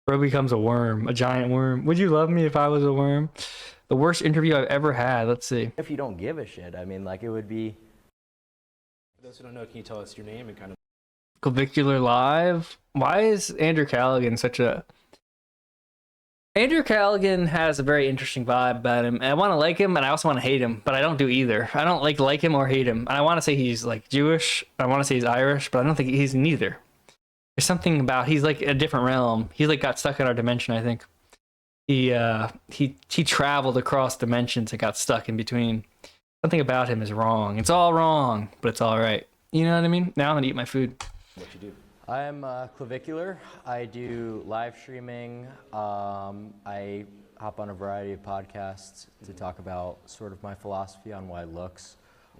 Bro becomes a worm, a giant worm. Would you love me if I was a worm? The worst interview I've ever had. Let's see. If you don't give a shit, I mean, like, it would be. For those who don't know, can you tell us your name and kind of. Clavicular live. Why is Andrew Callaghan such a? Andrew Callaghan has a very interesting vibe about him. And I want to like him, and I also want to hate him, but I don't do either. I don't like him or hate him. And I want to say he's like Jewish. I want to say he's Irish, but I don't think he's neither. There's something about he's like a different realm. He like got stuck in our dimension. I think he traveled across dimensions and got stuck in between. Something about him is wrong. It's all wrong, but it's all right. You know what I mean? Now I'm gonna eat my food. What you do? I'm Clavicular. I do live streaming. I hop on a variety of podcasts to talk about sort of my philosophy on why looks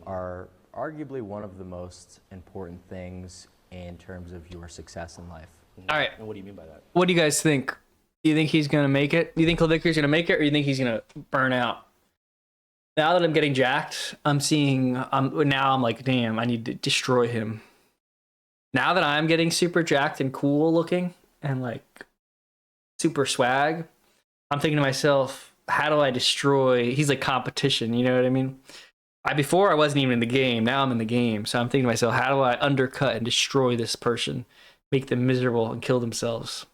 are arguably one of the most important things in terms of your success in life. All right. And what do you mean by that? What do you guys think? Do you think he's gonna make it? Do you think Clavicular's gonna make it, or do you think he's gonna burn out? Now that I'm getting jacked, I'm like, damn, I need to destroy him. Now that I'm getting super jacked and cool looking and like super swag, I'm thinking to myself, how do I destroy? He's like competition, you know what I mean? Before I wasn't even in the game. Now I'm in the game, so I'm thinking to myself, how do I undercut and destroy this person, make them miserable and kill themselves?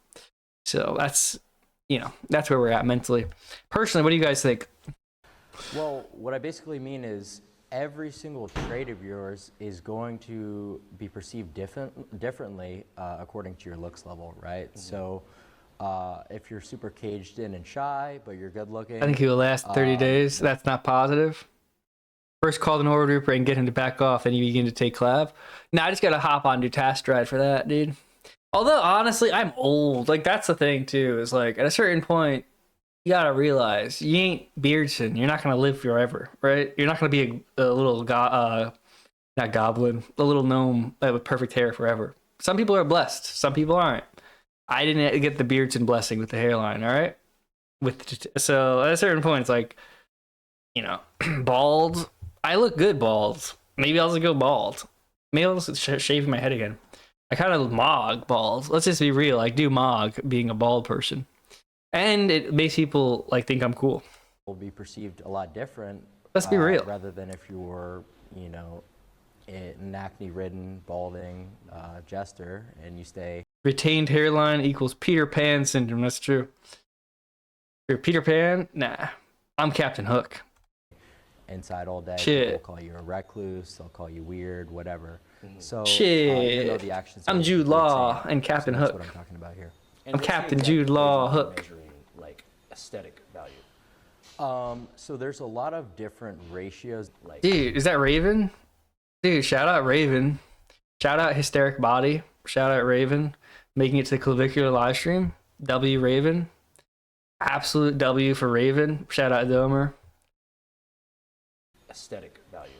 So that's where we're at mentally. Personally, what do you guys think? Well, what I basically mean is every single trait of yours is going to be perceived differently according to your looks level, right? Mm-hmm. So if you're super caged in and shy, but you're good looking. I think he will last 30 days. That's not positive. First call an order Reaper and get him to back off, and you begin to take Clav. Now I just got to hop on, do task ride for that, dude. Although, honestly, I'm old. Like, that's the thing, too, is like, at a certain point, you gotta realize you ain't Beardson. You're not gonna live forever, right? You're not gonna be a little not goblin, a little gnome with perfect hair forever. Some people are blessed. Some people aren't. I didn't get the Beardson blessing with the hairline. All right, so at a certain point, it's like, bald. I look good bald. Maybe I'll just go bald. Maybe I'll just shave my head again. I kind of mog bald. Let's just be real. I do mog being a bald person. And it makes people like think I'm cool. Will be perceived a lot different. Let's be real. Rather than if you were, an acne-ridden, balding jester, and you stay. Retained hairline equals Peter Pan syndrome. That's true. You're Peter Pan? Nah. I'm Captain Hook. Inside all day. Shit. They'll call you a recluse. They'll call you weird. Whatever. Mm-hmm. So shit. even though the actions I'm Jude Law and Captain Hook. That's what I'm talking about here. I'm Captain Jude Law Hook. Like aesthetic value. So there's a lot of different ratios. Like, dude, is that Raven? Dude, shout out Raven. Shout out Hysteric Body. Shout out Raven. Making it to the Clavicular live stream. W Raven. Absolute W for Raven. Shout out Domer. Aesthetic value.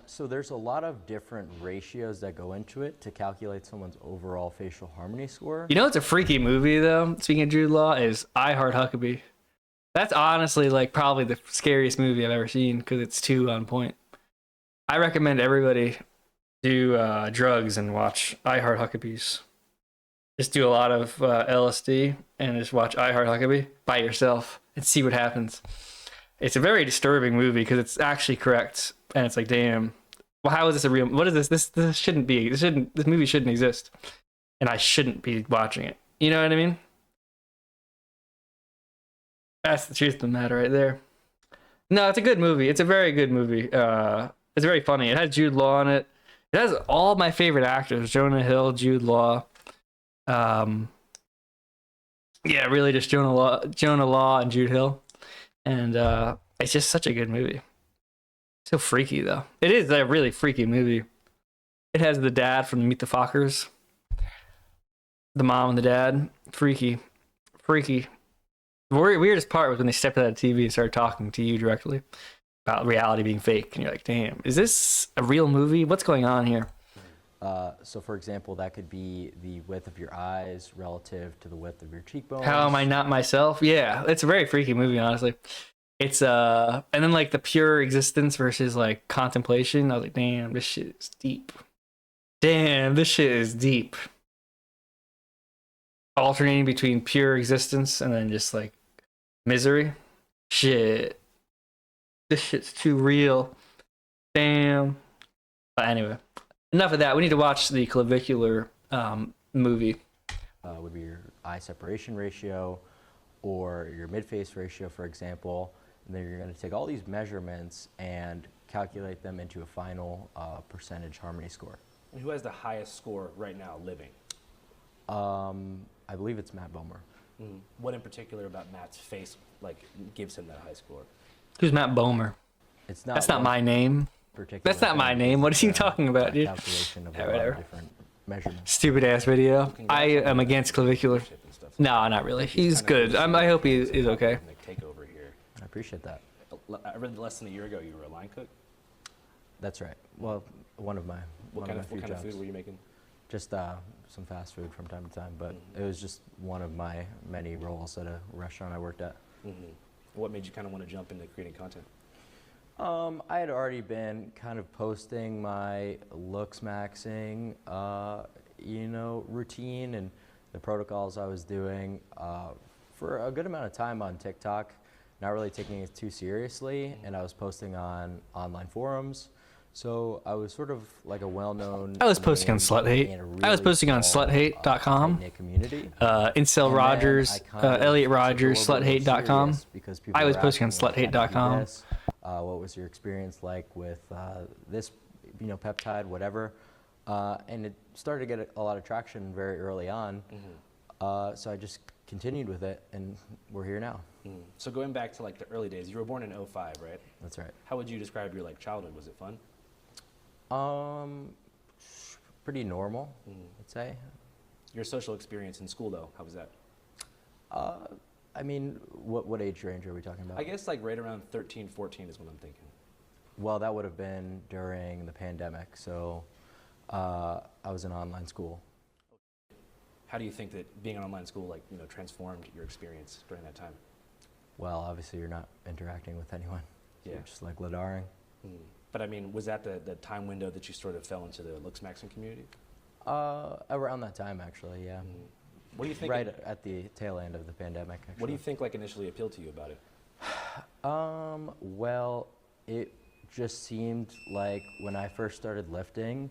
So there's a lot of different ratios that go into it to calculate someone's overall facial harmony score. You know what's a freaky movie though? Speaking of Jude Law, is I Heart Huckabee. That's honestly like probably the scariest movie I've ever seen because it's too on point. I recommend everybody do drugs and watch I Heart Huckabees. Just do a lot of LSD and just watch I Heart Huckabee by yourself and see what happens. It's a very disturbing movie because it's actually correct, and it's like, damn. Well, how is this a real? What is this? This shouldn't be. This movie shouldn't exist, and I shouldn't be watching it. You know what I mean? That's the truth of the matter, right there. No, it's a good movie. It's a very good movie. It's very funny. It has Jude Law in it. It has all my favorite actors: Jonah Hill, Jude Law. Yeah, really, just Jonah Law, and Jude Hill. And it's just such a good movie. So freaky, though. It is a really freaky movie. It has the dad from Meet the Fockers. The mom and the dad. Freaky. Freaky. The weirdest part was when they stepped out of the TV and started talking to you directly about reality being fake. And you're like, damn, is this a real movie? What's going on here? So, for example, that could be the width of your eyes relative to the width of your cheekbones. How am I not myself? Yeah, it's a very freaky movie, honestly. It's and then like the pure existence versus like contemplation. I was like, damn, this shit is deep. Damn, this shit is deep. alternating between pure existence and then just like misery. Shit, this shit's too real. Damn. But anyway, enough of that. We need to watch the Clavicular movie. Would be your eye separation ratio or your mid-face ratio, for example. And then you're going to take all these measurements and calculate them into a final percentage harmony score. And who has the highest score right now living? I believe it's Matt Bomer. What in particular about Matt's face like gives him that high score? Who's Matt Bomer? It's not. That's not one my name. particular That's not my thing, name. What it's are you a talking about, dude? Calculation of Yeah, a lot whatever. of different measurements. Stupid ass video. Congrats I on am the against Clavicular. leadership and stuff. No, not really. He's Kinda good. I hope he is okay. Take over here. I appreciate that. I read less than a year ago you were a line cook. That's right. Well, one of my What few kind of jobs. food were you making? Just some fast food from time to time, but it was just one of my many roles at a restaurant I worked at. What made you kind of want to jump into creating content? I had already been kind of posting my looks maxing, routine and the protocols I was doing for a good amount of time on TikTok, not really taking it too seriously, and I was posting on online forums. So I was sort of like a well-known. I was posting on name Slut Hate. in a I was really posting on small, sluthate.com. tight-knit community. Incel And then Rogers, I kind of Elliot took it a Rogers, little bit more sluthate.com. serious because people I was were posting on asking, like, how do you do sluthate.com. this? What was your experience like with this, peptide, whatever? And it started to get a lot of traction very early on. So I just continued with it, and we're here now. So going back to like the early days, you were born in 05, right? That's right. How would you describe your like childhood? Was it fun? Pretty normal, I'd say. Your social experience in school though, how was that? I mean, what age range are we talking about? I guess like right around 13, 14 is what I'm thinking. Well, that would have been during the pandemic, so I was in online school. How do you think that being in online school like, transformed your experience during that time? Well, obviously you're not interacting with anyone. Yeah. You're just like ledaring. But I mean, was that the time window that you sort of fell into the looks maxing community? Around that time, actually, yeah. What do you think? Right at the tail end of the pandemic, actually. What do you think like initially appealed to you about it? Well, it just seemed like when I first started lifting,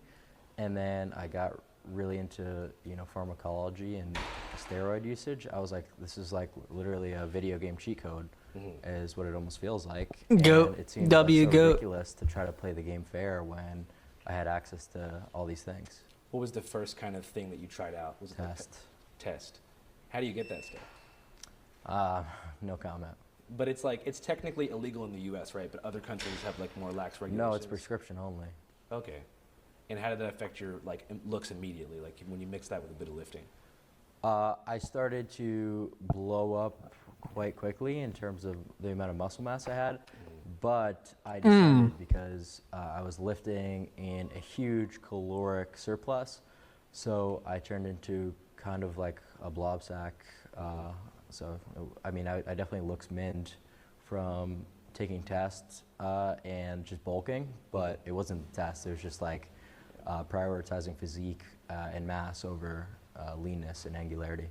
and then I got really into pharmacology and steroid usage, I was like, this is like literally a video game cheat code, is what it almost feels like. Goat. And it seems W like so goat. ridiculous to try to play the game fair when I had access to all these things. What was the first kind of thing that you tried out? Was it like Test. Test. How do you get that stuff? No comment. But it's technically illegal in the U.S., right? But other countries have like more lax regulations. No, it's prescription only. Okay. And how did that affect your like looks immediately? Like when you mix that with a bit of lifting? I started to blow up quite quickly in terms of the amount of muscle mass I had, but I decided because I was lifting in a huge caloric surplus, so I turned into kind of like a blob sack. So I mean, I definitely looks minned from taking tests and just bulking, but it wasn't the test. It was just like prioritizing physique and mass over leanness and angularity.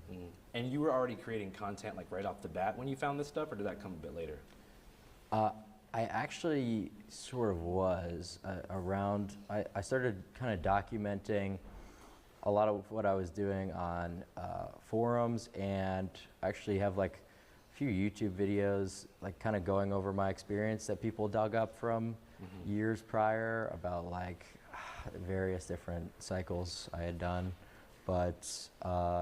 And you were already creating content like right off the bat when you found this stuff, or did that come a bit later? I actually sort of was around. I started kind of documenting a lot of what I was doing on forums, and actually have like a few YouTube videos like kind of going over my experience that people dug up from years prior about like various different cycles I had done. But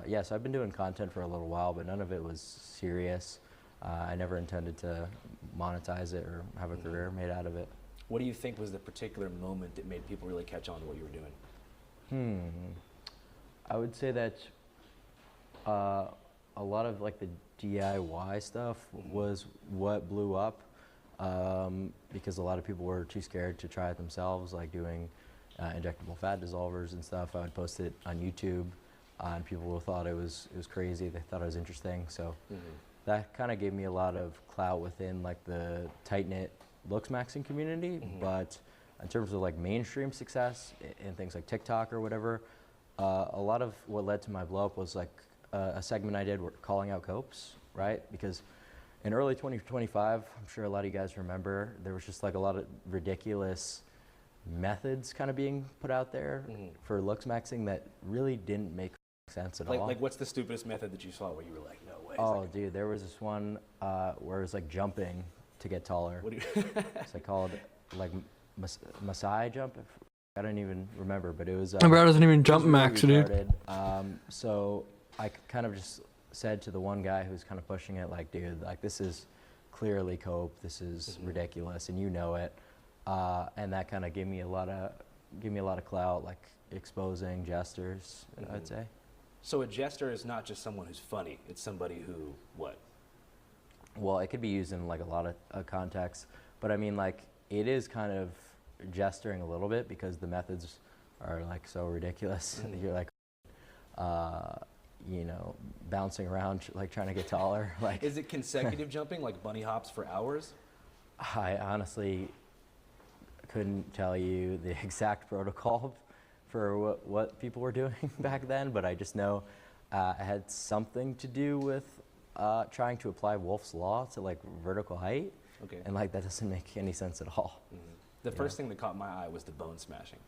yeah, so I've been doing content for a little while, but none of it was serious. I never intended to monetize it or have a career made out of it. What do you think was the particular moment that made people really catch on to what you were doing? I would say that a lot of like the DIY stuff was what blew up because a lot of people were too scared to try it themselves, like doing injectable fat dissolvers and stuff. I would post it on YouTube, and people thought it was crazy. They thought it was interesting. So that kind of gave me a lot of clout within like the tight-knit looks maxing community. But in terms of like mainstream success in things like TikTok or whatever, a lot of what led to my blow up was like a segment I did calling out copes, right? Because in early 2025, I'm sure a lot of you guys remember, there was just like a lot of ridiculous methods kind of being put out there for looks maxing that really didn't make sense at all. Like what's the stupidest method that you saw where you were like, no way? Oh, dude, there was this one where it was like jumping to get taller. What do you? It's like called like Messiah jump. I don't even remember, but it was. My bro doesn't even jump really max, dude. retarded. So I kind of just said to the one guy who's kind of pushing it, like, dude, like this is clearly cope. This is ridiculous, and you know it. And that kind of gave me a lot of clout, like exposing jesters, I'd say. So a jester is not just someone who's funny. It's somebody who what? Well, it could be used in like a lot of contexts, but I mean, like, it is kind of gesturing a little bit because the methods are like so ridiculous. You're like, you know, bouncing around, like trying to get taller. Like, Is it consecutive jumping, like bunny hops for hours? I honestly couldn't tell you the exact protocol for what people were doing back then, but I just know it had something to do with trying to apply Wolff's Law to like vertical height. Okay. And like that doesn't make any sense at all. The first thing that caught my eye was the bone smashing.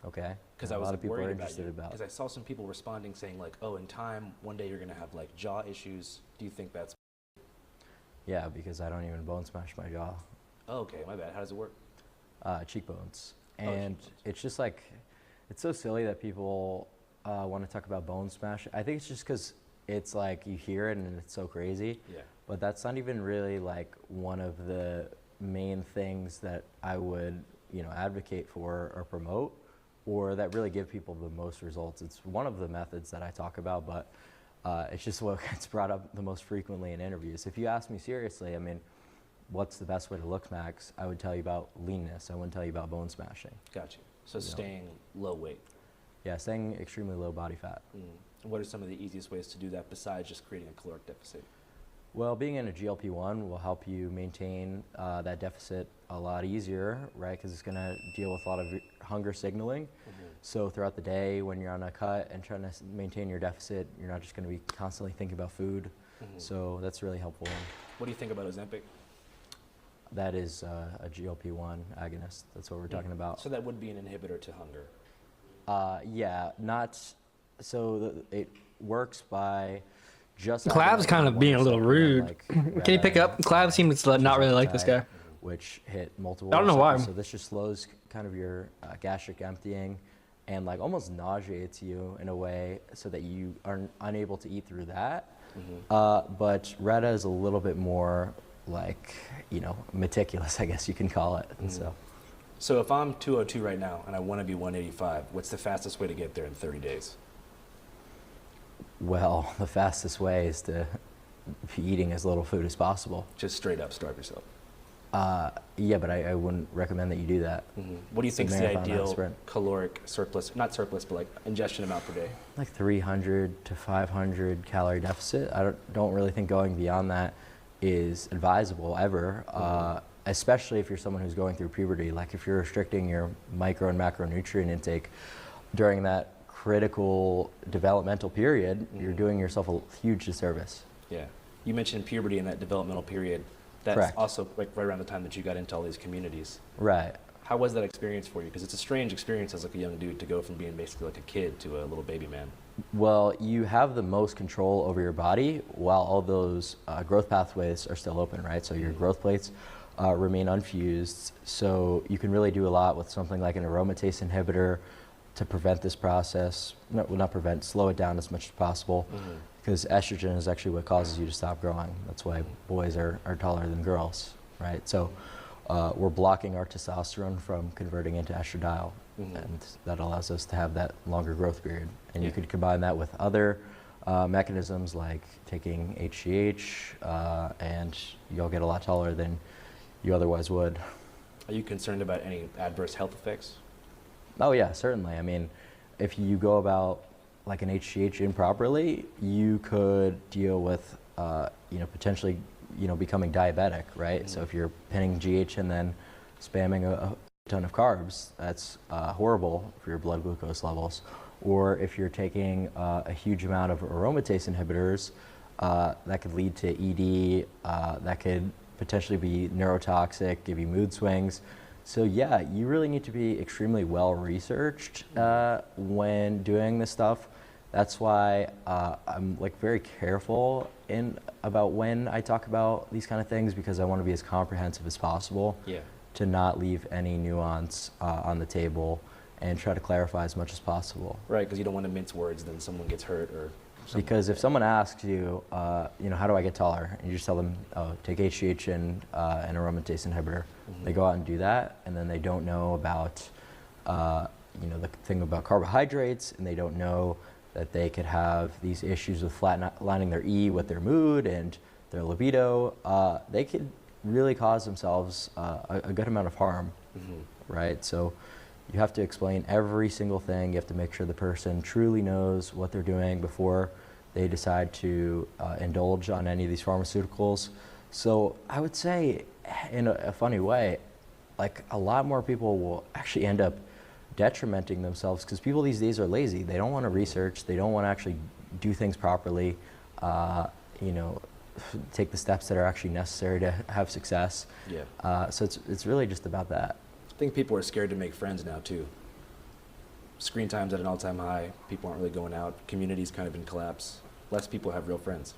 Okay. Because Yeah, I was a lot of people worried are about interested you. about. Because I saw some people responding saying like, oh, in time, one day you're going to have like jaw issues. Do you think that's? Yeah, because I don't even bone smash my jaw. Oh, okay, my bad. How does it work? Cheekbones. Oh, And cheekbones. it's just like, it's so silly that people want to talk about bone smash. I think it's just because it's like you hear it and it's so crazy. Yeah. But that's not even really like one of the main things that I would, you know, advocate for or promote, or that really give people the most results. It's one of the methods that I talk about, but it's just what gets brought up the most frequently in interviews. If you ask me seriously, I mean, what's the best way to look max? I would tell you about leanness. I wouldn't tell you about bone smashing. Got you. So staying low weight. Yeah, staying extremely low body fat. What are some of the easiest ways to do that besides just creating a caloric deficit? Well, being in a GLP-1 will help you maintain that deficit a lot easier, right? Because it's going to deal with a lot of hunger signaling. So throughout the day, when you're on a cut and trying to maintain your deficit, you're not just going to be constantly thinking about food. So that's really helpful. What do you think about Ozempic? That is a GLP-1 agonist. That's what we're talking about. So that would be an inhibitor to hunger. Yeah, not so. It works by just. Clav's kind of being a little rude. Can you pick up? Clav seems to not really like this guy. Which hit multiple. I don't know why. receptors. So this just slows kind of your gastric emptying, and like almost nauseates you in a way, so that you are unable to eat through that. But Retta is a little bit more like, you know, meticulous, I guess you can call it. And So if I'm 202 right now and I want to be 185, what's the fastest way to get there in 30 days? Well, the fastest way is to be eating as little food as possible. Just straight up starve yourself. Yeah, but I wouldn't recommend that you do that. What do you It's a think is the marathon, not a ideal sprint. caloric surplus, not surplus, but like ingestion amount per day? Like 300 to 500 calorie deficit. I don't really think going beyond that is advisable ever, especially if you're someone who's going through puberty. Like if you're restricting your micro and macronutrient intake during that critical developmental period, you're doing yourself a huge disservice. Yeah. You mentioned puberty in that developmental period. That's Correct. also like right around the time that you got into all these communities. Right. How was that experience for you? Because it's a strange experience as like a young dude to go from being basically like a kid to a little baby man. Well, you have the most control over your body while all those growth pathways are still open, right? So your growth plates remain unfused. So you can really do a lot with something like an aromatase inhibitor to prevent this process. No, well, not prevent, slow it down as much as possible. Because estrogen is actually what causes you to stop growing. That's why boys are taller than girls, right? So we're blocking our testosterone from converting into estradiol, and that allows us to have that longer growth period. And you could combine that with other mechanisms like taking HGH, and you'll get a lot taller than you otherwise would. Are you concerned about any adverse health effects? Oh yeah, certainly. I mean, if you go about like an HGH improperly, you could deal with, potentially, becoming diabetic, right? So if you're pinning GH and then spamming a ton of carbs, that's horrible for your blood glucose levels. or if you're taking a huge amount of aromatase inhibitors, that could lead to ED, that could potentially be neurotoxic, give you mood swings. So yeah, you really need to be extremely well researched when doing this stuff. That's why I'm like very careful about when I talk about these kind of things, because I want to be as comprehensive as possible. Yeah. To not leave any nuance on the table and try to clarify as much as possible. Right, because you don't want to mince words, then someone gets hurt or something. Because if someone asks you, how do I get taller? And you just tell them, oh, take HGH and an aromatase inhibitor. They go out and do that, and then they don't know about, the thing about carbohydrates, and they don't know that they could have these issues with flatlining their E with their mood and their libido. They could really cause themselves a good amount of harm, right? So you have to explain every single thing. You have to make sure the person truly knows what they're doing before they decide to indulge on any of these pharmaceuticals. So I would say, in a funny way, like a lot more people will actually end up detrimenting themselves, because people these days are lazy. They don't want to research. They don't want to actually do things properly. Take the steps that are actually necessary to have success. Yeah. So it's really just about that. I think people are scared to make friends now too. Screen time's at an all-time high. People aren't really going out. Community's kind of in collapse. Less people have real friends.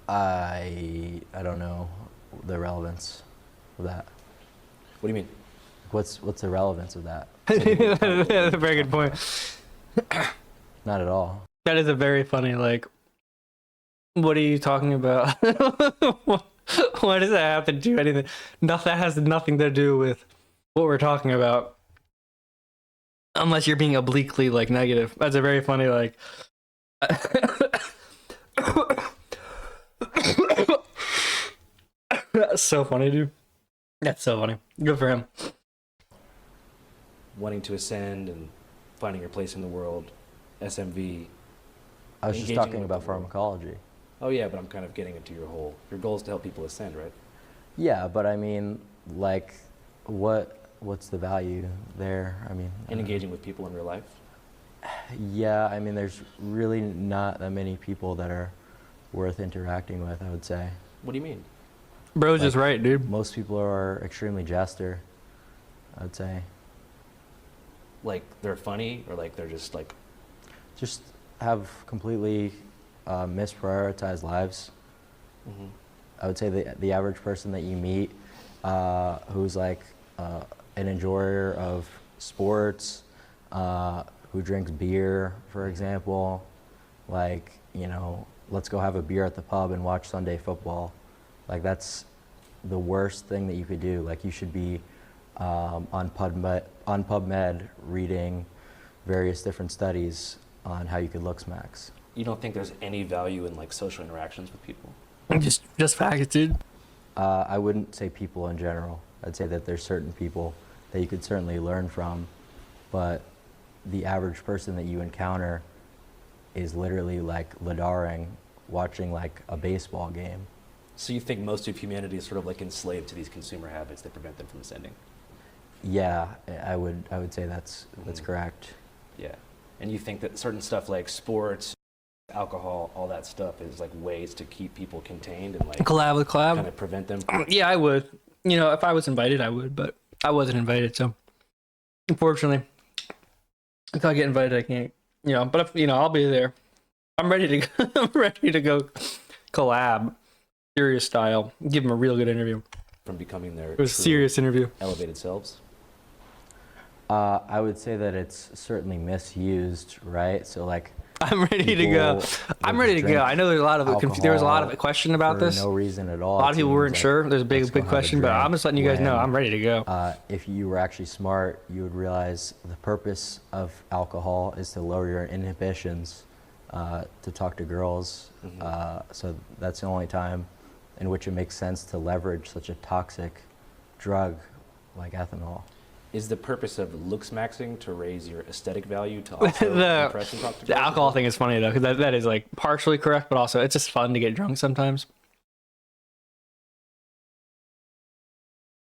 I don't know the relevance of that. What do you mean? What's the relevance of that? That's a very good point. Not at all. That is a very funny, like, what are you talking about? What does that have to do anything? That has nothing to do with what we're talking about. Unless you're being obliquely, like, negative. That's a very funny, like... That's so funny, dude. That's so funny. Good for him. Wanting to ascend and finding your place in the world, SMV. I was just Engaging talking with about the world. pharmacology. Oh yeah, but I'm kind of getting into your goal is to help people ascend, right? Yeah, but I mean, like, what's the value there? I mean, And engaging with people in real life. yeah, I mean, there's really not that many people that are worth interacting with, I would say. What do you mean? Bro's Like, just right, dude. Most people are extremely jester, I would say. Like they're funny, or like they're just like... Just have completely misprioritized lives. I would say the average person that you meet who's like an enjoyer of sports, who drinks beer, for example, like, let's go have a beer at the pub and watch Sunday football. Like, that's the worst thing that you could do. Like, you should be on PubMed reading various different studies on how you could look smacks. You don't think there's any value in like social interactions with people? Just facts, dude. I wouldn't say people in general. I'd say that there's certain people that you could certainly learn from, but the average person that you encounter is literally like ladaring, watching like a baseball game. So you think most of humanity is sort of like enslaved to these consumer habits that prevent them from ascending? Yeah, I would say that's correct. Yeah. And you think that certain stuff like sports, alcohol, all that stuff is like ways to keep people contained and like Collab with collab. kind of prevent them? Yeah, I would. If I was invited, I would, but I wasn't invited, so unfortunately, until I get invited, I can't. But if, I'll be there. I'm ready to go. I'm ready to go collab, serious style. Give them a real good interview. From becoming their It was a true serious interview. elevated selves? I would say that it's certainly misused, right? So like, I'm ready to go. I'm ready to go. I know there's a lot of there was a lot of question about for this. no reason at all. A lot of people weren't Like, sure. There's a let's big go have a question, but I'm drink just letting you guys know when, I'm ready to go. If you were actually smart, you would realize the purpose of alcohol is to lower your inhibitions, to talk to girls. So that's the only time in which it makes sense to leverage such a toxic drug like ethanol. Is the purpose of looks maxing to raise your aesthetic value to also impress and talk to The girls? alcohol thing is funny though, because that is like partially correct, but also it's just fun to get drunk sometimes.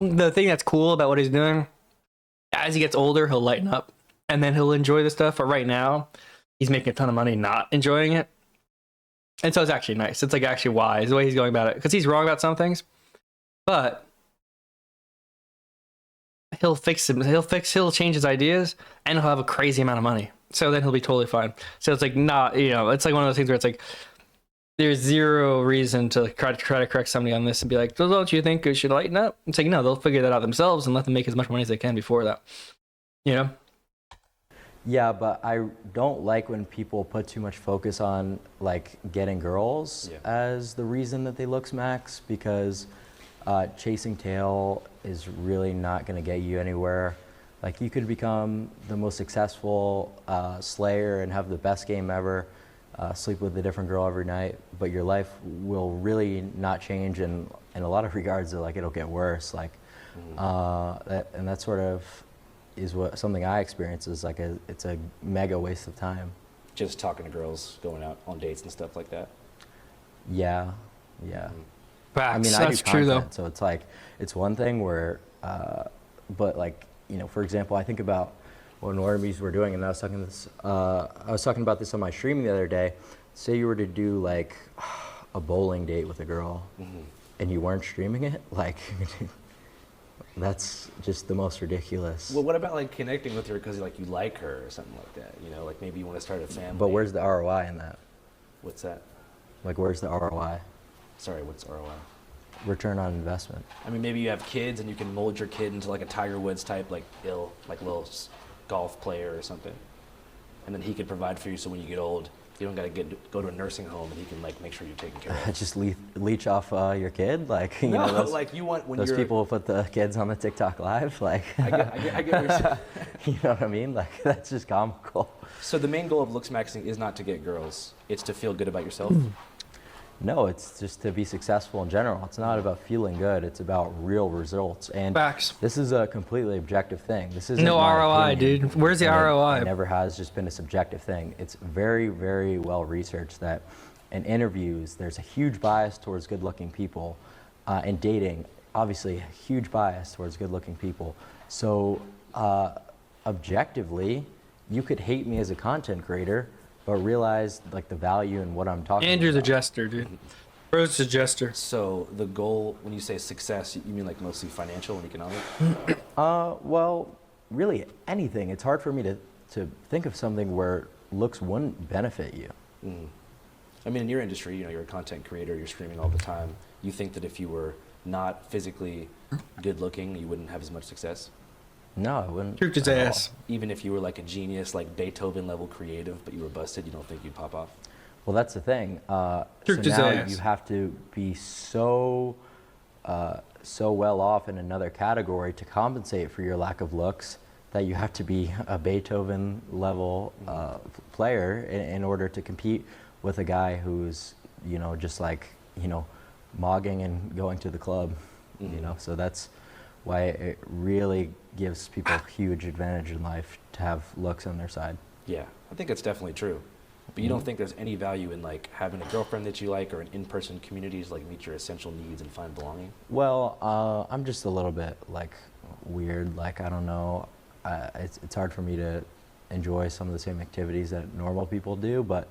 The thing that's cool about what he's doing, as he gets older, he'll lighten up. and then he'll enjoy the stuff. But right now, he's making a ton of money not enjoying it. And so it's actually nice. It's like actually wise the way he's going about it, because he's wrong about some things, but he'll fix them. He'll change his ideas, and he'll have a crazy amount of money. So then he'll be totally fine. So it's like not, it's like one of those things where it's like there's zero reason to try to correct somebody on this and be like, don't you think we should lighten up? It's like, no, they'll figure that out themselves and let them make as much money as they can before that. Yeah, but I don't like when people put too much focus on like getting girls as the reason that they look smacks, because chasing tail is really not going to get you anywhere. Like, you could become the most successful slayer and have the best game ever, sleep with a different girl every night, but your life will really not change, and in a lot of regards, like, it'll get worse. Like, that sort of is what something I experience is like it's a mega waste of time. Just talking to girls, going out on dates and stuff like that. Yeah. Facts. I mean, I do That's true content, though. so it's like, it's one thing where, but like, for example, I think about what normies were doing, and I was talking about this on my stream the other day. Say you were to do like a bowling date with a girl, and you weren't streaming it, like, that's just the most ridiculous. Well, what about like connecting with her because like you like her or something like that? Like maybe you want to start a family. But where's the ROI in that? What's that? Like, where's the ROI? Sorry, what's ROI? Return on investment. I mean, maybe you have kids and you can mold your kid into like a Tiger Woods type, like little golf player or something, and then he could provide for you. So when you get old, you don't gotta go to a nursing home, and he can like make sure you're taken care of. Just leech off your kid, like like you want when those you're people who put the kids on the TikTok live, like. I get what you're saying. You know what I mean? Like, that's just comical. So the main goal of looks maxing is not to get girls; it's to feel good about yourself. No, it's just to be successful in general. It's not about feeling good. It's about real results. And Facts. this is a completely objective thing. This isn't No my ROI, opinion. dude. Where's the And ROI? It never has just been a subjective thing. It's very, very well researched that in interviews, there's a huge bias towards good-looking people. In dating, obviously, a huge bias towards good-looking people. So objectively, you could hate me as a content creator, but realize like the value in what I'm talking Andrew's a about. jester, dude. Bro's a jester. So the goal, when you say success, you mean like mostly financial and economic? Well, really anything. It's hard for me to think of something where looks wouldn't benefit you. I mean, in your industry, you're a content creator, you're streaming all the time. You think that if you were not physically good looking, you wouldn't have as much success? No, I wouldn't. Kicked his at all. ass. Even if you were like a genius, like Beethoven level creative, but you were busted, you don't think you'd pop off? Well, that's the thing. So Kicked his now ass. you have to be so well off in another category to compensate for your lack of looks that you have to be a Beethoven level player in order to compete with a guy who's just like mogging and going to the club. So that's why it really gives people a huge advantage in life to have looks on their side. Yeah, I think that's definitely true. But you don't think there's any value in like having a girlfriend that you like, or an in-person community to like meet your essential needs and find belonging? Well, I'm just a little bit like weird. Like, I don't know. It's hard for me to enjoy some of the same activities that normal people do, but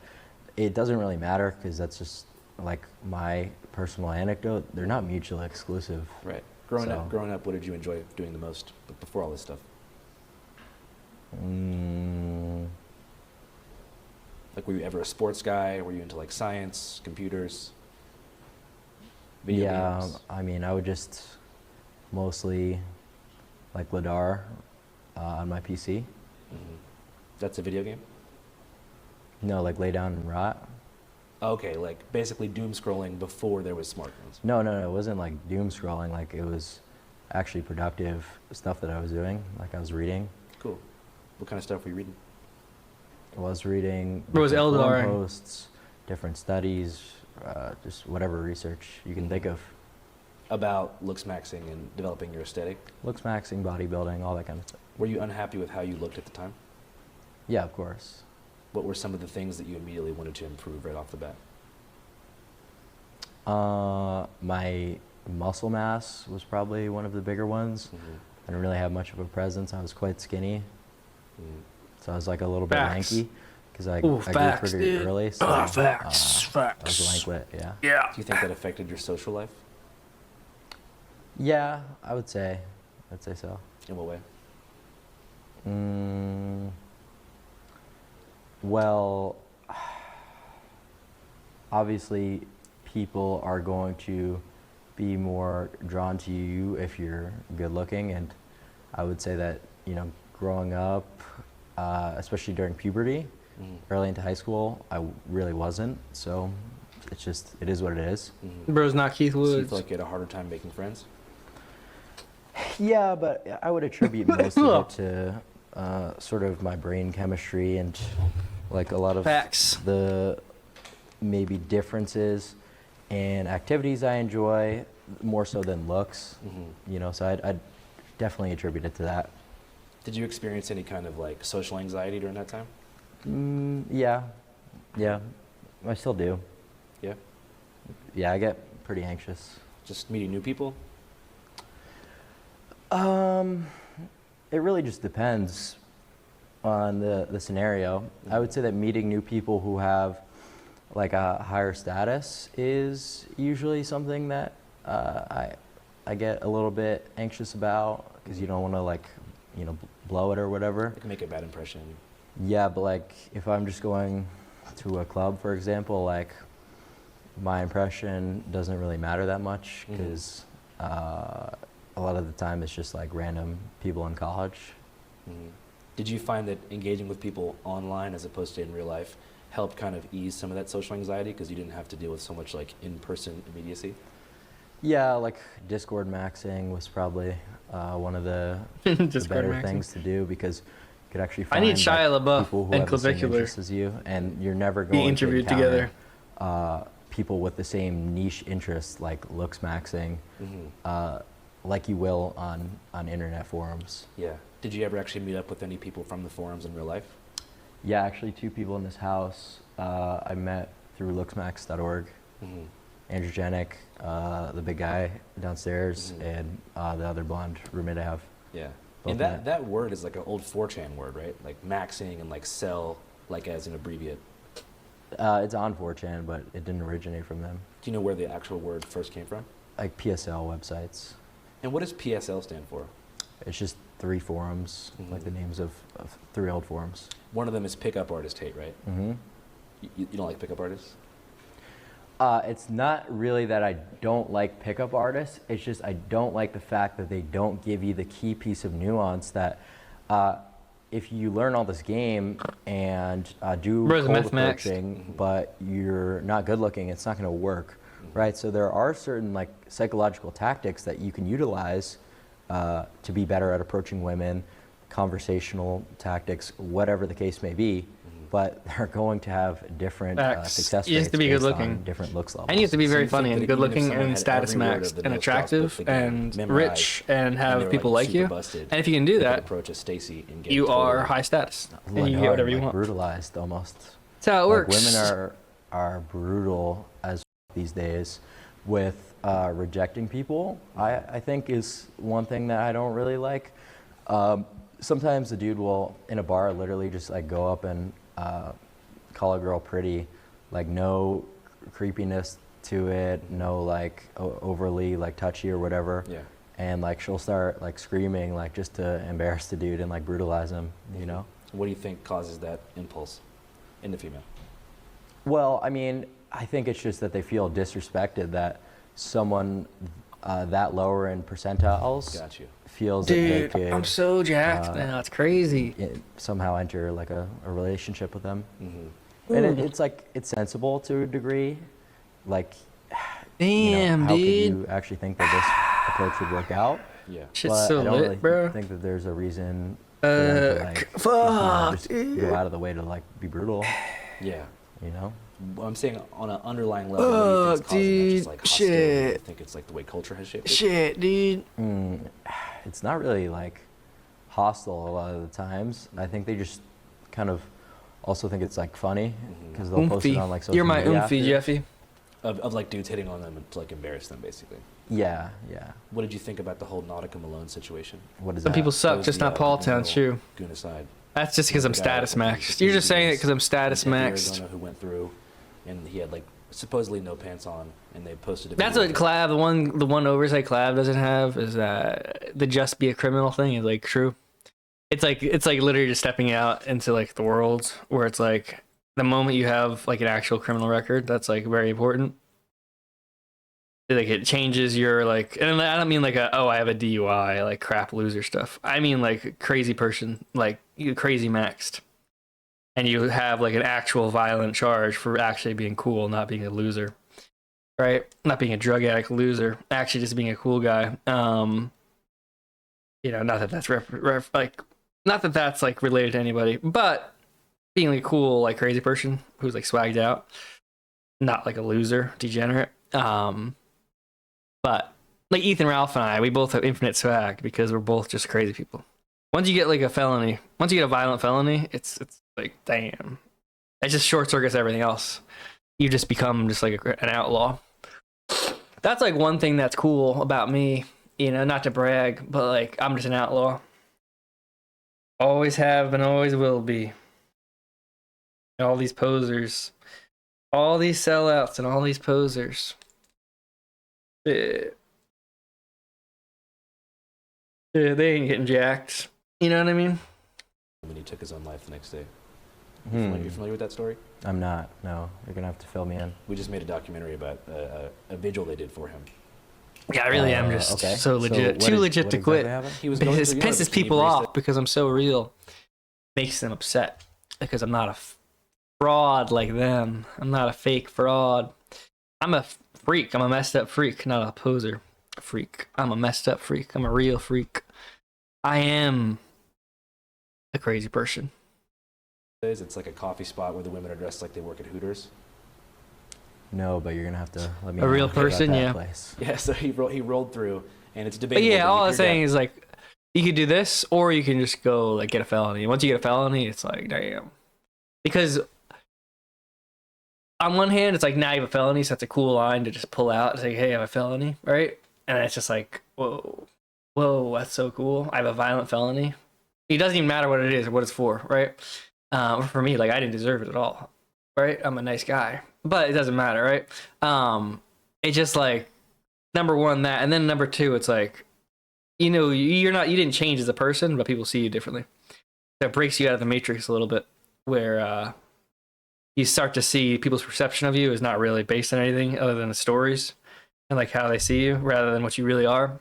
it doesn't really matter because that's just like my personal anecdote. They're not mutually exclusive. Right. Growing up, what did you enjoy doing the most before all this stuff? Like, were you ever a sports guy? Were you into like science, computers, video games? I mean, I would just mostly like Ladar on my PC. That's a video game? No, like lay down and rot. Okay, like basically doom scrolling before there was smartphones. No, it wasn't like doom scrolling. Like, it was actually productive stuff that I was doing. Like, I was reading. Cool. What kind of stuff were you reading? I was reading What was different forum Eldaring? posts, different studies, just whatever research you can think of. About looks maxing and developing your aesthetic. Looks maxing, bodybuilding, all that kind of stuff. Were you unhappy with how you looked at the time? Yeah, of course. What were some of the things that you immediately wanted to improve right off the bat? My muscle mass was probably one of the bigger ones. I didn't really have much of a presence. I was quite skinny. So I was like a little bit Facts. lanky because I Ooh, grew facts, pretty dude. early. So Facts. I was lank, yeah. Yeah. Do you think that affected your social life? Yeah, I'd say so. In what way? Well, obviously, people are going to be more drawn to you if you're good looking, and I would say that, growing up, especially during puberty, early into high school, I really wasn't. So it is what it is. Bro's not Keith So you Woods. feel like you had a harder time making friends? Yeah, but I would attribute most of it to sort of my brain chemistry and like a lot of Facts. the maybe differences in activities I enjoy more so than looks. So I'd definitely attribute it to that. Did you experience any kind of like social anxiety during that time? Yeah, I still do. Yeah? Yeah, I get pretty anxious. Just meeting new people? It really just depends on the scenario. I would say that meeting new people who have like a higher status is usually something that I get a little bit anxious about because you don't want to blow it or whatever. It can make a bad impression. Yeah, but like if I'm just going to a club, for example, like my impression doesn't really matter that much because a lot of the time it's just like random people in college. Did you find that engaging with people online as opposed to in real life helped kind of ease some of that social anxiety because you didn't have to deal with so much like in-person immediacy? Yeah, like Discord maxing was probably one of the Discord better maxing. things to do because you could actually I find need Shia like, LaBeouf people who and have the same Clavicular interests as you, and you're never be going interviewed to encounter, together. people with the same niche interests like looks maxing, like you will on internet forums. Yeah. Did you ever actually meet up with any people from the forums in real life? Yeah, actually 2 people in this house I met through looksmax.org. Andrew Callaghan, the big guy downstairs, and the other blonde roommate I have. Yeah. Both And met. that word is like an old 4chan word, right? Like maxing and like sell, like as an abbreviate. It's on 4chan, but it didn't originate from them. Do you know where the actual word first came from? Like PSL websites. And what does PSL stand for? It's just 3 forums, like the names of 3 old forums. One of them is Pickup Artist Hate, right? You don't like pickup artists? It's not really that I don't like pickup artists. It's just I don't like the fact that they don't give you the key piece of nuance that if you learn all this game and do Bro's a cold meth max. approaching, but you're not good looking, it's not going to work, right? So there are certain like psychological tactics that you can utilize to be better at approaching women, conversational tactics, whatever the case may be. But they're going to have different Facts. success You rates have to be based good on looking. different looks levels. And you have to be So very you funny think and that good even if looking someone and had status every word maxed of the and No Stop attractive book again and memorized, rich and and have they were, people like, like super you. busted, And if you can do they could that, approach a Stacy and get you are totally- high status and Like you get hard, whatever you like want. brutalized almost. That's how it Like works. women are brutal as these days with rejecting people. I think is one thing that I don't really like. Sometimes the dude will in a bar literally just like go up and call a girl pretty, like no creepiness to it, no like overly like touchy or whatever. Yeah. And like she'll start like screaming like just to embarrass the dude and like brutalize him, you know? What do you think causes that impulse in the female? Well, I mean, I think it's just that they feel disrespected that someone that lower in percentiles Got you. feels that Dude, they could I'm so jacked now. It's crazy. somehow enter like a relationship with them. Mm-hmm. And it's like, it's sensible to a degree. Like, Damn, how could dude. you actually think that this approach would work out? Yeah. Shit's But so I don't lit, really bro. think that there's a reason for them to like, fuck, just dude. go out of the way to like be brutal, Yeah. you know? Well, I'm saying on an underlying level, what do you think's causing that? dude, Just like hostility? shit. You think it's like the way culture has shaped it? Shit, dude. It's not really like hostile a lot of the times. I think they just kind of also think it's like funny because they'll post it on like social You're my media oomphy, after. Jeffy. Of like dudes hitting on them and to like embarrass them, basically. Yeah. What did you think about the whole Nautica Malone situation? What is Some that? people suck, Those just the, not Paul Town, the true. Goon aside. That's just because I'm The guy status with the maxed. You're just saying it because I'm status in Tempe, maxed. Arizona, who went through, and he had like supposedly no pants on, and they posted a That's video what of it. Clav, the one oversight Clav doesn't have is that the just be a criminal thing is like true. It's like literally just stepping out into like the world where it's like the moment you have like an actual criminal record, that's like very important. Like it changes your like, and I don't mean like I have a DUI like crap loser stuff. I mean like crazy person, like you crazy maxed, and you have like an actual violent charge for actually being cool, not being a loser, right? Not being a drug addict loser, actually just being a cool guy. Not that that's not that that's like related to anybody, but being like a cool like crazy person who's like swagged out, not like a loser degenerate. But like Ethan, Ralph, and I, we both have infinite swag because we're both just crazy people. Once you get like a felony, once you get a violent felony, it's like damn, it just short circuits everything else. You just become just like an outlaw. That's like one thing that's cool about me, not to brag, but like I'm just an outlaw. Always have and always will be. All these posers, all these sellouts, and all these posers. Yeah, they ain't getting jacked. You know what I mean? When he took his own life the next day. You familiar with that story? I'm not. No, you're gonna have to fill me in. We just made a documentary about a vigil they did for him. Yeah, I really am just okay. so legit. So Too legit to quit. He was going It through pisses Europe, and he people embraced off it. because I'm so real. Makes them upset because I'm not a fraud like them. I'm not a fake fraud. I'm a freak. I'm a messed up freak, not a poser freak. I'm a messed up freak. I'm a real freak. I am a crazy person. It's like a coffee spot where the women are dressed like they work at Hooters. No, but you're gonna have to let me A know real about person, that yeah. place. Yeah, so he rolled through, and it's But debatable. yeah, but all if I'm you're saying down- is like you could do this or you can just go like get a felony. Once you get a felony, it's like damn. Because on one hand, it's like now you have a felony, so that's a cool line to just pull out and say, hey, I have a felony, right? And it's just like, whoa, that's so cool. I have a violent felony. It doesn't even matter what it is or what it's for, right? For me, like I didn't deserve it at all, right? I'm a nice guy, but it doesn't matter, right? It's just like number one that, and then number two, it's like, you didn't change as a person, but people see you differently. That breaks you out of the matrix a little bit, where you start to see people's perception of you is not really based on anything other than the stories and like how they see you rather than what you really are.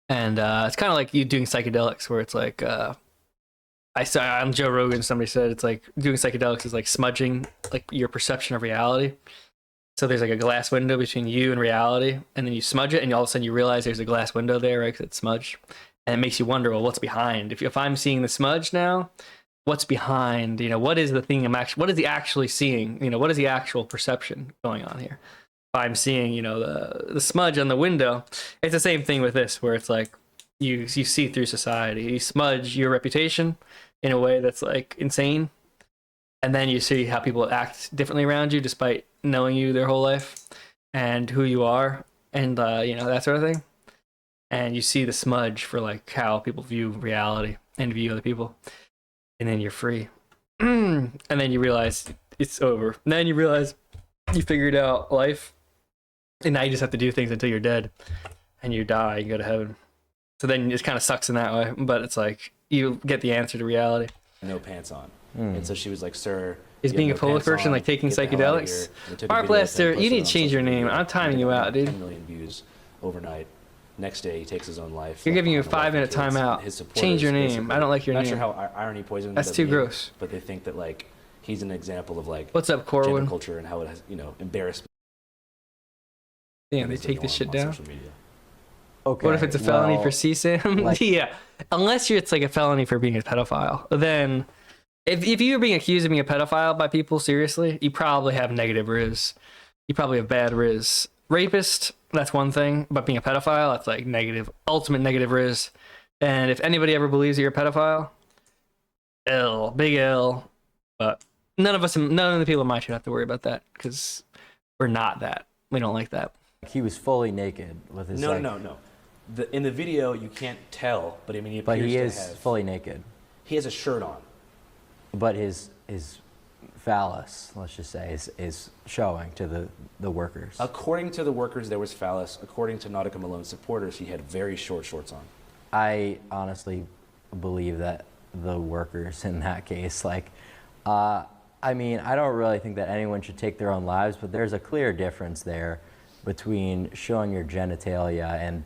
And it's kind of like you doing psychedelics where it's like on Joe Rogan, somebody said it's like doing psychedelics is like smudging like your perception of reality. So there's like a glass window between you and reality, and then you smudge it, and all of a sudden you realize there's a glass window there, right? Because it's smudged, and it makes you wonder, well, what's behind? If I'm seeing the smudge now, what's behind? What is the thing what is he actually seeing? What is the actual perception going on here? If I'm seeing, the smudge on the window, it's the same thing with this, where it's like you see through society, you smudge your reputation in a way that's like insane, and then you see how people act differently around you despite knowing you their whole life and who you are, and that sort of thing. And you see the smudge for like how people view reality and view other people, and then you're free. And then you realize it's over. And then you realize you figured out life, and now you just have to do things until you're dead, and you die and go to heaven. So then it kind of sucks in that way, but it's like you get the answer to reality. no pants on. And so she was like, sir, Is you being have a no Polish pants person on, like taking get the hell out of psychedelics? here. And they took a Art video of him, Blaster, you posted need it to on change your social name. media, I'm timing you out, dude. 10 million views overnight. Next day, he takes his own life. You're left giving you a behind wife 5-minute and kids. timeout. His Change your supporters, name. basically- I don't like your not name. sure how irony poisoned. That's ended up too being, gross. But they think that like he's an example of like What's up, gender Corwin? culture and how it has embarrassed. Damn, they as the take this norm shit on down. social media. Okay. What if it's a felony well, for CSAM? like- Yeah, unless it's like a felony for being a pedophile. Then, if you're being accused of being a pedophile by people seriously, you probably have negative riz. You probably have bad riz. Rapist, that's one thing, but being a pedophile, that's like negative, ultimate negative riz. And if anybody ever believes that you're a pedophile, L, big L. But none of the people in my should have to worry about that because we're not that. We don't like that. He was fully naked with his. No. In the video, you can't tell, but I mean, he But appears he to is have. fully naked. He has a shirt on. But his phallus, let's just say, is showing to the workers. According to the workers, there was phallus. According to Nautica Malone's supporters, he had very short shorts on. I honestly believe that the workers in that case, like, I mean, I don't really think that anyone should take their own lives, but there's a clear difference there between showing your genitalia and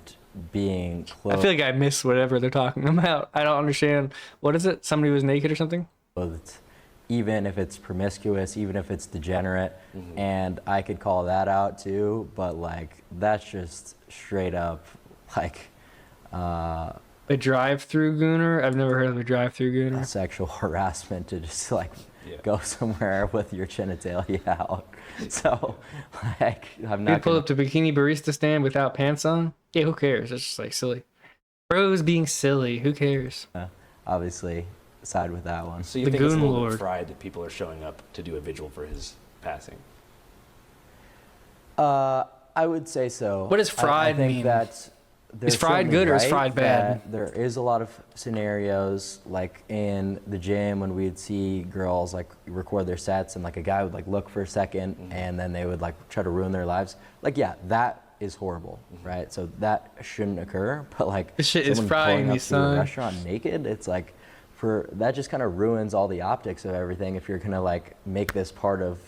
being I feel like I miss whatever they're talking about. I don't understand. What is it? Somebody was naked or something? clothed, even if it's promiscuous, even if it's degenerate, and I could call that out too, but like, that's just straight up, like, A drive-through gooner? I've never heard of a drive-through gooner. sexual harassment to just like Yeah. go somewhere with your genitalia out. So, like, I'm You not pull gonna, up to bikini barista stand without pants on? Yeah, who cares? It's just like silly. Bros being silly. Who cares? obviously side with that one. So you The think it's a Goon little bit Lord. fried that people are showing up to do a vigil for his passing? I would say so. What does I fried think mean? that there's fried certainly good or is right fried bad? that there is a lot of scenarios, like in the gym when we'd see girls like record their sets and like a guy would like look for a 2nd and then they would like try to ruin their lives. Like, yeah, that is horrible, right? So that shouldn't occur. But like, This shit is someone frying pulling me, up to a son. restaurant naked, it's like, that just kind of ruins all the optics of everything if you're gonna like make this part of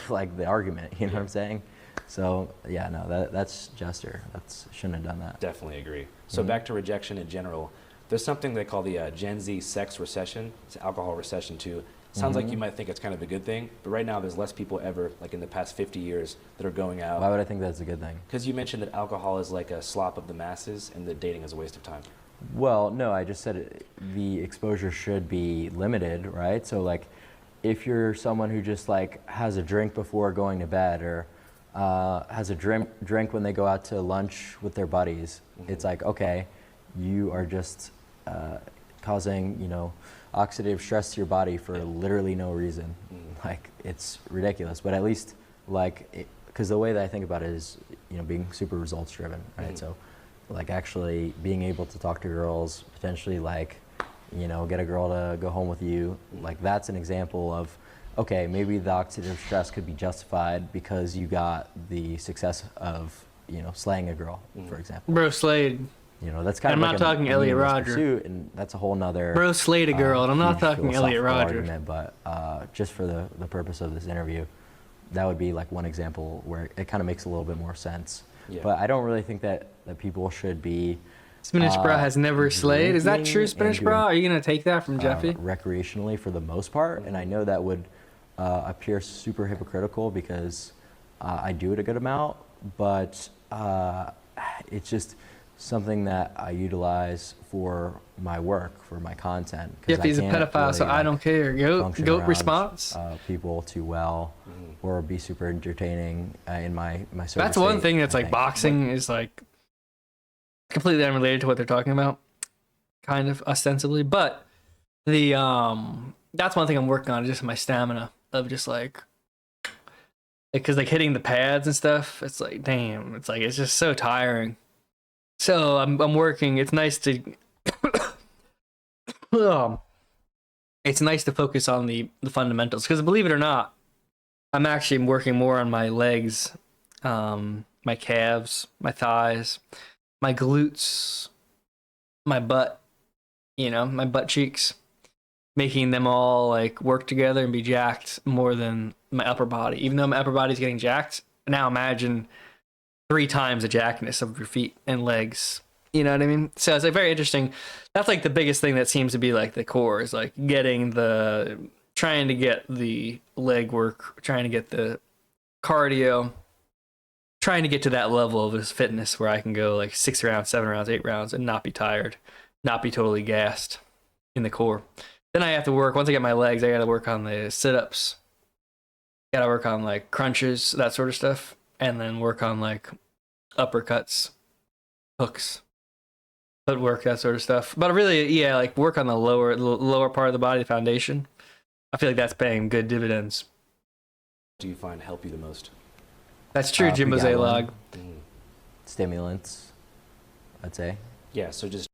like the argument. You know what I'm saying? So yeah, no, that's Jester. That's shouldn't have done that. Definitely agree. So back to rejection in general, there's something they call the Gen Z sex recession. It's alcohol recession too. Sounds like you might think it's kind of a good thing, but right now there's less people ever, like in the past 50 years, that are going out. Why would I think that's a good thing? Because you mentioned that alcohol is like a slop of the masses and that dating is a waste of time. Well, no, I just said the exposure should be limited, right? So like, if you're someone who just like has a drink before going to bed or has a drink when they go out to lunch with their buddies, it's like, okay, you are just causing, oxidative stress to your body for literally no reason. Like, it's ridiculous. But at least, like, because the way that I think about it is, being super results driven, right? So, like, actually being able to talk to girls, potentially, like, get a girl to go home with you, like, that's an example of, okay, maybe the oxidative stress could be justified because you got the success of, slaying a girl, for example. Bro slayed. That's kind I'm of not like talking a Elliot meaningless Rodger. pursuit, and that's a whole nother. Bro slayed a girl, and I'm not huge talking Elliot philosophical Rodger. argument, but just for the purpose of this interview, that would be like one example where it kind of makes a little bit more sense. Yeah. But I don't really think that people should be Spinach Bra has never slayed. Is that true, drinking Spinach and Bra? Are you going to take that from Jeffy? recreationally for the most part, and I know that would appear super hypocritical because I do it a good amount, but it's just something that I utilize for my work, for my content. 'cause Jeffy's a I can't pedophile, so really, I don't care. function Goat around, response. people too well, or be super entertaining in my sober That's one state, thing that's I like think. boxing is like completely unrelated to what they're talking about, kind of ostensibly. But the that's one thing I'm working on, just my stamina of just like, because like hitting the pads and stuff, it's like damn, it's like it's just so tiring. So I'm working. It's nice to it's nice to focus on the fundamentals, because believe it or not, I'm actually working more on my legs, my calves, my thighs, my glutes, my butt, my butt cheeks, making them all like work together and be jacked more than my upper body. Even though my upper body's getting jacked, now imagine 3 times the jackness of your feet and legs. You know what I mean? So it's like very interesting. That's like the biggest thing that seems to be like the core is like trying to get the leg work, trying to get the cardio, trying to get to that level of this fitness where I can go like 6 rounds, 7 rounds, 8 rounds and not be tired, not be totally gassed in the core. Then I have to work, once I get my legs, I got to work on the sit-ups. Got to work on like crunches, that sort of stuff. And then work on like uppercuts, hooks, footwork, that sort of stuff. But really, yeah, like work on the lower part of the body, the foundation. I feel like that's paying good dividends. Do you find help you the most? That's true, Jimbo Pregabalin. Zalog. Stimulants, I'd say. Yeah, so just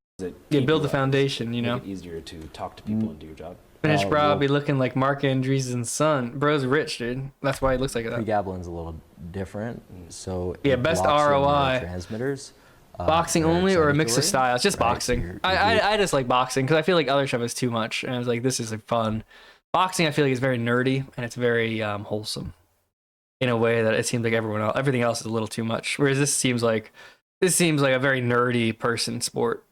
Yeah, build the foundation, you know. Make it easier to talk to people and do your job. Finished bro be looking like Mark Andreessen's son. Bro's rich, dude. That's why he looks like that. Pregabalin's a little different, so Yeah, it best blocks the ROI. neurotransmitters. Boxing only or a mix of styles? Just right? boxing. I just like boxing because I feel like other stuff is too much, and I was like, this is like fun. Boxing, I feel like is very nerdy and it's very wholesome in a way that it seems like everything else is a little too much. Whereas this seems like a very nerdy person sport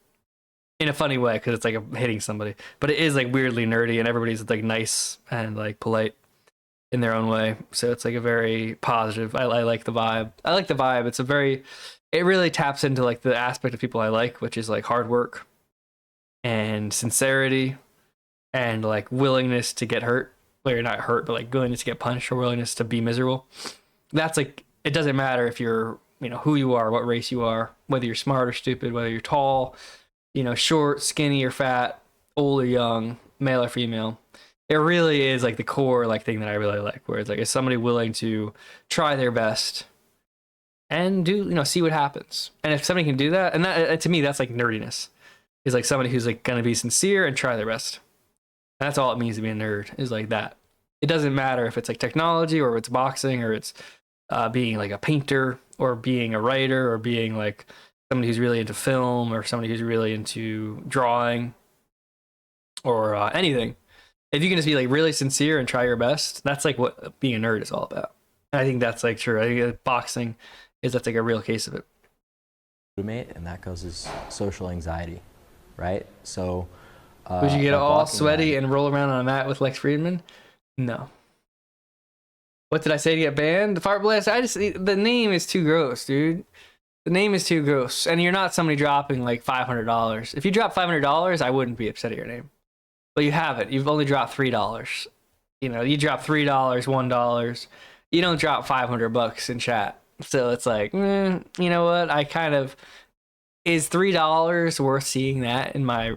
in a funny way because it's like hitting somebody, but it is like weirdly nerdy and everybody's like nice and like polite in their own way. So it's like a very positive. I like the vibe. I like the vibe. It really taps into like the aspect of people I like, which is like hard work and sincerity and like willingness to get hurt. Well, you're not hurt, but like willingness to get punched or willingness to be miserable. That's like, it doesn't matter if you're, who you are, what race you are, whether you're smart or stupid, whether you're tall, short, skinny or fat, old or young, male or female. It really is like the core like thing that I really like, where it's like, is somebody willing to try their best and do, see what happens. And if somebody can do that, and that to me, that's like nerdiness, is like somebody who's like going to be sincere and try their best. That's all it means to be a nerd, is like that. It doesn't matter if it's like technology or it's boxing or it's being like a painter or being a writer or being like somebody who's really into film or somebody who's really into drawing or anything. If you can just be like really sincere and try your best, that's like what being a nerd is all about. And I think that's like true. I think boxing that's like a real case of it. And that causes social anxiety, right? So would you get all sweaty and roll around on a mat with Lex Friedman? No. What did I say to get banned? The Fart Blast? The name is too gross, dude. The name is too gross. And you're not somebody dropping like $500. If you drop $500, I wouldn't be upset at your name. But you haven't. You've only dropped $3. You drop $3, $1. You don't drop $500 in chat. So it's like, you know what? Is $3 worth seeing that in my...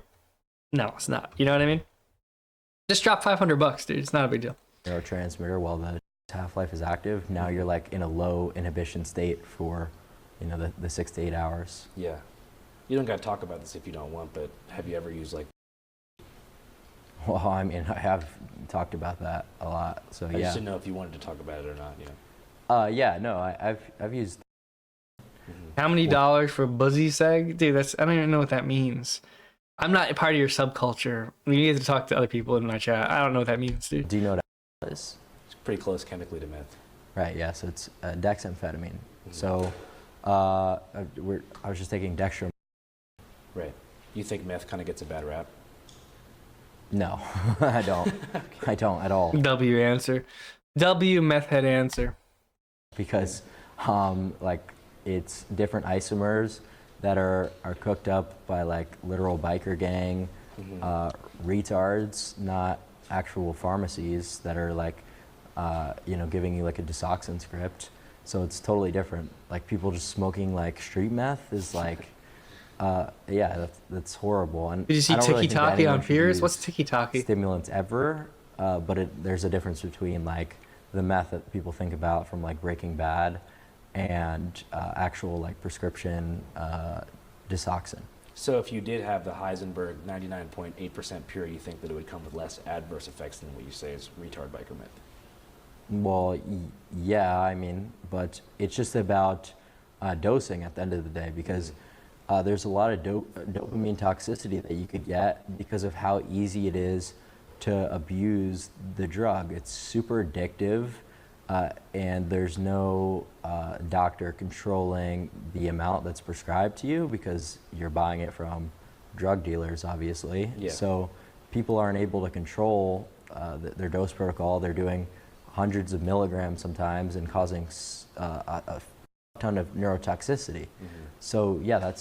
No, it's not. You know what I mean? Just drop $500, dude. It's not a big deal. Neurotransmitter while the half-life is active. Now you're like in a low inhibition state for, the 6 to 8 hours. Yeah. You don't got to talk about this if you don't want, but have you ever used like... Well, I mean, I have talked about that a lot. So I just didn't know if you wanted to talk about it or not. Yeah, no, I've used. How many dollars for Buzzy Seg? Dude, I don't even know what that means. I'm not a part of your subculture. You need to talk to other people in my chat. I don't know what that means, dude. Do you know what that is? It's pretty close chemically to meth. Right, yeah, so it's dexamphetamine. So I was just taking dextro. Right. You think meth kind of gets a bad rap? No, I don't. Okay. I don't at all. W answer. W meth head answer. Because like it's different isomers that are cooked up by like literal biker gang retards, not actual pharmacies that are like giving you like a Desoxyn script. So it's totally different. Like people just smoking like street meth is like that's horrible. And did you see Tiki Taki on Fears? What's Tiki Taki? Stimulants ever, but there's a difference between like the meth that people think about from like Breaking Bad and actual like prescription Desoxyn. So if you did have the Heisenberg 99.8% pure, you think that it would come with less adverse effects than what you say is retard biker meth? Well, yeah, I mean, but it's just about dosing at the end of the day, because there's a lot of dopamine toxicity that you could get because of how easy it is to abuse the drug. It's super addictive, and there's no doctor controlling the amount that's prescribed to you because you're buying it from drug dealers, obviously. Yeah. So people aren't able to control their dose protocol. They're doing hundreds of milligrams sometimes and causing a ton of neurotoxicity. So yeah,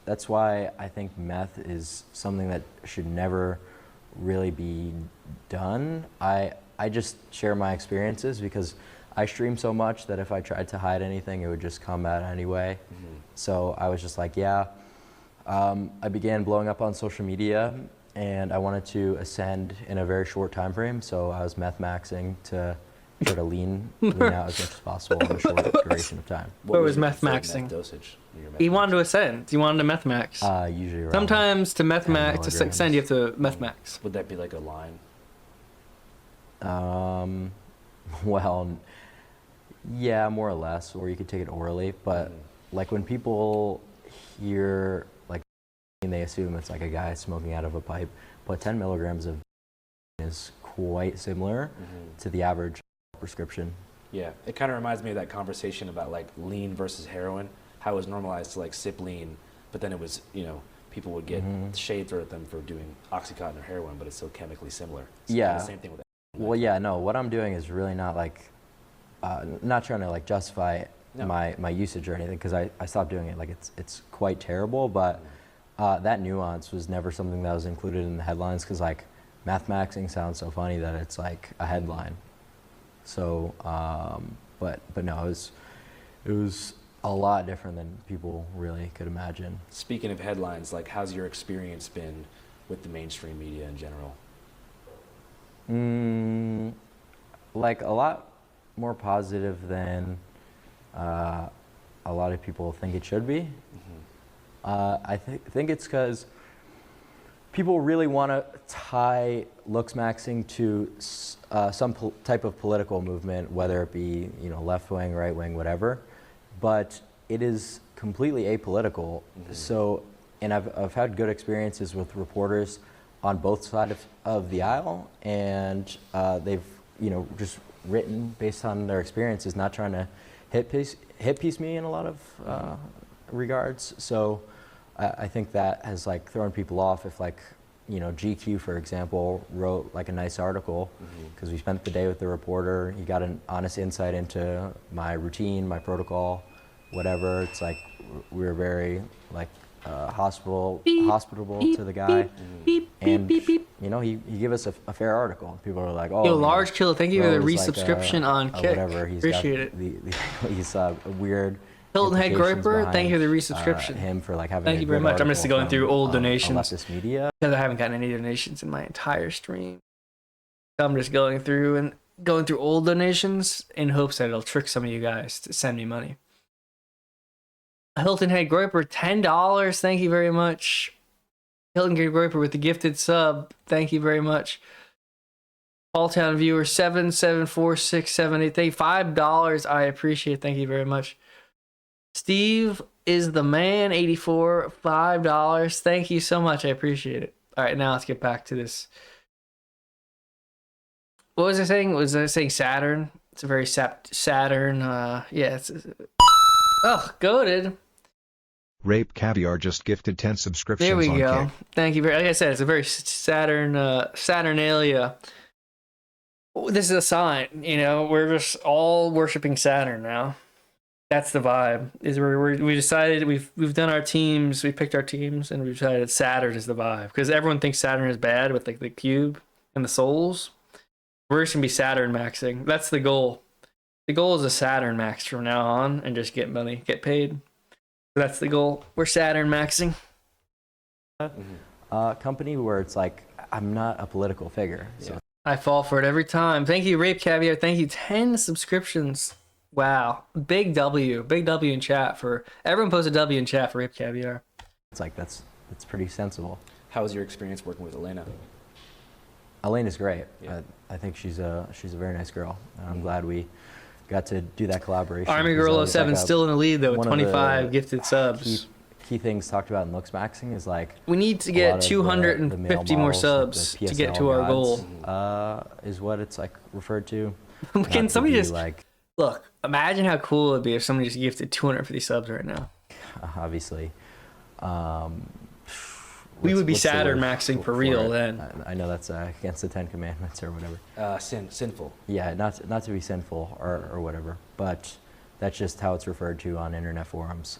that's why I think meth is something that should never really be done. I just share my experiences because I stream so much that if I tried to hide anything, it would just come out anyway. So I was just like, I began blowing up on social media and I wanted to ascend in a very short time frame. So I was meth maxing to try to lean out as much as possible in a short duration of time. What was your meth preferred maxing? dosage? Your meth He wanted to ascend. He wanted to meth max. Usually around Sometimes to meth 10 max, to milligrams. ascend, you have to meth max. Would that be like a line? Well, yeah, more or less, or you could take it orally. But like when people hear like, they assume it's like a guy smoking out of a pipe. But 10 milligrams of is quite similar to the average prescription. Yeah, it kind of reminds me of that conversation about like lean versus heroin. How it was normalized to like sip lean, but then it was, you know, people would get shade thrown at them for doing Oxycontin or heroin, but it's still chemically similar. So Yeah. the same thing with that. Well, yeah, no, what I'm doing is really not like, not trying to like justify No. my usage or anything, because I stopped doing it. Like it's quite terrible, but that nuance was never something that was included in the headlines, because like math maxing sounds so funny that it's like a headline. So, but no, it was a lot different than people really could imagine. Speaking of headlines, like how's your experience been with the mainstream media in general? Like a lot more positive than a lot of people think it should be. I think it's because people really want to tie looks maxing to some type of political movement, whether it be, you know, left wing, right wing, whatever. But it is completely apolitical. So, and I've had good experiences with reporters on both sides of the aisle, and they've, you know, just written based on their experiences, not trying to hit piece me in a lot of regards. So I think that has like thrown people off. If like, you know, GQ, for example, wrote like a nice article, because we spent the day with the reporter. He got an honest insight into my routine, my protocol, whatever. It's like we were very like hospitable to the guy, and you know, he gave us a fair article. People are like, oh, Yo, Large Killer, thank you for the bro is like resubscription on Kick. whatever. Appreciate it. He's weird. Hilton Head implications Groper, thank you for the behind, resubscription. Him for like having Thank a you very good much. I'm just article going through from, old donations. leftist media. Because I haven't gotten any donations in my entire stream. I'm just going through old donations in hopes that it'll trick some of you guys to send me money. Hilton Head Groper, $10. Thank you very much. Hilton Head Groper with the gifted sub. Thank you very much. Town viewer 774678. Thank you. $5. I appreciate it. Thank you very much. Steve is the man 84. $5. Thank you so much. I appreciate it. All right, now let's get back to this. What was I saying? Was I saying Saturn? It's a very Saturn. Yeah. It's goated. Rape Caviar just gifted 10 subscriptions There we on go. Kick. Thank you very. Like I said, it's a very Saturnalia. This is a sign. You know, we're just all worshiping Saturn now. That's the vibe. Is we decided we've done our teams. We picked our teams, and we decided Saturn is the vibe, because everyone thinks Saturn is bad with like the cube and the souls. We're just gonna be Saturn maxing. That's the goal. The goal is a Saturn max from now on, and just get money, get paid. That's the goal. We're Saturn maxing. Company where it's like, I'm not a political figure. So I fall for it every time. Thank you, Rape Caviar. Thank you, 10 subscriptions. Wow, big W in chat for everyone. Post a W in chat for Rape Caviar. it's like that's pretty sensible. How was your experience working with Elena? Elena's great. Yeah. I think she's a very nice girl, and I'm glad we got to do that collaboration. Army 'Cause, Girl it's 07 like still in the lead though with one of the 25 gifted subs. Key things talked about in looks maxing is like We need to a get lot of the 250 more male models, subs like the to get PSL to our goal. gods, is what it's like referred to. Can Not to somebody be, just like, look? Imagine how cool it'd be if somebody just gifted 250 subs right now. obviously. We would be what's the Saturn word maxing for real it? then. I know that's against the 10 Commandments or whatever. Sinful. Yeah, not to be sinful or whatever, but that's just how it's referred to on internet forums.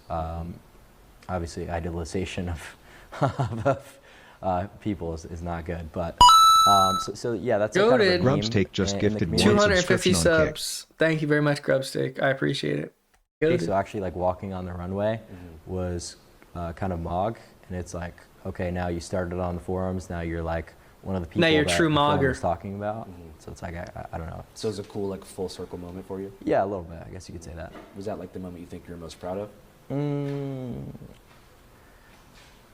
Obviously, idealization of people is not good, but so yeah, that's a kind of a Goated. meme Grubsteak just in the gifted community. one 250 subscription on Kick. subs. Thank you very much, Grubsteak. I appreciate it. Okay, Goated. so actually, like walking on the runway was kind of Mog, and it's like, okay, now you started on the forums, now you're like one of the people Now you're that true the film mogger. was talking about. So it's like I don't know. So it's a cool like full circle moment for you. Yeah, a little bit. I guess you could say that. Was that like the moment you think you're most proud of?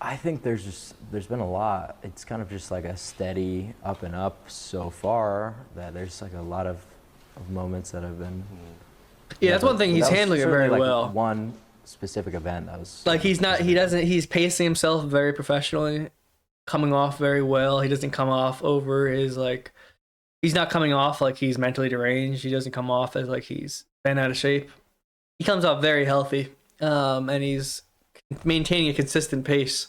I think there's been a lot. It's kind of just like a steady up and up so far that there's like a lot of moments that have been. Yeah, that's one thing. He's that was handling it certainly, very like, well. One specific event that was Like he's pacing himself very professionally, coming off very well. He doesn't come off over his like, he's not coming off like he's mentally deranged. He doesn't come off as like he's been out of shape. He comes off very healthy, and he's maintaining a consistent pace,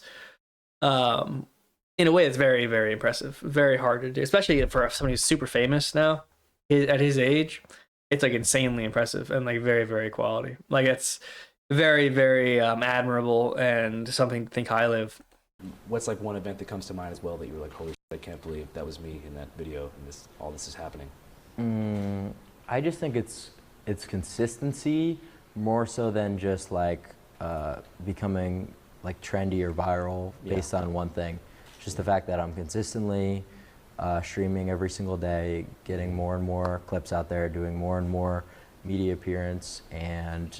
in a way that's very, very impressive. Very hard to do, especially for somebody who's super famous now at his age. It's like insanely impressive and like very, very quality. Like it's very, very admirable and something to think highly of. What's like one event that comes to mind as well that you were like, holy shit, I can't believe that was me in that video and all this is happening? I just think it's consistency more so than just like becoming like trendy or viral based on one thing. Just the fact that I'm consistently streaming every single day, getting more and more clips out there, doing more and more media appearance, and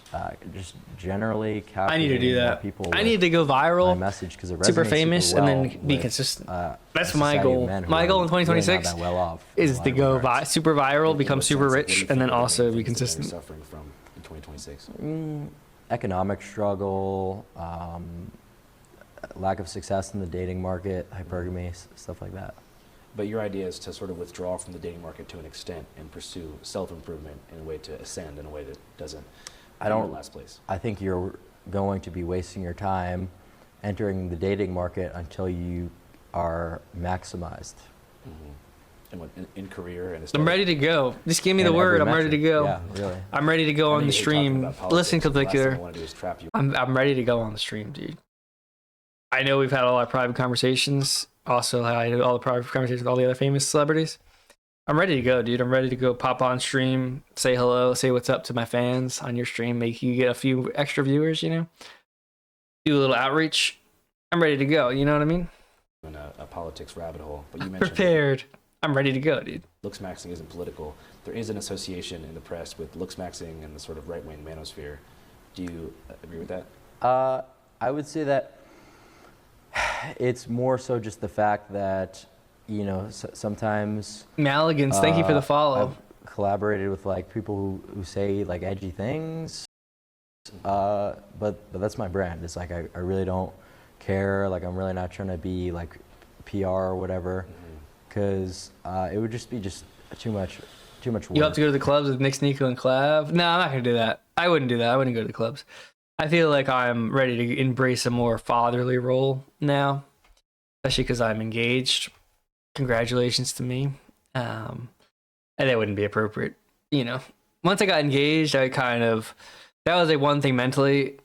just generally I need to do captivating more that. people. I need to go my viral, message because it super resonates famous, well and then be with, consistent. a That's my society of goal. men who My are goal in really not 2026 that well off in is a lot to of go regards. super viral, become What super sense, like, what do rich, you and then think are also the be things that consistent. you're suffering from in 2026? Economic struggle, lack of success in the dating market, hypergamy, stuff like that. But your idea is to sort of withdraw from the dating market to an extent and pursue self-improvement in a way to ascend in a way that doesn't I don't- put you in last place. I think you're going to be wasting your time entering the dating market until you are maximized. And what, in career and I'm ready to go. Just give me the in every word. I'm ready to metric. go. Yeah, really. I'm ready to go I on mean, the you're talking stream. about politics, Listen, and the last thing I Clavicular. want to do is trap you. I'm ready to go on the stream, dude. I know we've had all our private conversations. Also, I had all the private conversations with all the other famous celebrities. I'm ready to go, dude. I'm ready to go pop on stream, say hello, say what's up to my fans on your stream, make you get a few extra viewers, you know? Do a little outreach. I'm ready to go, you know what I mean? In a politics rabbit hole, but you mentioned Prepared. I'm ready to go, dude. looks maxing isn't political. There is an association in the press with looks maxing and the sort of right-wing manosphere. Do you agree with that? I would say that it's more so just the fact that, you know, sometimes Maligans, thank you for the follow. I've collaborated with like people who say like edgy things, but that's my brand. It's like I really don't care. Like I'm really not trying to be like PR or whatever, because it would just be too much work. You have to go to the clubs with Nick, Nico, and Clav? No, I'm not going to do that. I wouldn't do that. I wouldn't go to the clubs. I feel like I'm ready to embrace a more fatherly role now, especially because I'm engaged. Congratulations to me. And that wouldn't be appropriate. You know, once I got engaged, that was a one thing mentally.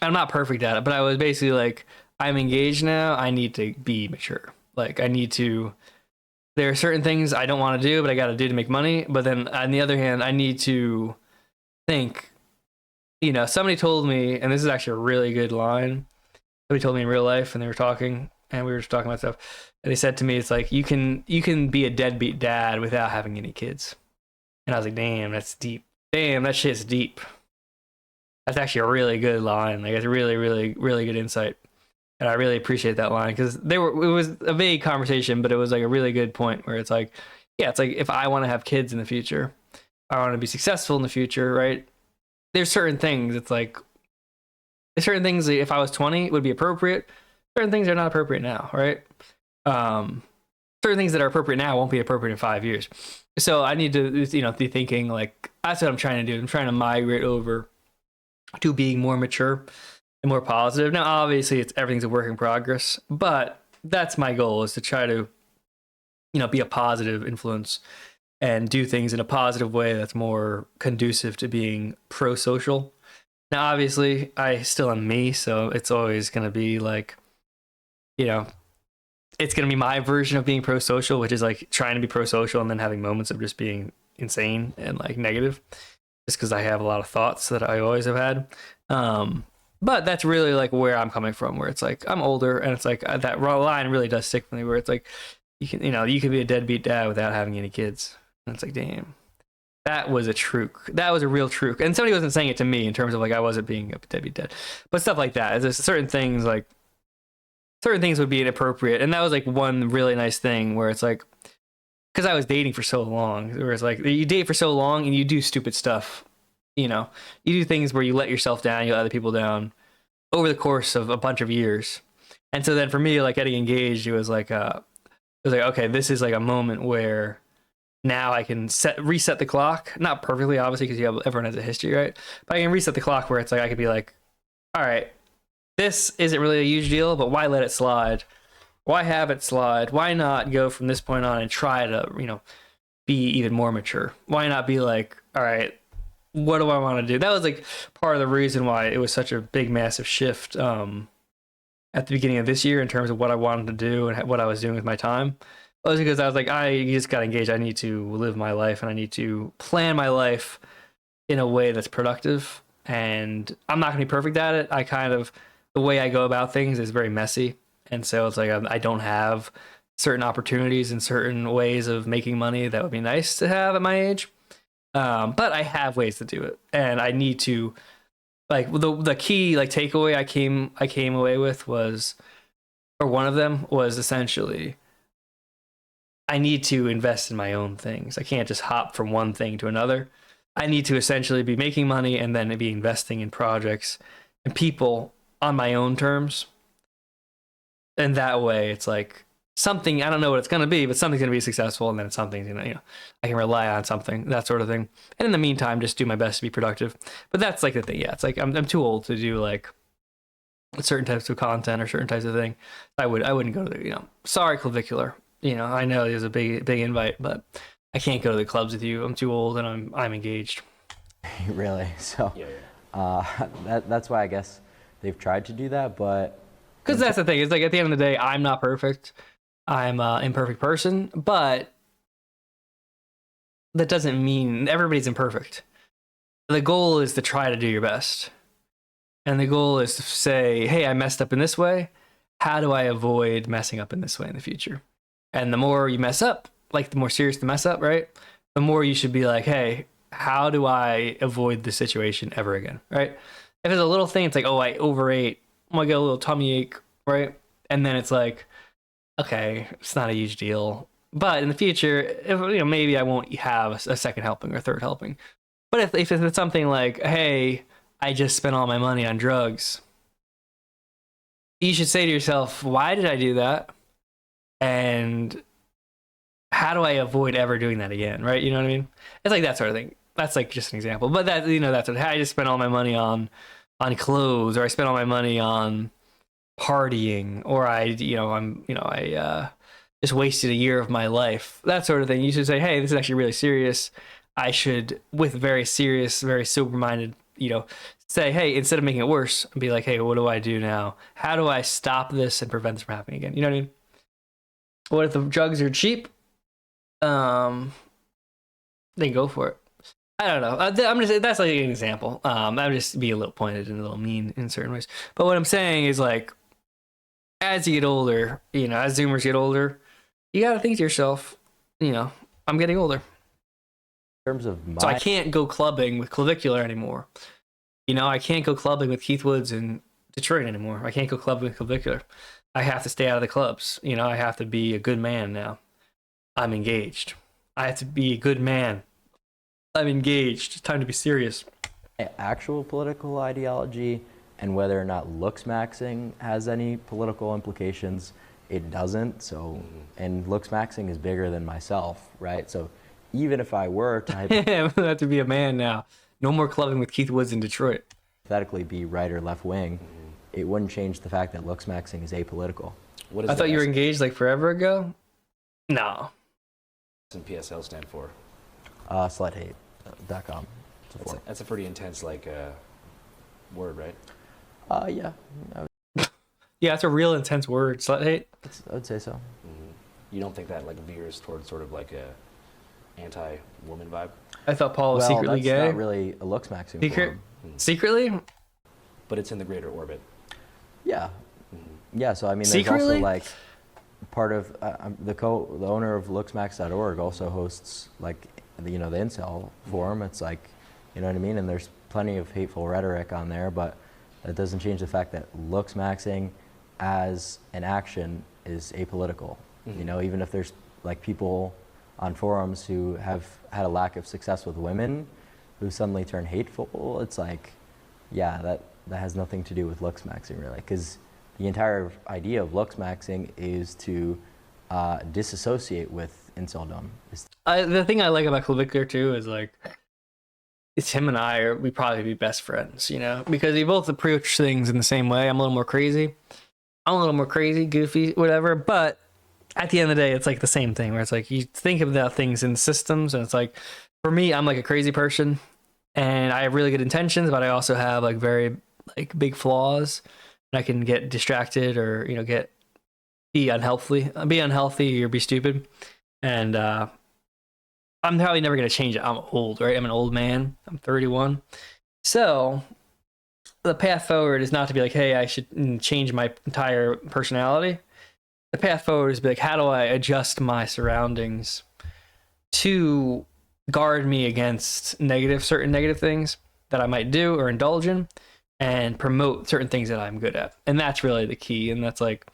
I'm not perfect at it, but I was basically like, I'm engaged now. I need to be mature. Like there are certain things I don't want to do, but I got to do to make money. But then on the other hand, I need to think, you know, somebody told me, and this is actually a really good line. Somebody told me in real life, and they were talking, and we were just talking about stuff. And they said to me, it's like, you can be a deadbeat dad without having any kids. And I was like, damn, that's deep. Damn, that shit's deep. That's actually a really good line. Like, it's a really, really, really good insight. And I really appreciate that line because it was a vague conversation, but it was like a really good point where it's like, yeah, it's like if I want to have kids in the future, I want to be successful in the future, right? There's certain things, it's like, there's certain things that if I was 20 would be appropriate. Certain things are not appropriate now, right? Certain things that are appropriate now won't be appropriate in 5 years. So I need to, you know, be thinking like, that's what I'm trying to do. I'm trying to migrate over to being more mature and more positive. Now, obviously, everything's a work in progress, but that's my goal, is to try to, you know, be a positive influence and do things in a positive way that's more conducive to being pro-social. Now, obviously, I still am me, so it's always going to be like, you know, it's going to be my version of being pro-social, which is like trying to be pro-social and then having moments of just being insane and like negative, just because I have a lot of thoughts that I always have had. But that's really like where I'm coming from, where it's like I'm older, and it's like that raw line really does stick with me, where it's like you can be a deadbeat dad without having any kids, and it's like, damn, that was a real truth. And somebody wasn't saying it to me in terms of like I wasn't being a deadbeat dad, but stuff like that. There's certain things would be inappropriate, and that was like one really nice thing where it's like, because I was dating for so long, where it's like you date for so long and you do stupid stuff. You do things where you let yourself down, you let other people down over the course of a bunch of years. And so then for me, like getting engaged, it was like okay, this is like a moment where now I can reset the clock. Not perfectly, obviously, because everyone has a history, right? But I can reset the clock where it's like I could be like, all right, this isn't really a huge deal, but why let it slide? Why have it slide? Why not go from this point on and try to, be even more mature? Why not be like, all right, what do I want to do? That was like part of the reason why it was such a big, massive shift at the beginning of this year in terms of what I wanted to do and what I was doing with my time. It was because I was like, I just got engaged. I need to live my life and I need to plan my life in a way that's productive. And I'm not going to be perfect at it. The way I go about things is very messy. And so it's like I don't have certain opportunities and certain ways of making money that would be nice to have at my age. But I have ways to do it, and I need to, like, the key like takeaway I came away with was, or one of them was essentially, I need to invest in my own things. I can't just hop from one thing to another. I need to essentially be making money and then be investing in projects and people on my own terms. And that way it's like something, I don't know what it's going to be, but something's going to be successful, and then something's going to, I can rely on something, that sort of thing. And in the meantime, just do my best to be productive. But that's like the thing. Yeah, it's like I'm too old to do like certain types of content or certain types of thing. I wouldn't go to the, sorry, Clavicular. I know there's a big invite, but I can't go to the clubs with you. I'm too old and I'm engaged. Really? So Yeah. that's why I guess they've tried to do that, but because that's the thing. It's like at the end of the day, I'm not perfect. I'm an imperfect person, but that doesn't mean everybody's imperfect. The goal is to try to do your best. And the goal is to say, hey, I messed up in this way. How do I avoid messing up in this way in the future? And the more you mess up, like the more serious the mess up, right? The more you should be like, hey, how do I avoid this situation ever again, right? If it's a little thing, it's like, oh, I overate. I get a little tummy ache, right? And then it's like, okay, it's not a huge deal. But in the future, if, maybe I won't have a second helping or third helping. But if it's something like, hey, I just spent all my money on drugs, you should say to yourself, why did I do that? And how do I avoid ever doing that again, right? You know what I mean? It's like that sort of thing. That's like just an example. But that's what I just spent all my money on clothes, or I spent all my money on partying, or I just wasted a year of my life. That sort of thing. You should say, hey, this is actually really serious. I should, with very serious, very sober-minded, say, hey, instead of making it worse, be like, hey, what do I do now? How do I stop this and prevent this from happening again? You know what I mean? What if the drugs are cheap? Then go for it. I don't know. I'm gonna say that's like an example. I'm just be a little pointed and a little mean in certain ways. But what I'm saying is, like, as you get older, as Zoomers get older, you gotta think to yourself, I'm getting older. in terms of So I can't go clubbing with Clavicular anymore. I can't go clubbing with Keith Woods in Detroit anymore. I can't go clubbing with Clavicular. I have to stay out of the clubs. I have to be a good man now. I'm engaged. I have to be a good man. I'm engaged. It's time to be serious. actual political ideology and whether or not looks maxing has any political implications, it doesn't. So, and looks maxing is bigger than myself, right? So even if I were to I have to be a man now. No more clubbing with Keith Woods in Detroit. hypothetically be right or left wing, it wouldn't change the fact that looks maxing is apolitical. What is I thought you were engaged like forever ago. No. and PSL stand for? Sluthate.com. That's a pretty intense word, right? Yeah, Yeah, it's a real intense word. Slut hate. I would say so. Mm-hmm. You don't think that veers towards sort of like a anti-woman vibe? I thought Paul was secretly that's gay. not really a looks maxing. Secretly? but it's in the greater orbit. Yeah. Yeah, so I mean, there's Secretly? also like part of the owner of looksmax.org also hosts like the incel forum. It's like, you know what I mean? And there's plenty of hateful rhetoric on there, but that doesn't change the fact that looksmaxing as an action is apolitical. You know, even if there's like people on forums who have had a lack of success with women who suddenly turn hateful, it's like, yeah, that has nothing to do with looksmaxing really, because the entire idea of looksmaxing is to disassociate with inceldom. The thing I like about Clavicular too is like, it's him and we'd probably be best friends, you know, because we both approach things in the same way. I'm a little more crazy, goofy, whatever. But at the end of the day, it's like the same thing where it's like you think about things in systems, and it's like, for me, I'm like a crazy person, and I have really good intentions, but I also have like very like big flaws, and I can get distracted or be unhealthy or be stupid, and I'm probably never going to change it. I'm old, right? I'm an old man. I'm 31. So the path forward is not to be like, hey, I should change my entire personality. The path forward is to be like, how do I adjust my surroundings to guard me against certain negative things that I might do or indulge in, and promote certain things that I'm good at. And that's really the key. And that's like,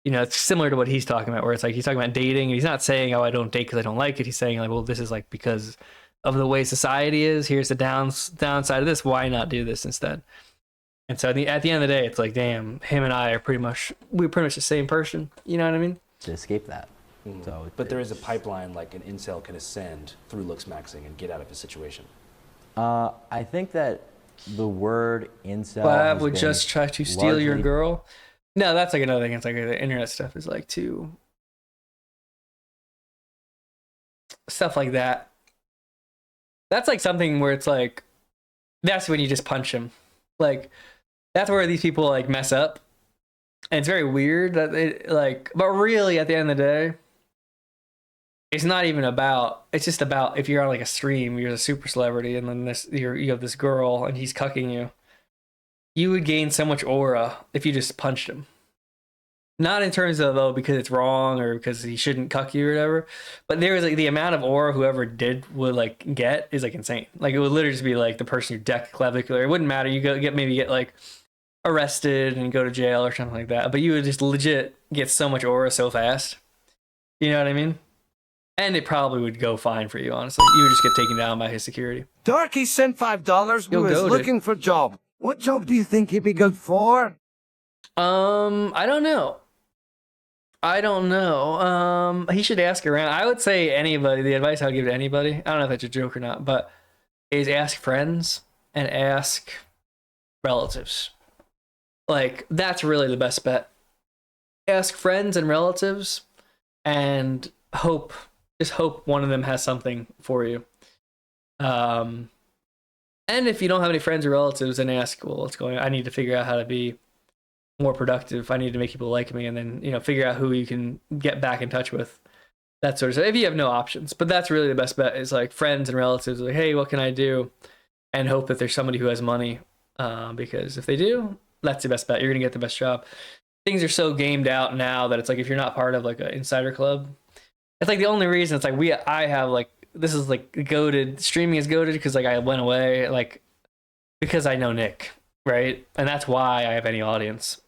it's similar to what he's talking about, where it's like he's talking about dating, and he's not saying, oh, I don't date because I don't like it. He's saying like, well, this is like because of the way society is. Here's the downside of this. Why not do this instead? And so at the end of the day, it's like, damn, him and I are pretty much the same person. You know what I mean? To escape that. So, but there is a pipeline like an incel can ascend through looksmaxing and get out of a situation. I think that the word incel But would just try to steal your girl. No, that's like another thing. It's like the internet stuff is like too stuff like that. That's like something where it's like, that's when you just punch him. Like, that's where these people like mess up. And it's very weird that they like, but really at the end of the day, it's not even about, it's just about if you're on like a stream, you're a super celebrity, and then you have this girl and he's cucking you. You would gain so much aura if you just punched him. Not in terms of, oh, because it's wrong or because he shouldn't cuck you or whatever, but there was like the amount of aura whoever would like get is like insane. Like it would literally just be like the person who decked Clavicular. It wouldn't matter. You get like arrested and go to jail or something like that, but you would just legit get so much aura so fast. You know what I mean? And it probably would go fine for you, honestly. You would just get taken down by his security. Darky sent $5 who is goated. looking for a job. What job do you think he'd be good for? I don't know. He should ask around. I would say anybody. The advice I would give to anybody, I don't know if that's a joke or not, but is ask friends and ask relatives. Like, that's really the best bet. Ask friends and relatives and just hope one of them has something for you. And if you don't have any friends or relatives, then ask, well, what's going on? I need to figure out how to be more productive. I need to make people like me, and then, figure out who you can get back in touch with. That sort of stuff. If you have no options. But that's really the best bet, is like friends and relatives. Like, hey, what can I do? And hope that there's somebody who has money. Because if they do, that's the best bet. You're going to get the best job. Things are so gamed out now that it's like, if you're not part of like an insider club, it's like the only reason it's like I have like, this is like goated, streaming is goated because like I went away, like because I know Nick, right? And that's why I have any audience.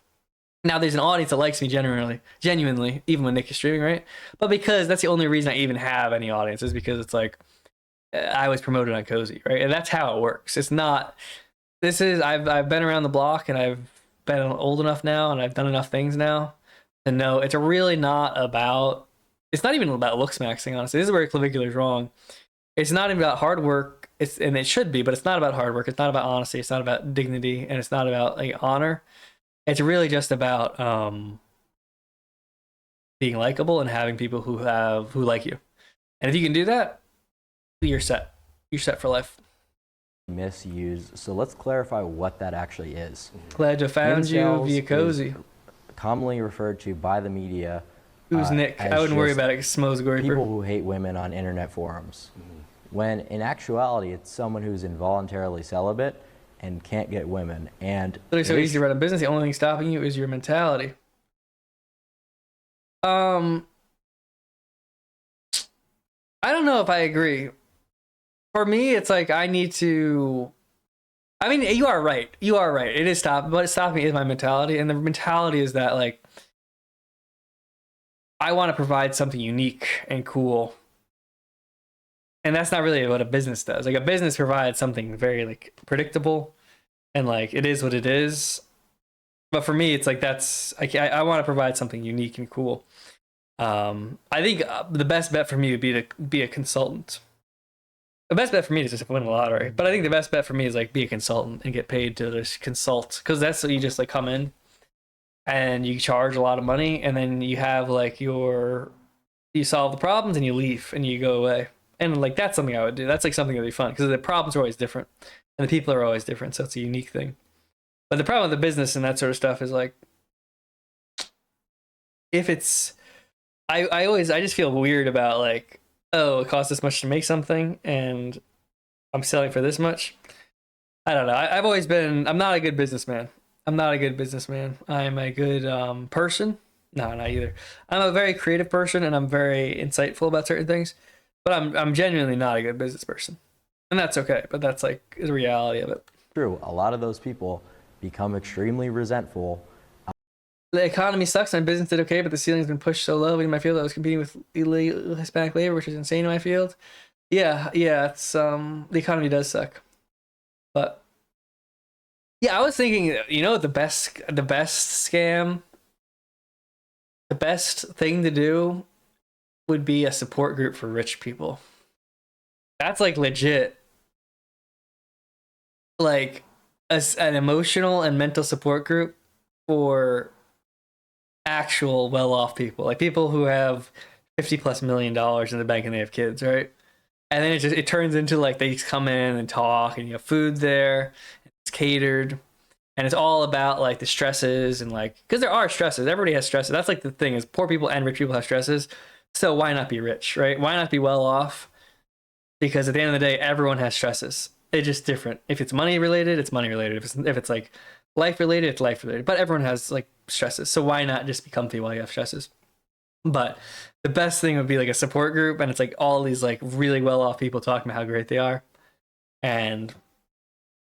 Now there's an audience that likes me genuinely, even when Nick is streaming, right? But because that's the only reason I even have any audience, is because it's like I was promoted on Cozy, right? And that's how it works. It's not, I've been around the block, and I've been old enough now, and I've done enough things now to know it's really not about, it's not even about looksmaxing, honestly. This is where Clavicular is wrong. It's not even about hard work. And it should be, but it's not about hard work. It's not about honesty. It's not about dignity, and it's not about like honor. It's really just about being likable and having people who like you. And if you can do that, you're set. You're set for life. Misuse. So let's clarify what that actually is. Glad to found you Incels via Cozy. is commonly referred to by the media. Who's Nick? I wouldn't worry about it. Smo's Goreeper. People who hate women on internet forums. When in actuality, it's someone who's involuntarily celibate and can't get women. And It's so easy to run a business. The only thing stopping you is your mentality. I don't know if I agree. For me, it's like I need to. I mean, you are right. You are right. It is stopping. What is stopping me is my mentality, and the mentality is that like I want to provide something unique and cool, and that's not really what a business does. Like a business provides something very like predictable, and like it is what it is. But for me, it's like that's I want to provide something unique and cool. I think the best bet for me would be to be a consultant. The best bet for me is just win the lottery. But I think the best bet for me is like be a consultant and get paid to just consult, because that's what you just like come in and you charge a lot of money, and then you have like you solve the problems and you leave and you go away. And like that's something I would do. That's like something that'd be fun because the problems are always different and the people are always different, so it's a unique thing. But the problem with the business and that sort of stuff is like if it's I just feel weird about like, oh, it costs this much to make something and I'm selling for this much. I don't know. I've always been, I'm not a good businessman. I'm not a good businessman. I'm a good person. No, not either. I'm a very creative person and I'm very insightful about certain things, but I'm genuinely not a good business person. And that's okay, but that's like the reality of it. true, a lot of those people become extremely resentful. The economy sucks and business did okay, but the ceiling's been pushed so low in my field. I was competing with illegal Hispanic labor, which is insane in my field. Yeah, it's the economy does suck. But yeah, I was thinking, you know, the best scam, the best thing to do would be a support group for rich people. That's like legit. Like an emotional and mental support group for actual well-off people, like people who have $50+ million in the bank and they have kids, right? And then it turns into like they come in and talk, and you have food there, it's catered, and it's all about like the stresses and like because there are stresses. Everybody has stresses. That's like the thing is poor people and rich people have stresses. So why not be rich, right? Why not be well off? Because at the end of the day, everyone has stresses. It's just different. If it's money related, it's money related. If it's like life related, it's life related. But everyone has like stresses. So why not just be comfy while you have stresses? But the best thing would be like a support group, and it's like all these like really well off people talking about how great they are and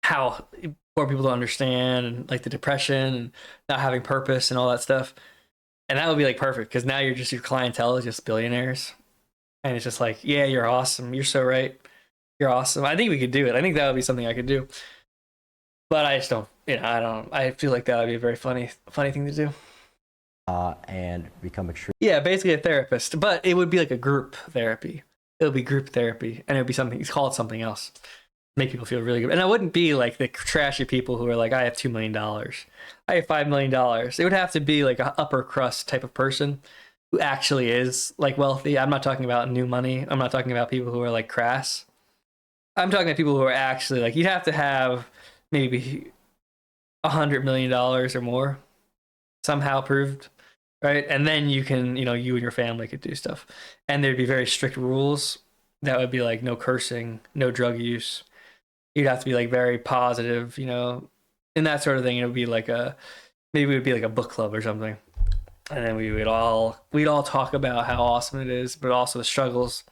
how poor people don't understand and like the depression and not having purpose and all that stuff. And that would be like perfect because now your clientele is just billionaires. And it's just like, yeah, you're awesome. You're so right. You're awesome. I think we could do it. I think that would be something I could do. But I just don't, I feel like that would be a very funny thing to do. And become extreme. Yeah, basically a therapist, but it would be like a group therapy. It would be group therapy, and it would be something. It's called something else. Make people feel really good, and I wouldn't be like the trashy people who are like, I have $2 million, I have $5 million. It would have to be like an upper crust type of person who actually is like wealthy. I'm not talking about new money. I'm not talking about people who are like crass. I'm talking about people who are actually like you'd have to have maybe $100 million or more somehow proved. Right. And then you can, you and your family could do stuff. And there'd be very strict rules that would be like no cursing, no drug use. You'd have to be like very positive, and that sort of thing. It would be like maybe it would be like a book club or something. And then we'd all talk about how awesome it is, but also the struggles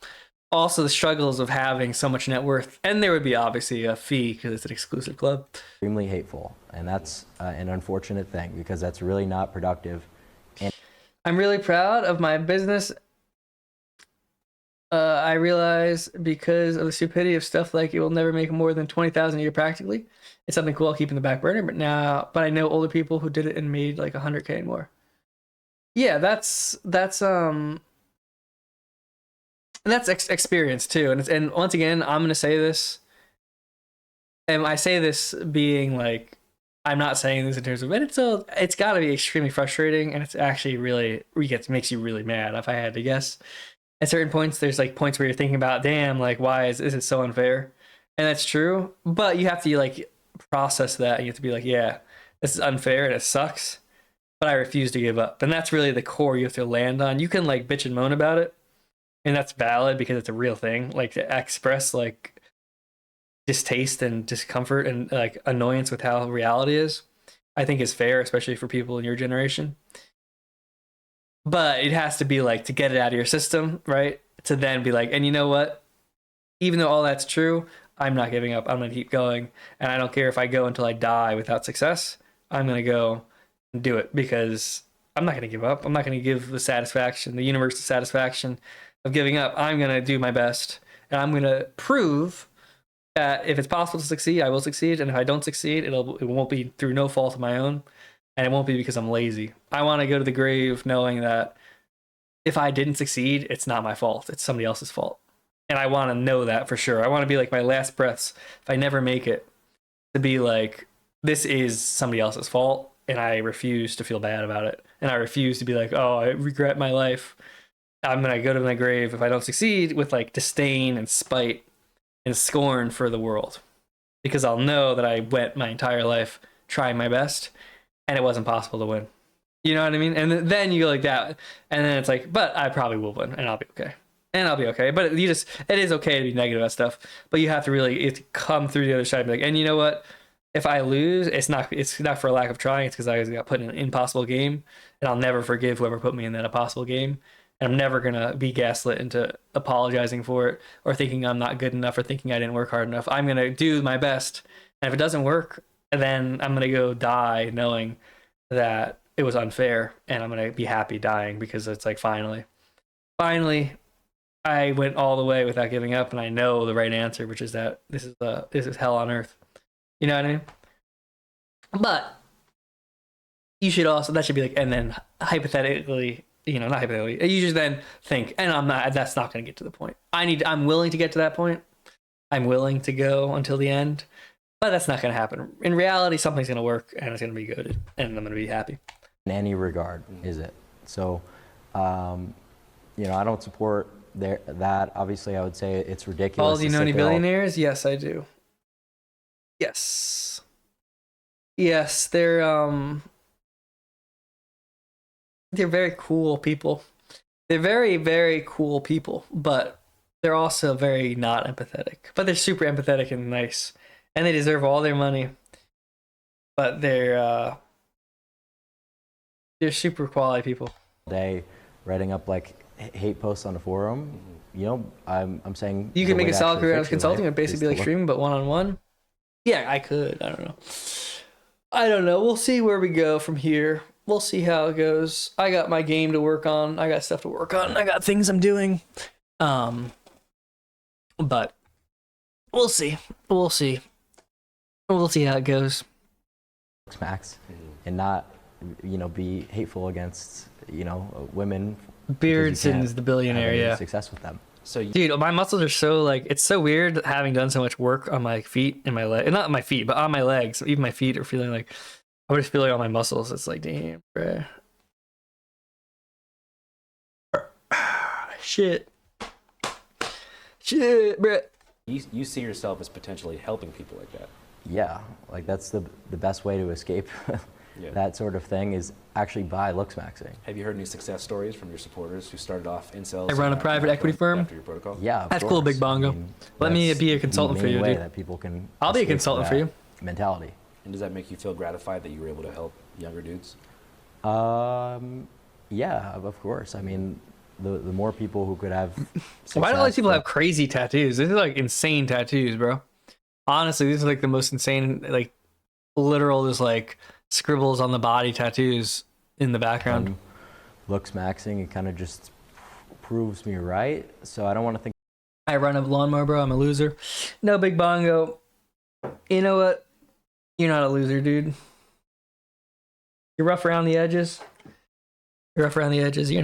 of having so much net worth. And there would be obviously a fee because it's an exclusive club. Extremely hateful. And that's an unfortunate thing because that's really not productive. I'm really proud of my business. I realize because of the stupidity of stuff like it will never make more than 20,000 a year practically. It's something cool I'll keep in the back burner. But I know older people who did it and made like 100K and more. Yeah, that's experience too. And once again, I'm gonna say this, and I say this being like. I'm not saying this in terms of, and it's got to be extremely frustrating, and it's actually really makes you really mad. If I had to guess, at certain points, there's like points where you're thinking about, damn, like why is it so unfair? And that's true, but you have to like process that, and you have to be like, yeah, this is unfair and it sucks, but I refuse to give up. And that's really the core you have to land on. You can like bitch and moan about it, and that's valid because it's a real thing. Like to express like distaste and discomfort and like annoyance with how reality is, I think is fair, especially for people in your generation. But it has to be like to get it out of your system, right? To then be like, and you know what? Even though all that's true, I'm not giving up. I'm going to keep going. And I don't care if I go until I die without success. I'm going to go and do it because I'm not going to give up. I'm not going to give the satisfaction, the universe the satisfaction of giving up. I'm going to do my best. And I'm going to prove that if it's possible to succeed, I will succeed. And if I don't succeed, it won't be through no fault of my own. And it won't be because I'm lazy. I want to go to the grave knowing that if I didn't succeed, it's not my fault. It's somebody else's fault. And I want to know that for sure. I want to be like my last breaths, if I never make it, to be like, this is somebody else's fault. And I refuse to feel bad about it. And I refuse to be like, oh, I regret my life. I'm going to go to my grave if I don't succeed with like disdain and spite and scorn for the world. Because I'll know that I went my entire life trying my best and it wasn't possible to win. You know what I mean? And then you go like that. And then it's like, but I probably will win and I'll be okay. And I'll be okay. But it is okay to be negative about stuff. But you have to come through the other side and be like, and you know what? If I lose, it's not for a lack of trying. It's because I got put in an impossible game. And I'll never forgive whoever put me in that impossible game. And I'm never going to be gaslit into apologizing for it or thinking I'm not good enough or thinking I didn't work hard enough. I'm going to do my best. And if it doesn't work, then I'm going to go die knowing that it was unfair. And I'm going to be happy dying because it's like, finally, I went all the way without giving up. And I know the right answer, which is that this is hell on earth. You know what I mean? But you should also, that should be like, and then hypothetically, not hypothetically, you should then think, and that's not going to get to the point. I'm willing to get to that point. I'm willing to go until the end, but that's not going to happen. In reality, something's going to work and it's going to be good and I'm going to be happy. In any regard, is it? So, I don't support that. Obviously, I would say it's ridiculous. Paul, do you know any billionaires? Yes, I do. Yes, they're very cool people. They're very, very cool people, but they're also very not empathetic. But they're super empathetic and nice, and they deserve all their money. But they're super quality people. Day writing up like hate posts on a forum. I'm saying you can make a solid career out of consulting, or basically be like streaming, but one-on-one. Yeah, I could. I don't know. We'll see where we go from here. We'll see how it goes. I got my game to work on. I got stuff to work on. I got things I'm doing. But we'll see. We'll see how it goes. Max, and not, be hateful against, women. Beardson's the billionaire, yeah. Success with them. So, dude, my muscles are so it's so weird having done so much work on my feet and my leg, not my feet, but on my legs. Even my feet are feeling like, I just feel like all my muscles. It's like, damn, bruh. Shit, bruh. You see yourself as potentially helping people like that. Yeah, like that's the best way to escape that sort of thing is actually by looks maxing. Have you heard any success stories from your supporters who started off in sales? I run a private equity firm. After your protocol? Yeah, that's cool, Big Bongo. Let me be a consultant for you, dude. That people can. I'll be a consultant for you. Mentality. And does that make you feel gratified that you were able to help younger dudes? Yeah, of course. I mean, the more people who could have. Why do all these people have crazy tattoos? These are like insane tattoos, bro. Honestly, these are like the most insane, like literal, just like scribbles on the body tattoos in the background. Looks maxing, it kind of just proves me right. So I don't want to think. I run a lawnmower, bro. I'm a loser. No, Big Bongo. You know what? You're not a loser, dude. You're rough around the edges. You're not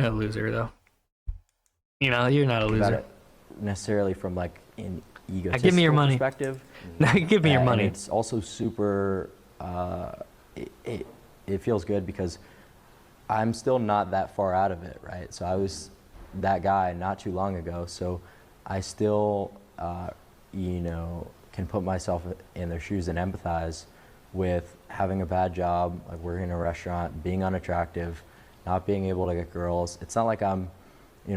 a loser, though. You're not a loser. It necessarily from like an egotistical give me your money. Perspective. Give me your money. And it's also super. It feels good because I'm still not that far out of it, right? So I was that guy not too long ago. So I still, can put myself in their shoes and empathize with having a bad job, like working in a restaurant, being unattractive, not being able to get girls. It's not like I'm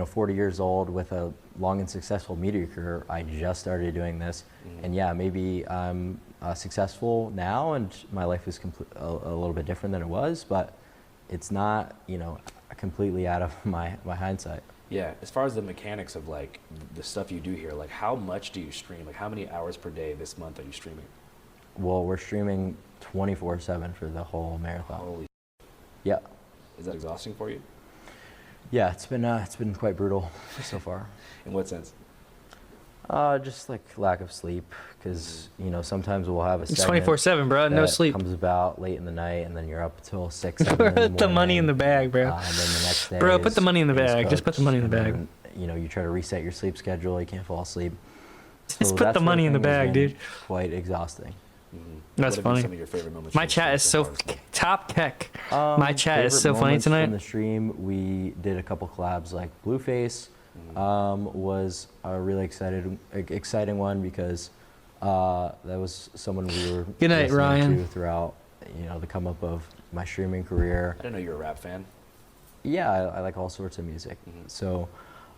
40 years old with a long and successful media career. I just started doing this, and yeah, maybe I'm successful now, and my life is a little bit different than it was, but it's not, completely out of my hindsight. Yeah, as far as the mechanics of like the stuff you do here, like how much do you stream? Like how many hours per day this month are you streaming? Well, we're streaming 24/7 for the whole marathon. Holy. Yeah. Is that exhausting for you? Yeah, it's been quite brutal so far. In what sense? Just like lack of sleep, because sometimes we'll have a It's segment 24/7, bro. No that sleep. comes about late in the night, and then you're up until 6, 7 in the Put the money in the bag, bro. And then the next day, Bro, put the money in the is bag. Just put the money in the coach, bag. and then, you try to reset your sleep schedule. You can't fall asleep. Just put that the sort of money in the thing has bag, been dude. Quite exhausting. That's What have been funny. some of your favorite moments My from the chat stream is so so far? top keck. My chat is Favorite so funny moments tonight. From the stream, we did a couple collabs, like Blueface was a really exciting one, because that was someone we were Good night, listening Ryan. to throughout the come up of my streaming career. I didn't know you were a rap fan. Yeah, I like all sorts of music. So,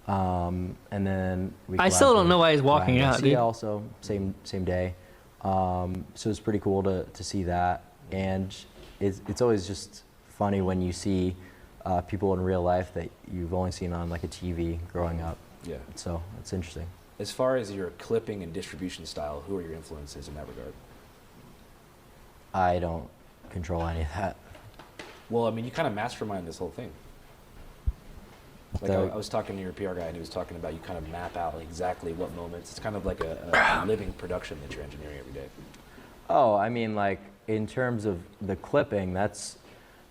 and then we I still collabed don't know with why he's walking Ryan out, Garcia dude. Also, same day. So it's pretty cool to see that, and it's always just funny when you see people in real life that you've only seen on like a TV growing up. Yeah. So it's interesting. As far as your clipping and distribution style, who are your influences in that regard? I don't control any of that. Well, I mean, you kind of mastermind this whole thing. Like I was talking to your PR guy, and he was talking about you kind of map out exactly what moments. It's kind of like a living production that you're engineering every day. Oh, I mean, like in terms of the clipping, that's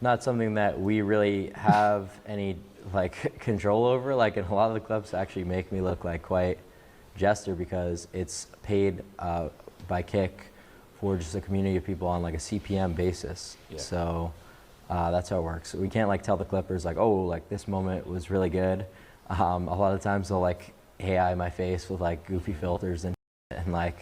not something that we really have any like control over. Like, in a lot of the clips actually make me look like quite jester, because it's paid by Kick for just a community of people on like a CPM basis. Yeah. So that's how it works. We can't like tell the clippers like, oh, like this moment was really good. A lot of times they'll like AI my face with like goofy filters and like,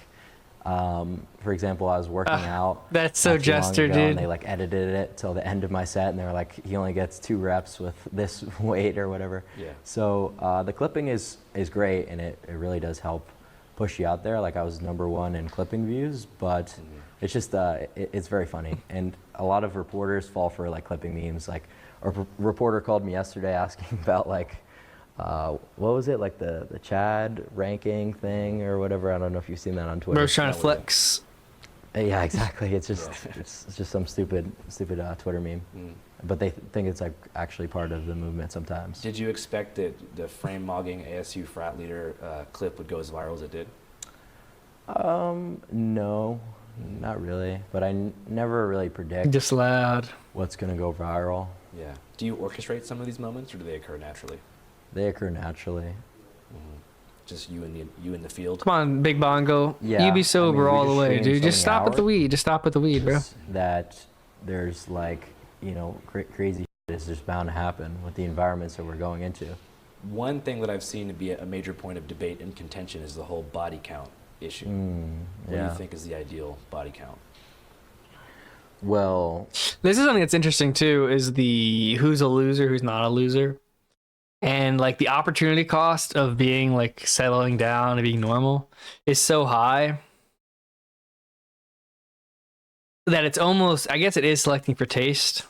for example, I was working out. That's so not too long jester, ago, dude. And they like edited it till the end of my set, and they were like, he only gets 2 reps with this weight or whatever. Yeah. So the clipping is great, and it really does help push you out there. Like, I was #1 in clipping views, but it's just it's very funny, and a lot of reporters fall for like clipping memes. Like, a reporter called me yesterday asking about like what was it, like the Chad ranking thing or whatever. I don't know if you've seen that on Twitter. Bro's trying to flex. Yeah, exactly. It's just it's just some stupid Twitter meme. But they think it's like actually part of the movement sometimes. Did you expect that the frame mogging ASU frat leader clip would go as viral as it did? No, not really. But I never really predict Just loud. what's gonna go viral. Yeah. Do you orchestrate some of these moments, or do they occur naturally? They occur naturally. Just you in the field. Come on, Big Bongo. Yeah, You be I sober mean, we all just the way, stream dude. so Just many stop with the hours. weed. Just stop with the weed, bro. That there's like, crazy shit is just bound to happen with the environments that we're going into. One thing that I've seen to be a major point of debate and contention is the whole body count issue. What do yeah. you think is the ideal body count? Well, This is something that's interesting too, is the who's a loser, who's not a loser. And like the opportunity cost of being like settling down and being normal is so high that it's almost, I guess it is selecting for taste,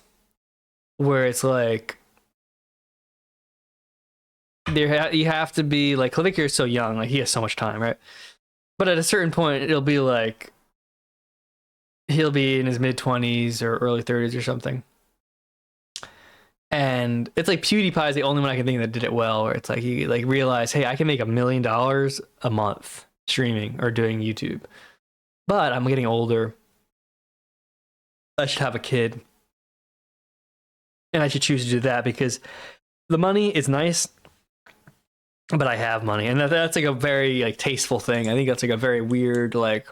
where it's like you have to be like, Clavicular is so young, like he has so much time, right? But at a certain point, it'll be like he'll be in his mid-20s or early 30s or something. And it's like PewDiePie is the only one I can think of that did it well, where it's like he like realized, hey, I can make $1 million a month streaming or doing YouTube, but I'm getting older. I should have a kid, and I should choose to do that because the money is nice, but I have money, and that's like a very like tasteful thing. I think that's like a very weird, like,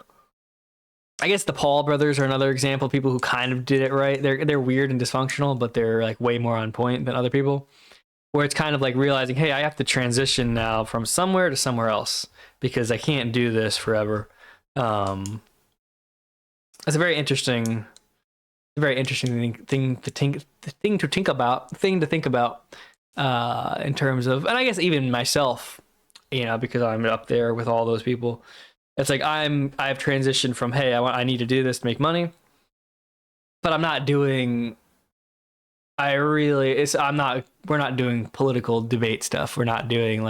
I guess the Paul brothers are another example of people who kind of did it right. They're weird and dysfunctional, but they're like way more on point than other people. Where it's kind of like realizing, hey, I have to transition now from somewhere to somewhere else because I can't do this forever. It's a very interesting thing to think about. in terms of, and I guess even myself, because I'm up there with all those people. It's like I've transitioned from, hey, I need to do this to make money, but I'm not doing. We're not doing political debate stuff. We're not doing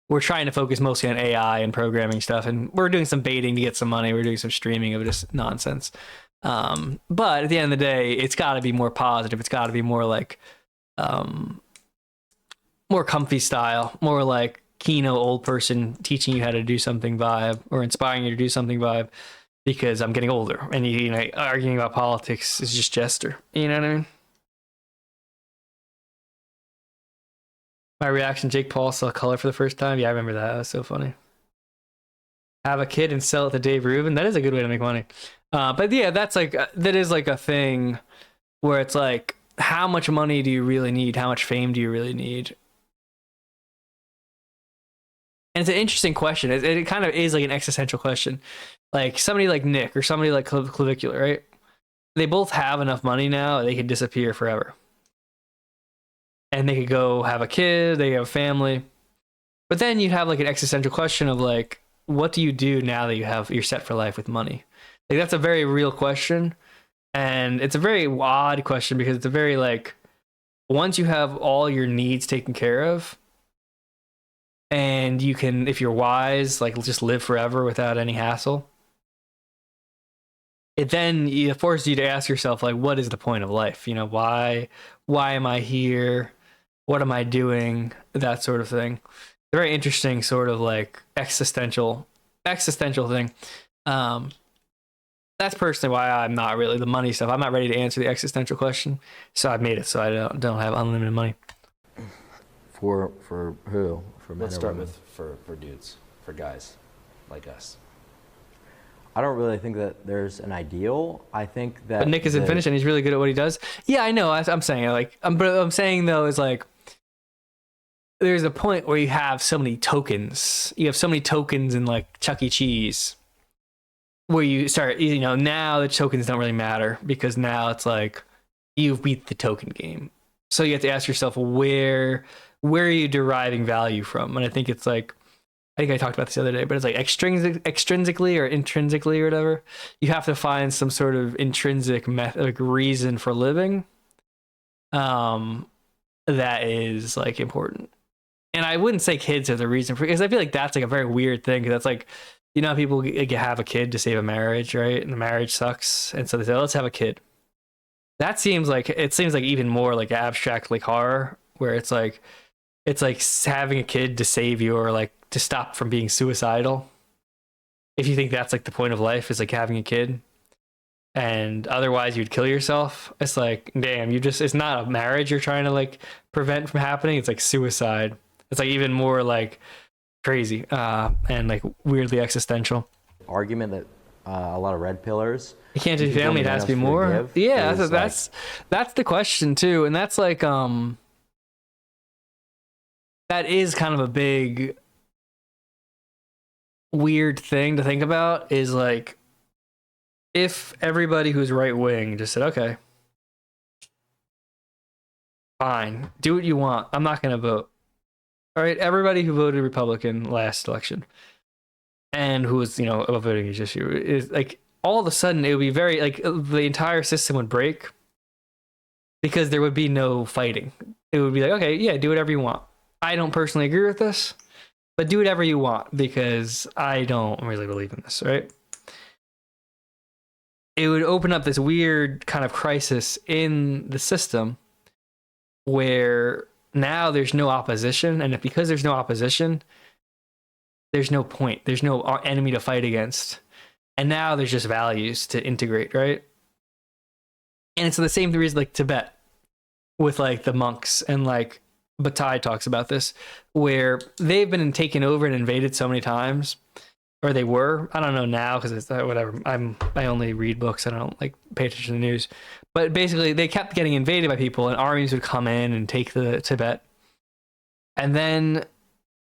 we're trying to focus mostly on AI and programming stuff, and we're doing some baiting to get some money. We're doing some streaming of just nonsense. But at the end of the day, it's got to be more positive. It's got to be more more comfy style, more like Kino old person teaching you how to do something vibe or inspiring you to do something vibe, because I'm getting older and arguing about politics is just jester. You know what I mean? My reaction, Jake Paul saw color for the first time. Yeah, I remember that. That was so funny. Have a kid and sell it to Dave Rubin. That is a good way to make money. But yeah, that is a thing where it's like, how much money do you really need? How much fame do you really need? And it's an interesting question. It kind of is like an existential question. Like somebody like Nick or somebody like Clavicular, right? They both have enough money now, they could disappear forever. And they could go have a kid, they have a family. But then you'd have an existential question of what do you do now that you're set for life with money? That's a very real question. And it's a very odd question because it's a very once you have all your needs taken care of, and you can, if you're wise, just live forever without any hassle, it forces you to ask yourself, what is the point of life? Why am I here? What am I doing? That sort of thing. A very interesting sort of existential thing. That's personally why I'm not really the money stuff. I'm not ready to answer the existential question. So I've made it so I don't have unlimited money. For who? For men Let's or start women? with for dudes, for guys like us. I don't really think that there's an ideal. I think that. But Nick isn't finished and he's really good at what he does. Yeah, I know. I'm saying but I'm saying though is there's a point where you have so many tokens. You have so many tokens in Chuck E. Cheese, where you start. Now the tokens don't really matter because now it's you've beat the token game. So you have to ask yourself where are you deriving value from? And I think it's I think I talked about this the other day, but it's extrinsically or intrinsically or whatever. You have to find some sort of intrinsic reason for living. That is important. And I wouldn't say kids are the reason for, because I feel like that's a very weird thing. Cause that's how people have a kid to save a marriage, right? And the marriage sucks. And so they say, let's have a kid. That seems even more abstract, horror, where it's having a kid to save you or to stop from being suicidal. If you think that's the point of life is having a kid, and otherwise you'd kill yourself. It's damn, it's not a marriage you're trying to prevent from happening. It's suicide. It's even more crazy and weirdly existential. Argument that a lot of red pillars. You can't do family, it has to be more. Yeah, that's the question too. And that's that is kind of a big weird thing to think about, is if everybody who's right wing just said, okay, fine, do what you want, I'm not going to vote. All right, everybody who voted Republican last election and who was, a voting age issue is all of a sudden it would be very the entire system would break because there would be no fighting. It would be okay, yeah, do whatever you want. I don't personally agree with this, but do whatever you want because I don't really believe in this, right? It would open up this weird kind of crisis in the system where now there's no opposition, and because there's no opposition, there's no point. There's no enemy to fight against. And now there's just values to integrate, right? And it's the same reason Tibet with the monks, and Bataille talks about this, where they've been taken over and invaded so many times, or they were. I don't know now because it's whatever. I only read books. I don't pay attention to the news. But basically, they kept getting invaded by people, and armies would come in and take the Tibet, and then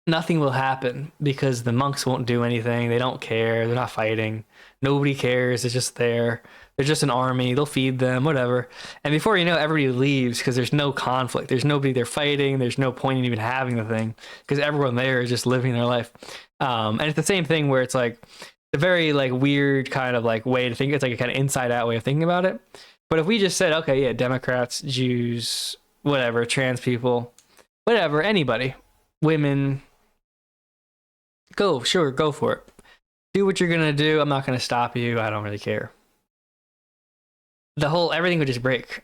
nothing will happen because the monks won't do anything. They don't care. They're not fighting. Nobody cares. It's just there. They're just an army. They'll feed them, whatever. And before you know it, everybody leaves because there's no conflict. There's nobody there fighting. There's no point in even having the thing because everyone there is just living their life. And it's the same thing where it's like a very like weird kind of like way to think. It's like a kind of inside out way of thinking about it. But if we just said, okay, yeah, Democrats, Jews, whatever, trans people, whatever, anybody, women, go for it. Do what you're going to do. I'm not going to stop you. I don't really care. Everything would just break.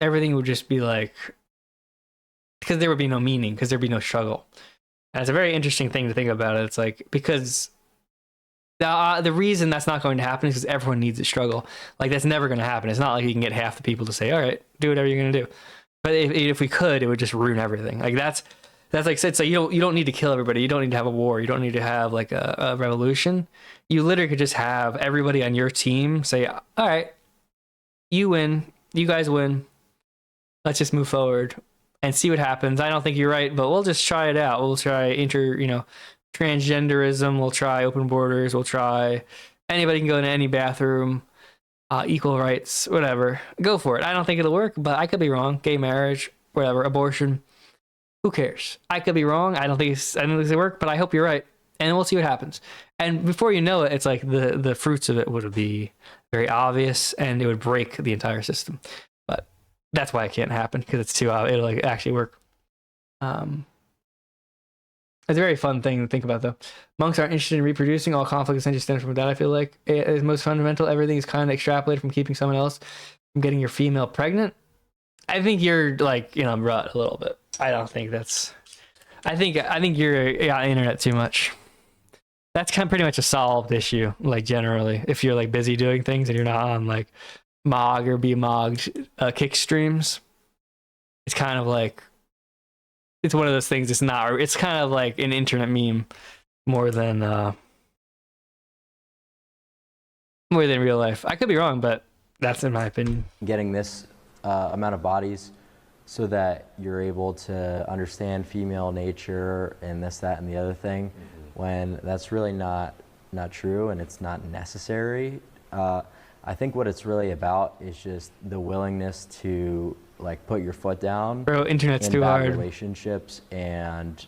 Everything would just be like, because there would be no meaning, because there'd be no struggle. And it's a very interesting thing to think about. It's like, because the reason that's not going to happen is because everyone needs a struggle. Like, that's never going to happen. It's not like you can get half the people to say, all right, do whatever you're going to do. But if we could, it would just ruin everything. Like, that's like, it's like you don't need to kill everybody. You don't need to have a war. You don't need to have like a revolution. You literally could just have everybody on your team say, all right, you win. You guys win. Let's just move forward and see what happens. I don't think you're right, but we'll just try it out. We'll try transgenderism. We'll try open borders. We'll try anybody can go into any bathroom, equal rights, whatever. Go for it. I don't think it'll work, but I could be wrong. Gay marriage, whatever, abortion. Who cares? I could be wrong. I don't think it'll work, but I hope you're right. And we'll see what happens. And before you know it, it's like the fruits of it would be very obvious, and it would break the entire system. But that's why it can't happen, because it's too it'll like actually work. It's a very fun thing to think about, though. Monks aren't interested in reproducing. All conflict essentially stems from that. I feel like it is most fundamental. Everything is kind of extrapolated from keeping someone else from getting your female pregnant. I think you're like in a rut a little bit. I don't think that's. I think you're on the internet too much. That's kind of pretty much a solved issue, like generally. If you're like busy doing things and you're not on like Mog or Be Mogged kick streams, it's kind of like it's one of those things. It's not. It's kind of like an internet meme more than real life. I could be wrong, but that's in my opinion. Getting this amount of bodies so that you're able to understand female nature and this, that, and the other thing, when that's really not true and it's not necessary. I think what it's really about is just the willingness to like put your foot down. Bro, internet's in too bad hard. relationships and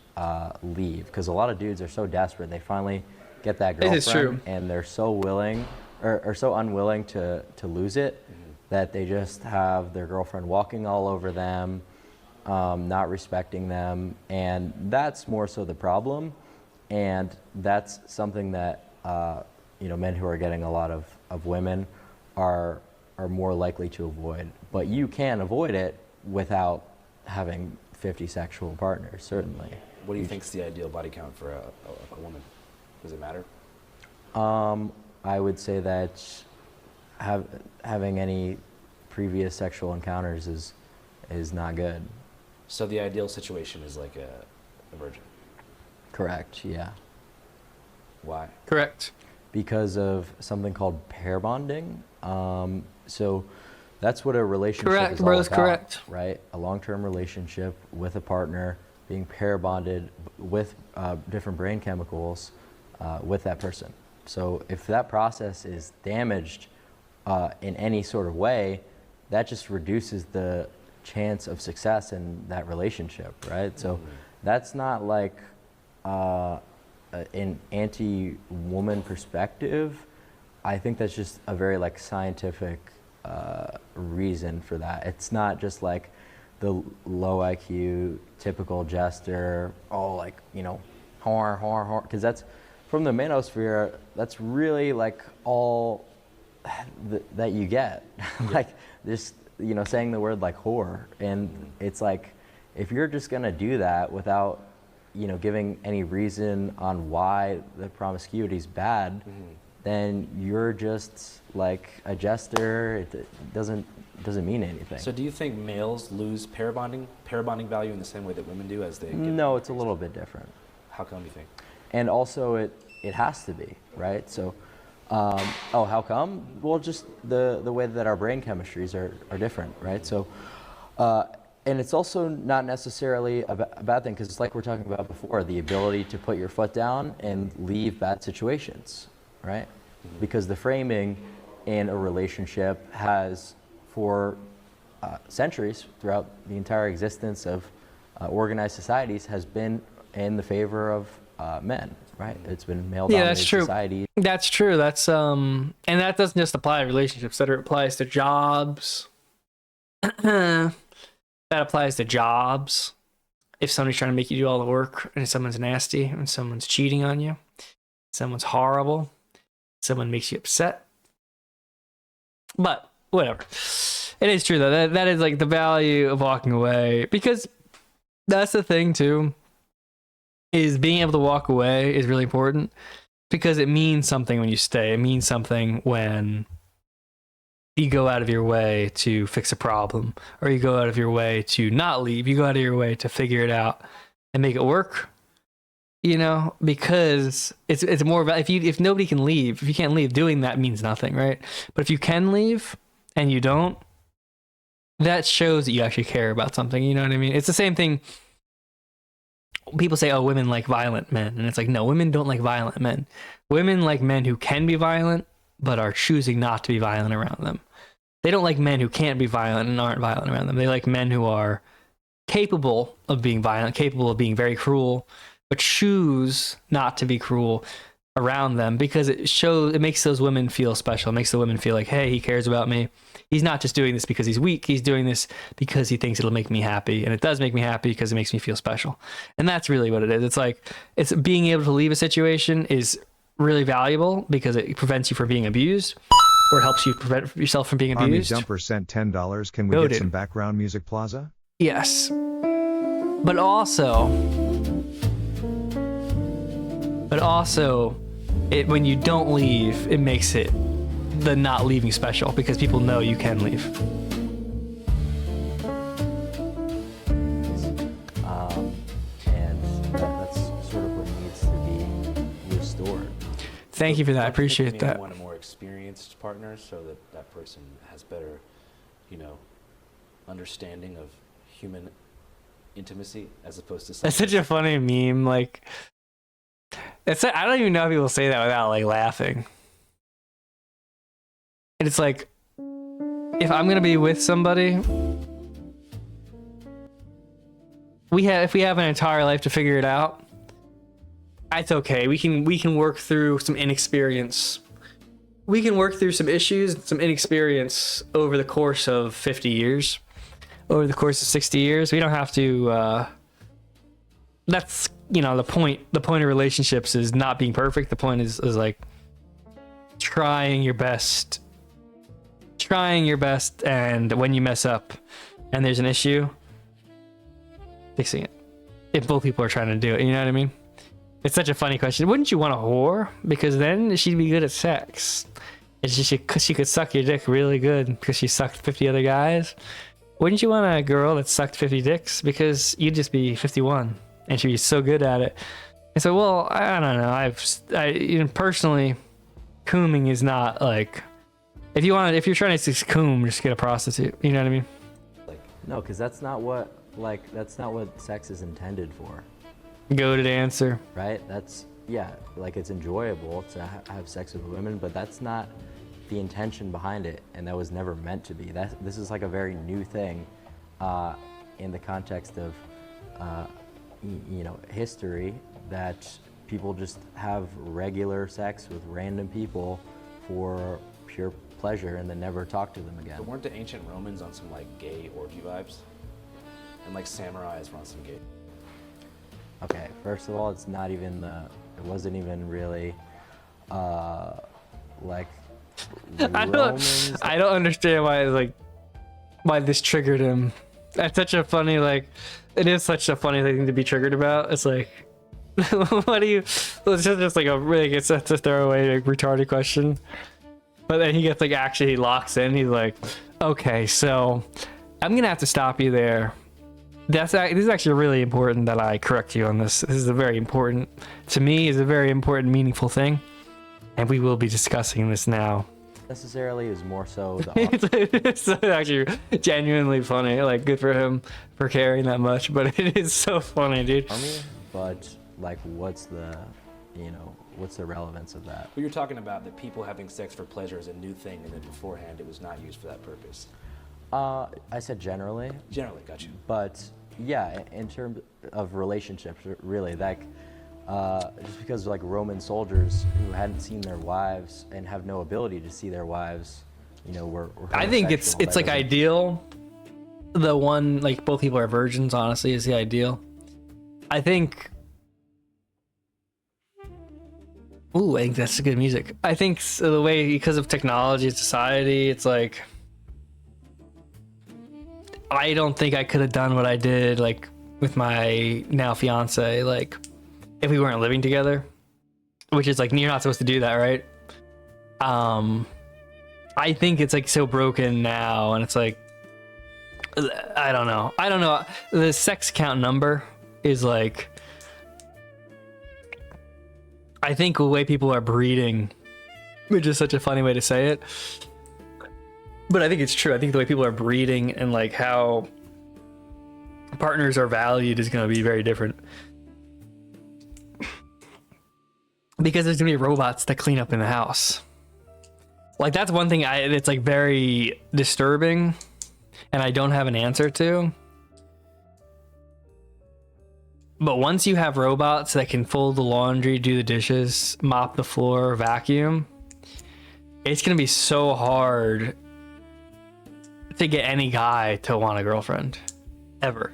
leave, because a lot of dudes are so desperate. They finally get that girlfriend, This is true. and they're so willing or so unwilling to lose it that they just have their girlfriend walking all over them, not respecting them, and that's more so the problem. And that's something that men who are getting a lot of women are more likely to avoid. But you can avoid it without having 50 sexual partners, certainly. What do you think is the ideal body count for a woman? Does it matter? I would say that having any previous sexual encounters is not good. So the ideal situation is like a virgin. Correct, yeah. Why? Correct. Because of something called pair bonding. So that's what a relationship Correct, is all bros, about, correct. right? A long-term relationship with a partner, being pair bonded with different brain chemicals with that person. So if that process is damaged in any sort of way, that just reduces the chance of success in that relationship, right? So that's not like an anti-woman perspective. I think that's just a very like scientific reason for that. It's not just like the low IQ typical jester, like whore, because that's from the manosphere. That's really like all that you get, like just saying the word like whore, and it's like if you're just gonna do that without giving any reason on why the promiscuity is bad, then you're just like a jester. It doesn't mean anything. So do you think males lose pair bonding value in the same way that women do as they get No, it's a little bit different. How come you think? And also it has to be, right? So how come? Well, just the way that our brain chemistries are different, right? So and it's also not necessarily a bad thing, because it's like we're talking about before, the ability to put your foot down and leave bad situations, right? Because the framing in a relationship has, for centuries, throughout the entire existence of organized societies, has been in the favor of men, right? It's been male-dominated society. That's true. That's and that doesn't just apply to relationships. That applies to jobs. That applies to jobs. If somebody's trying to make you do all the work, and someone's nasty, and someone's cheating on you, someone's horrible, someone makes you upset. But whatever. It is true though. That is like the value of walking away, because that's the thing too. Is being able to walk away is really important, because it means something when you stay. It means something when you go out of your way to fix a problem, or you go out of your way to not leave. You go out of your way to figure it out and make it work. You know, because it's more about if nobody can leave, if you can't leave, doing that means nothing, right? But if you can leave and you don't, that shows that you actually care about something. You know what I mean? It's the same thing. People say, oh, women like violent men. And it's like, no, women don't like violent men. Women like men who can be violent, but are choosing not to be violent around them. They don't like men who can't be violent and aren't violent around them. They like men who are capable of being violent, capable of being very cruel, but choose not to be cruel around them, because it makes those women feel special. It makes the women feel like, hey, he cares about me. He's not just doing this because he's weak. He's doing this because he thinks it'll make me happy. And it does make me happy because it makes me feel special. And that's really what it is. It's like, it's being able to leave a situation is really valuable because it prevents you from being abused, or helps you prevent yourself from being abused. Army Jumper sent $10. Can we get some background music, Plaza? Yes. But also, when you don't leave, it makes it the not leaving special, because people know you can leave. And that's sort of what needs to be restored. Thank you for that. I appreciate You that. want a more experienced partner so that that person has better, understanding of human intimacy as opposed to. That's such a funny meme. Like, I don't even know if people say that without like laughing. And it's like, if I'm gonna be with somebody, if we have an entire life to figure it out, it's okay. We can work through some inexperience. We can work through some issues, some inexperience over the course of 50 years, over the course of 60 years. We don't have to. That's the point. The point of relationships is not being perfect. The point is like trying your best, and when you mess up and there's an issue, fixing it. If both people are trying to do it, you know what I mean? It's such a funny question. Wouldn't you want a whore? Because then she'd be good at sex. And she could suck your dick really good because she sucked 50 other guys. Wouldn't you want a girl that sucked 50 dicks? Because you'd just be 51 and she'd be so good at it. And so, well, I don't know. Personally, cooming is not like, if you're trying to coom, just get a prostitute. You know what I mean? No, because that's not what sex is intended for. Goated answer. Right? It's enjoyable to have sex with women, but that's not the intention behind it, and that was never meant to be. This is like a very new thing in the context of history, that people just have regular sex with random people for pure pleasure and then never talk to them again. But weren't the ancient Romans on some like gay orgy vibes? And like samurais were on some gay. Okay, first of all, it wasn't even really like Romans. I don't understand why this triggered him. That's such a funny, it is such a funny thing to be triggered about. It's like, what do you, it's just like it's a throwaway, retarded question. But then he gets he locks in. He's like, okay, so I'm going to have to stop you there. This is actually really important that I correct you on this. This is a very important, to me, is a very important, meaningful thing. And we will be discussing this now. Necessarily is more so the It's actually genuinely funny. Good for him for caring that much. But it is so funny, dude. army, but what's the, what's the relevance of that? Well, you're talking about that people having sex for pleasure is a new thing, and then beforehand it was not used for that purpose. I said generally. Generally, got you. But yeah, in terms of relationships, really, like just because like Roman soldiers who hadn't seen their wives and have no ability to see their wives, you know, were I think it's homosexual. That like doesn't- ideal. The one, like, both people are virgins, honestly, is the ideal. I think. Ooh, I think that's good music. I think the way, because of technology, society, it's like, I don't think I could have done what I did, like, with my now fiance, like, if we weren't living together, which is like, you're not supposed to do that, right? I think it's like so broken now, and it's like, I don't know. The sex count number is like, I think the way people are breeding, which is such a funny way to say it, but I think it's true. I think the way people are breeding and like how partners are valued is going to be very different. Because there's going to be robots that clean up in the house. Like, that's one thing it's like very disturbing, and I don't have an answer to. But once you have robots that can fold the laundry, do the dishes, mop the floor, vacuum, it's going to be so hard to get any guy to want a girlfriend. Ever.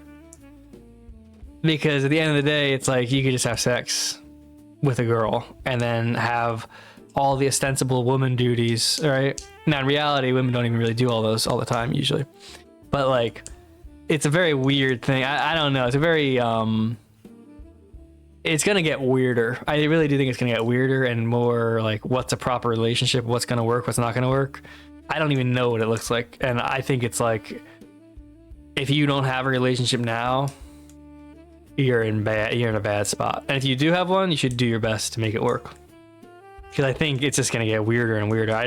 Because at the end of the day, it's like you could just have sex with a girl and then have all the ostensible woman duties, right? Now, in reality, women don't even really do all those all the time, usually. But, like, it's a very weird thing. I don't know. It's a very... it's going to get weirder. I really do think it's going to get weirder and more like what's a proper relationship, what's going to work, what's not going to work. I don't even know what it looks like. And I think it's like, if you don't have a relationship now, you're in a bad spot. And if you do have one, you should do your best to make it work. Because I think it's just going to get weirder and weirder. I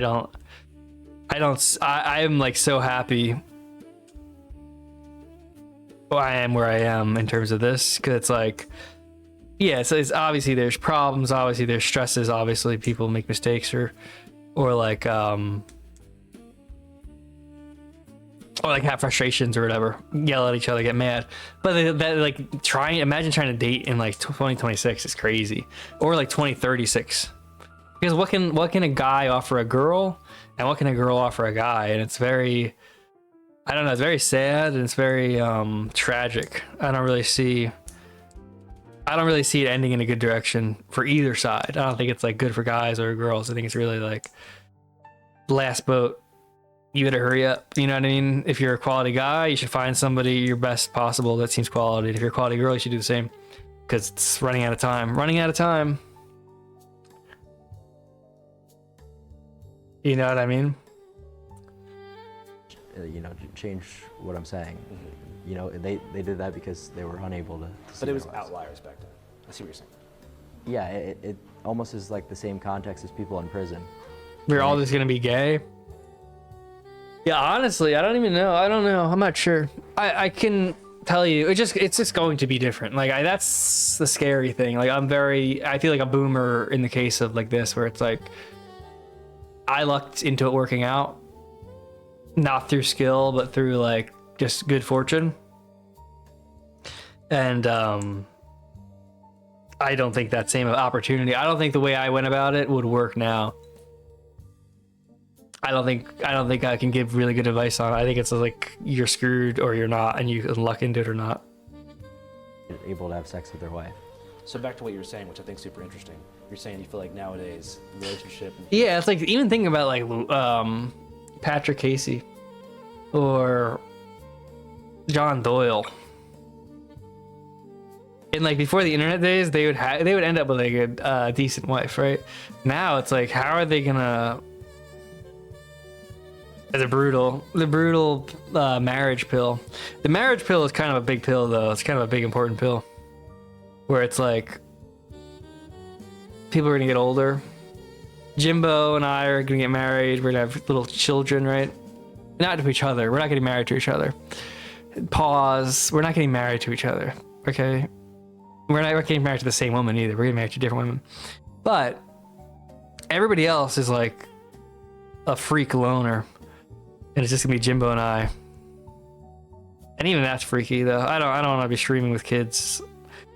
am like so happy I am where I am in terms of this. Because it's like, yeah, so it's obviously there's problems, obviously there's stresses, obviously people make mistakes or like have frustrations or whatever, yell at each other, get mad. But that like imagine trying to date in like 2026 is crazy, or like 2036. Because what can a guy offer a girl, and what can a girl offer a guy? And it's very, I don't know, it's very sad and it's very tragic. I don't really see it ending in a good direction for either side. I don't think it's like good for guys or girls. I think it's really like last boat. You better hurry up. You know what I mean? If you're a quality guy, you should find somebody your best possible that seems quality. If you're a quality girl, you should do the same, because it's running out of time. You know what I mean? You know, change what I'm saying. You know, they did that because they were unable to see But it was their wives. outliers back then. I see what you're saying. Yeah, it almost is like the same context as people in prison. We're all just gonna be gay. Yeah, honestly, I don't even know. I don't know. I'm not sure. I can tell you, it's just going to be different. Like, that's the scary thing. Like, I feel like a boomer in the case of like this, where it's like, I lucked into it working out, not through skill, but through like just good fortune. And I don't think that same opportunity, I don't think the way I went about it would work now. I don't think I can give really good advice on it. I think it's like you're screwed or you're not, and you can luck into it or not. Able to have sex with their wife. So back to what you were saying, which I think is super interesting. You're saying you feel like nowadays relationship. Yeah, it's like even thinking about like Patrick Casey or John Doyle. And like before the internet days, they would end up with like a decent wife, right? Now it's like, how are they gonna? The brutal marriage pill. The marriage pill is kind of a big pill, though. It's kind of a big important pill, where it's like people are gonna get older. Jimbo and I are gonna get married. We're gonna have little children, right? Not to each other. We're not getting married to each other. Pause. We're not getting married to each other. Okay. We're not getting married to the same woman either. We're getting married to different women. But everybody else is like a freak loner, and it's just gonna be Jimbo and I. And even that's freaky though. I don't want to be streaming with kids.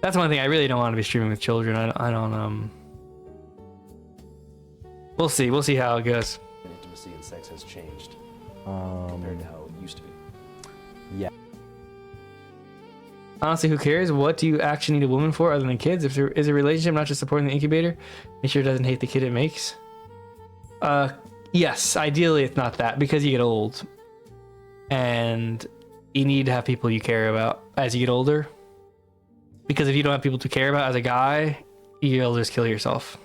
That's one thing I really don't want to be streaming with children. I don't. We'll see. We'll see how it goes. Intimacy and sex has changed Um, compared to how it used to be. yeah. Honestly, who cares? What do you actually need a woman for other than kids? If there is a relationship, not just supporting the incubator, make sure it doesn't hate the kid it makes. Yes, ideally it's not that, because you get old. And you need to have people you care about as you get older. Because if you don't have people to care about as a guy, you'll just kill yourself.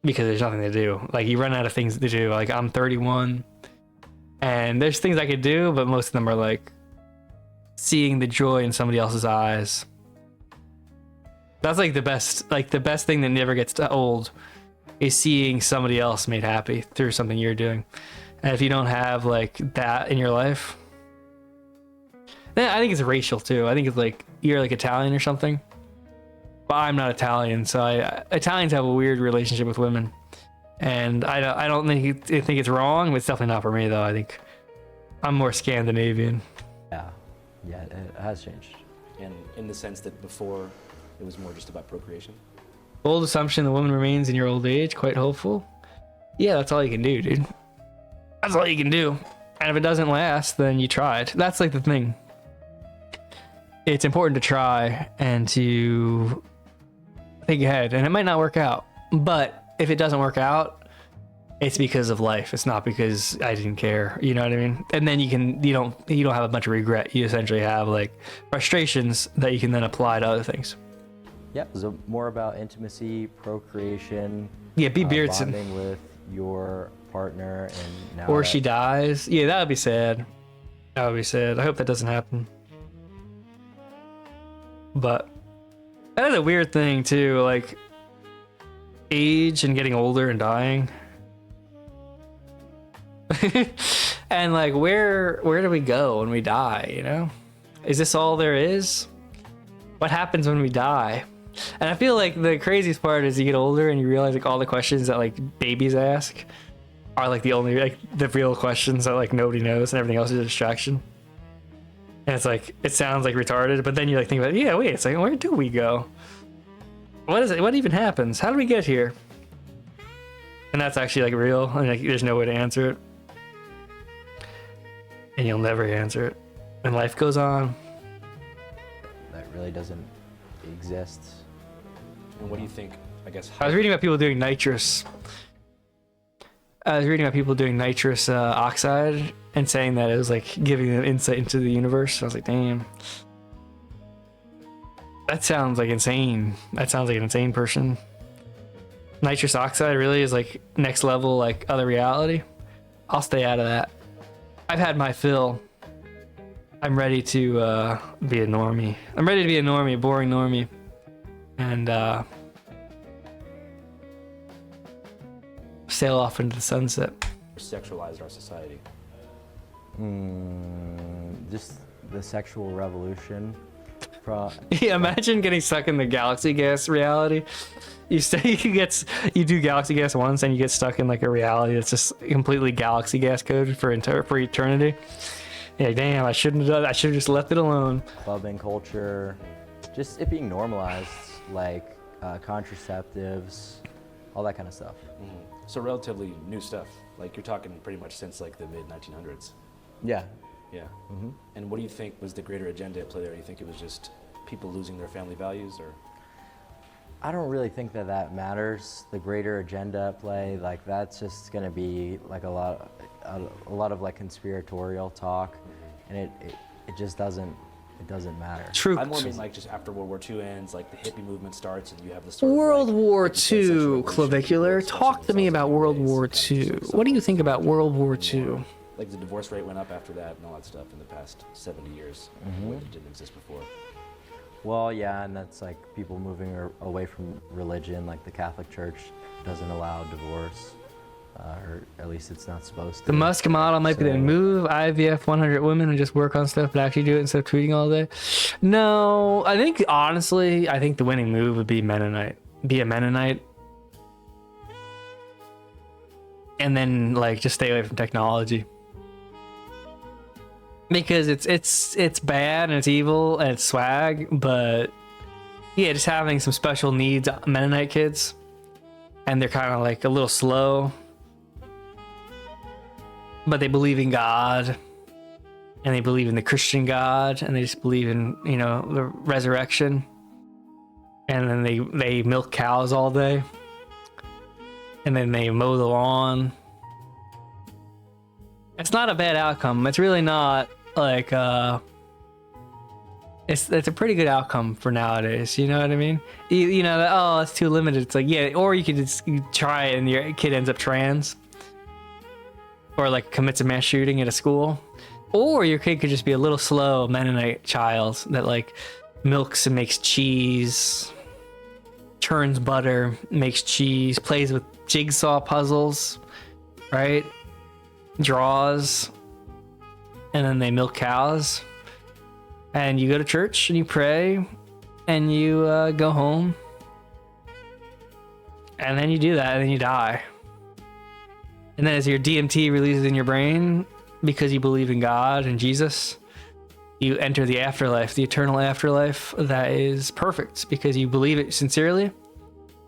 Because there's nothing to do. Like, you run out of things to do. Like, I'm 31, and there's things I could do, but most of them are like seeing the joy in somebody else's eyes. That's like the best thing that never gets old is seeing somebody else made happy through something you're doing. And if you don't have like that in your life, then I think it's racial too. I think it's like you're like Italian or something. But I'm not Italian, so Italians have a weird relationship with women, and I don't think it's wrong, but it's definitely not for me though. I think I'm more Scandinavian. Yeah, it has changed. And in the sense that before it was more just about procreation. Bold assumption: the woman remains in your old age. Quite hopeful. Yeah, that's all you can do, dude. That's all you can do. And if it doesn't last, then you tried. That's like the thing. It's important to try and to think ahead, and it might not work out. But if it doesn't work out, it's because of life. It's not because I didn't care. You know what I mean? And then you don't have a bunch of regret. You essentially have like frustrations that you can then apply to other things. Yeah, so more about intimacy, procreation. Yeah, be Beardson. Bonding with your partner, and now Or she dies. Yeah, that would be sad. That would be sad. I hope that doesn't happen. But that is a weird thing too, like age and getting older and dying. And like where do we go when we die, you know? Is this all there is? What happens when we die? And I feel like the craziest part is you get older and you realize like all the questions that like babies ask are like the only like the real questions that like nobody knows, and everything else is a distraction. And it's like, it sounds like retarded, but then you like think about it, yeah, wait a second, where do we go? What is it? What even happens? How do we get here? And that's actually like real, and like there's no way to answer it. And you'll never answer it. And life goes on. that really doesn't exist. And what do you think, I guess, I was reading about people doing nitrous. Oxide and saying that it was like giving them insight into the universe. I was like, damn. That sounds like insane. That sounds like an insane person. Nitrous oxide really is like next level, like other reality. I'll stay out of that. I've had my fill. I'm ready to be a normie. I'm ready to be a normie, a boring normie. And sail off into the sunset. sexualized our society? Just the sexual revolution. Yeah, imagine getting stuck in the galaxy gas reality. You do galaxy gas once and you get stuck in like a reality that's just completely galaxy gas coded for eternity. Yeah, damn, I shouldn't have done that. I should have just left it alone. Clubbing culture, just it being normalized, like contraceptives, all that kind of stuff. So relatively new stuff. Like you're talking pretty much since like the mid 1900s. Yeah. Yeah. And what do you think was the greater agenda at play there? Do you think it was just people losing their family values, or? I don't really think that matters. The greater agenda at play, like that's just gonna be like a lot of like conspiratorial talk, and it just doesn't matter. True. I more mean like just after World War II ends, like the hippie movement starts, and you have this sort of World like, War like you said, sexual II, revolution, Clavicular. people Talk to me expressing about themselves World in War ways, II. like What do you think something about World War II? Like the divorce rate went up after that and all that stuff in the past 70 years, in a way that didn't exist before. Well, yeah, and that's like people moving away from religion. Like the Catholic Church doesn't allow divorce. or at least it's not supposed to. The Musk model might be the move. IVF 100 women and just work on stuff, but actually do it instead of tweeting all day. No, I think honestly, I think the winning move would be Mennonite. Be a Mennonite, and then like just stay away from technology because it's bad and it's evil and it's swag. But yeah, just having some special needs Mennonite kids, and they're kind of like a little slow. But they believe in God, and they believe in the Christian God, and they just believe in, you know, the resurrection. And then they milk cows all day, and then they mow the lawn. It's not a bad outcome. It's really not like it's a pretty good outcome for nowadays. You know what I mean? You know, oh, it's too limited. It's like, yeah, or you could just try it and your kid ends up trans. Or like commits a mass shooting at a school, or your kid could just be a little slow Mennonite child that like milks and makes cheese, churns butter, makes cheese, plays with jigsaw puzzles, right? Draws, and then they milk cows. And you go to church and you pray, and you go home, and then you do that, and then you die. And then as your DMT releases in your brain, because you believe in God and Jesus, you enter the afterlife, the eternal afterlife that is perfect because you believe it sincerely.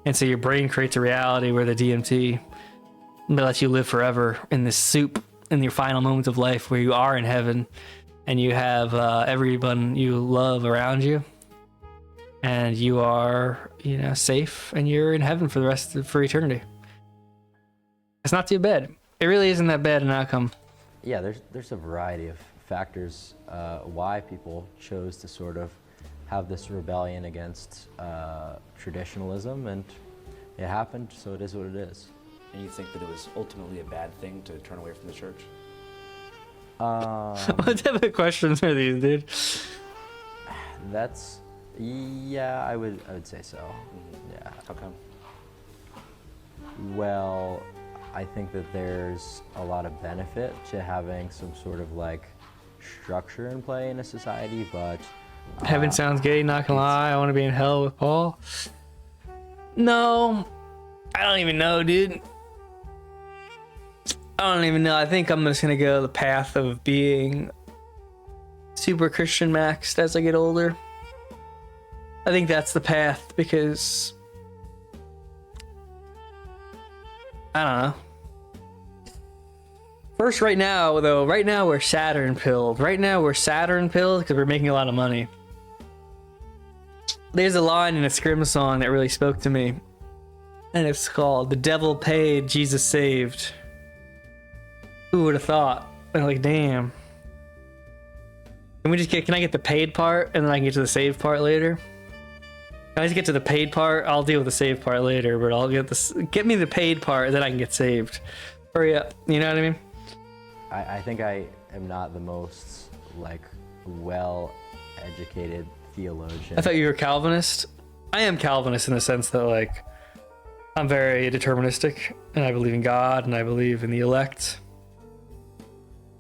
And so your brain creates a reality where the DMT lets you live forever in this soup in your final moments of life where you are in heaven and you have everyone you love around you. And you are, you know, safe and you're in heaven for for eternity. It's not too bad. It really isn't that bad an outcome. Yeah, there's a variety of factors why people chose to sort of have this rebellion against traditionalism, and it happened, so it is what it is. And you think that it was ultimately a bad thing to turn away from the church? What type of questions are these, dude? Yeah, I would say so. Yeah. How come? Well, I think that there's a lot of benefit to having some sort of like structure in play in a society, but Heaven sounds gay, not gonna lie. I want to be in hell with Paul. No, I don't even know, dude. I don't even know. I think I'm just gonna go the path of being super Christian maxed as I get older. I think that's the path because I don't know. First, right now we're Saturn pilled. Right now we're Saturn pilled because we're making a lot of money. There's a line in a Scrim song that really spoke to me, and it's called "The Devil Paid, Jesus Saved." Who would have thought? And I'm like, damn. Can I get the paid part and then I can get to the saved part later? Can I just get to the paid part? I'll deal with the saved part later, but I'll get me the paid part and then I can get saved. Hurry up. You know what I mean? I think I am not the most like well-educated theologian. I thought you were Calvinist. I am Calvinist in the sense that like I'm very deterministic and I believe in God and I believe in the elect.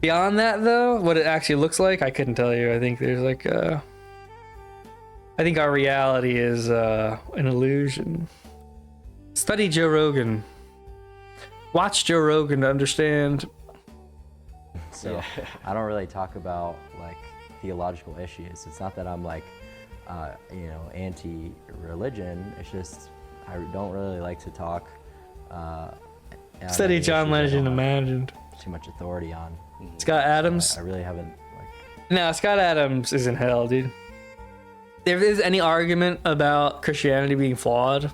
Beyond that though, what it actually looks like, I couldn't tell you. I think there's like I think our reality is an illusion. Study Joe Rogan. Watch Joe Rogan to understand. So I don't really talk about like theological issues. It's not that I'm like, anti-religion. It's just I don't really like to talk. Study John Legend Imagined. Too much authority on. Scott Adams. I really haven't like. No, Scott Adams is in hell, dude. If there's any argument about Christianity being flawed,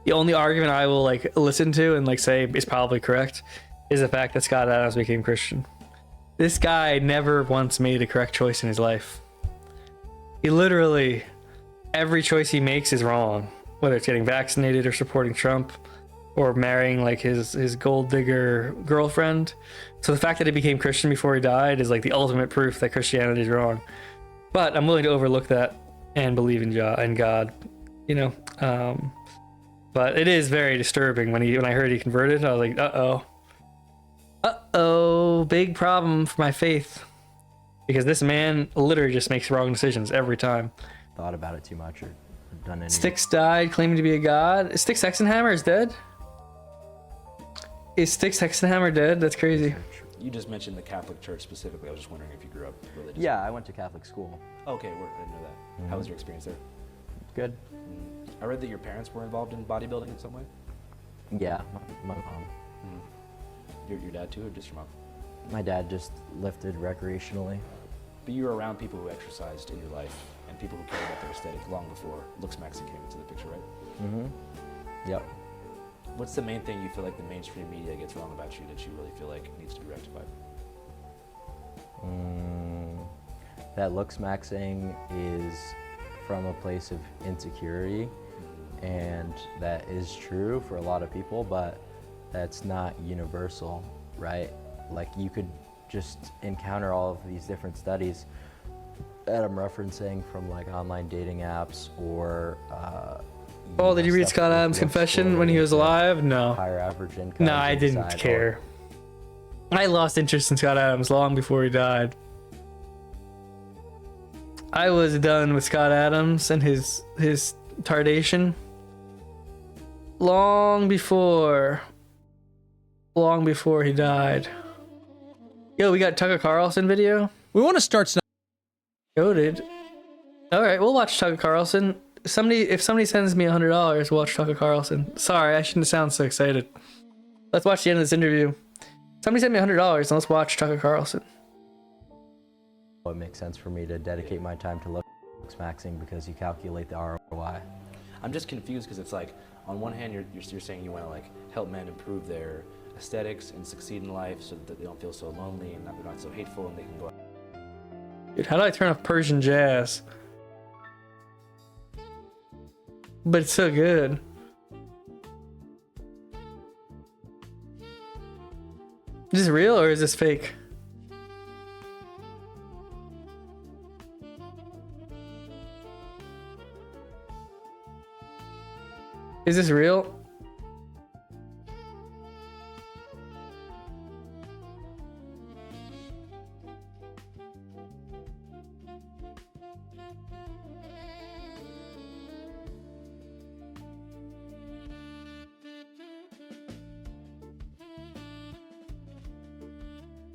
the only argument I will like listen to and like say is probably correct is the fact that Scott Adams became Christian. This guy never once made a correct choice in his life. He literally, every choice he makes is wrong, whether it's getting vaccinated or supporting Trump or marrying like his gold digger girlfriend. So the fact that he became Christian before he died is like the ultimate proof that Christianity is wrong. But I'm willing to overlook that and believe in God, you know. But it is very disturbing when I heard he converted. I was like, uh-oh. Uh-oh, big problem for my faith. Because this man literally just makes wrong decisions every time. Thought about it too much or done any. Styx died, claiming to be a god. Styx Hexenhammer is dead? Is Styx Hexenhammer dead? That's crazy. You just mentioned the Catholic Church specifically. I was just wondering if you grew up religious. Yeah, I went to Catholic school. Okay, I didn't know that. How was your experience there? Good. I read that your parents were involved in bodybuilding in some way. Yeah, my mom. Your dad too, or just your mom? My dad just lifted recreationally. But you were around people who exercised in your life and people who cared about their aesthetic long before looks maxing came into the picture, right? Yep. What's the main thing you feel like the mainstream media gets wrong about you that you really feel like needs to be rectified? That looks maxing is from a place of insecurity, and that is true for a lot of people, but that's not universal, right? Like you could just encounter all of these different studies that I'm referencing from like online dating apps or Oh, did you read Scott Adams' confession when he was alive? No. higher average income. No, I didn't care. I lost interest in Scott Adams long before he died. I was done with Scott Adams and his tardation long before he died. Yo, we got Tucker Carlson video. We want to start. Goated. All right, we'll watch Tucker Carlson. If somebody sends me $100, we'll watch Tucker Carlson. Sorry, I shouldn't sound so excited. Let's watch the end of this interview. Somebody send me $100 and let's watch Tucker Carlson. It makes sense for me to dedicate my time to looks maxing because you calculate the ROI. I'm just confused because it's like, on one hand, you're saying you want to like help men improve their aesthetics and succeed in life so that they don't feel so lonely and they're not so hateful and they can go out. Dude, how do I turn off Persian jazz? But it's so good. Is this real or is this fake? Is this real?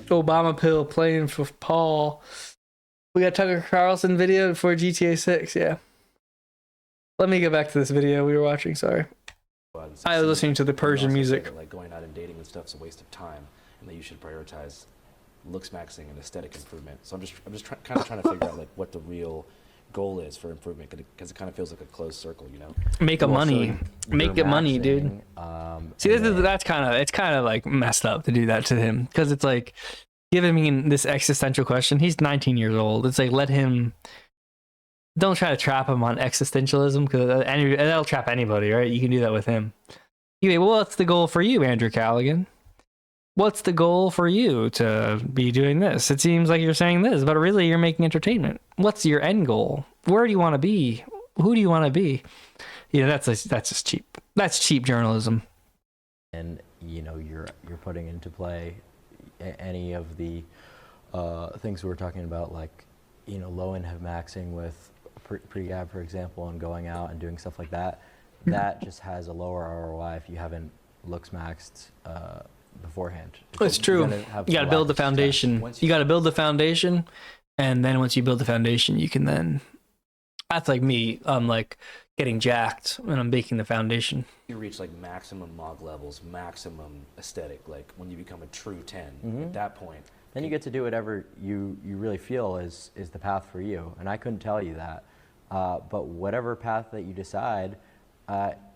Obama pill playing for Paul. We got Tucker Carlson video for GTA 6, yeah. Let me go back to this video we were watching, sorry. I was listening to the Persian music. That, like going out and dating and stuff is a waste of time and that you should prioritize looks maxing and aesthetic improvement. So I'm just kind of trying to figure out like what the real goal is for improvement because it kind of feels like a closed circle, you know? Make money, dude. See, and that's kind of like messed up to do that to him because it's like giving him this existential question. He's 19 years old. It's like don't try to trap him on existentialism because that'll trap anybody, right? You can do that with him. Anyway, what's the goal for you, Andrew Callaghan? What's the goal for you to be doing this? It seems like you're saying this, but really you're making entertainment. What's your end goal? Where do you want to be? Who do you want to be? You know, that's just cheap. That's cheap journalism. And you know, you're putting into play any of the things we were talking about, like, you know, low end have maxing with pre-gab, for example, and going out and doing stuff like that. That just has a lower ROI if you haven't looks maxed beforehand. It's true. You got to build the foundation. You got to build the foundation, and then once you build the foundation, you can then. That's like me. I'm like getting jacked when I'm baking the foundation. You reach like maximum mog levels, maximum aesthetic. Like when you become a true 10, at that point. Then you get to do whatever you really feel is the path for you. And I couldn't tell you that. But whatever path that you decide,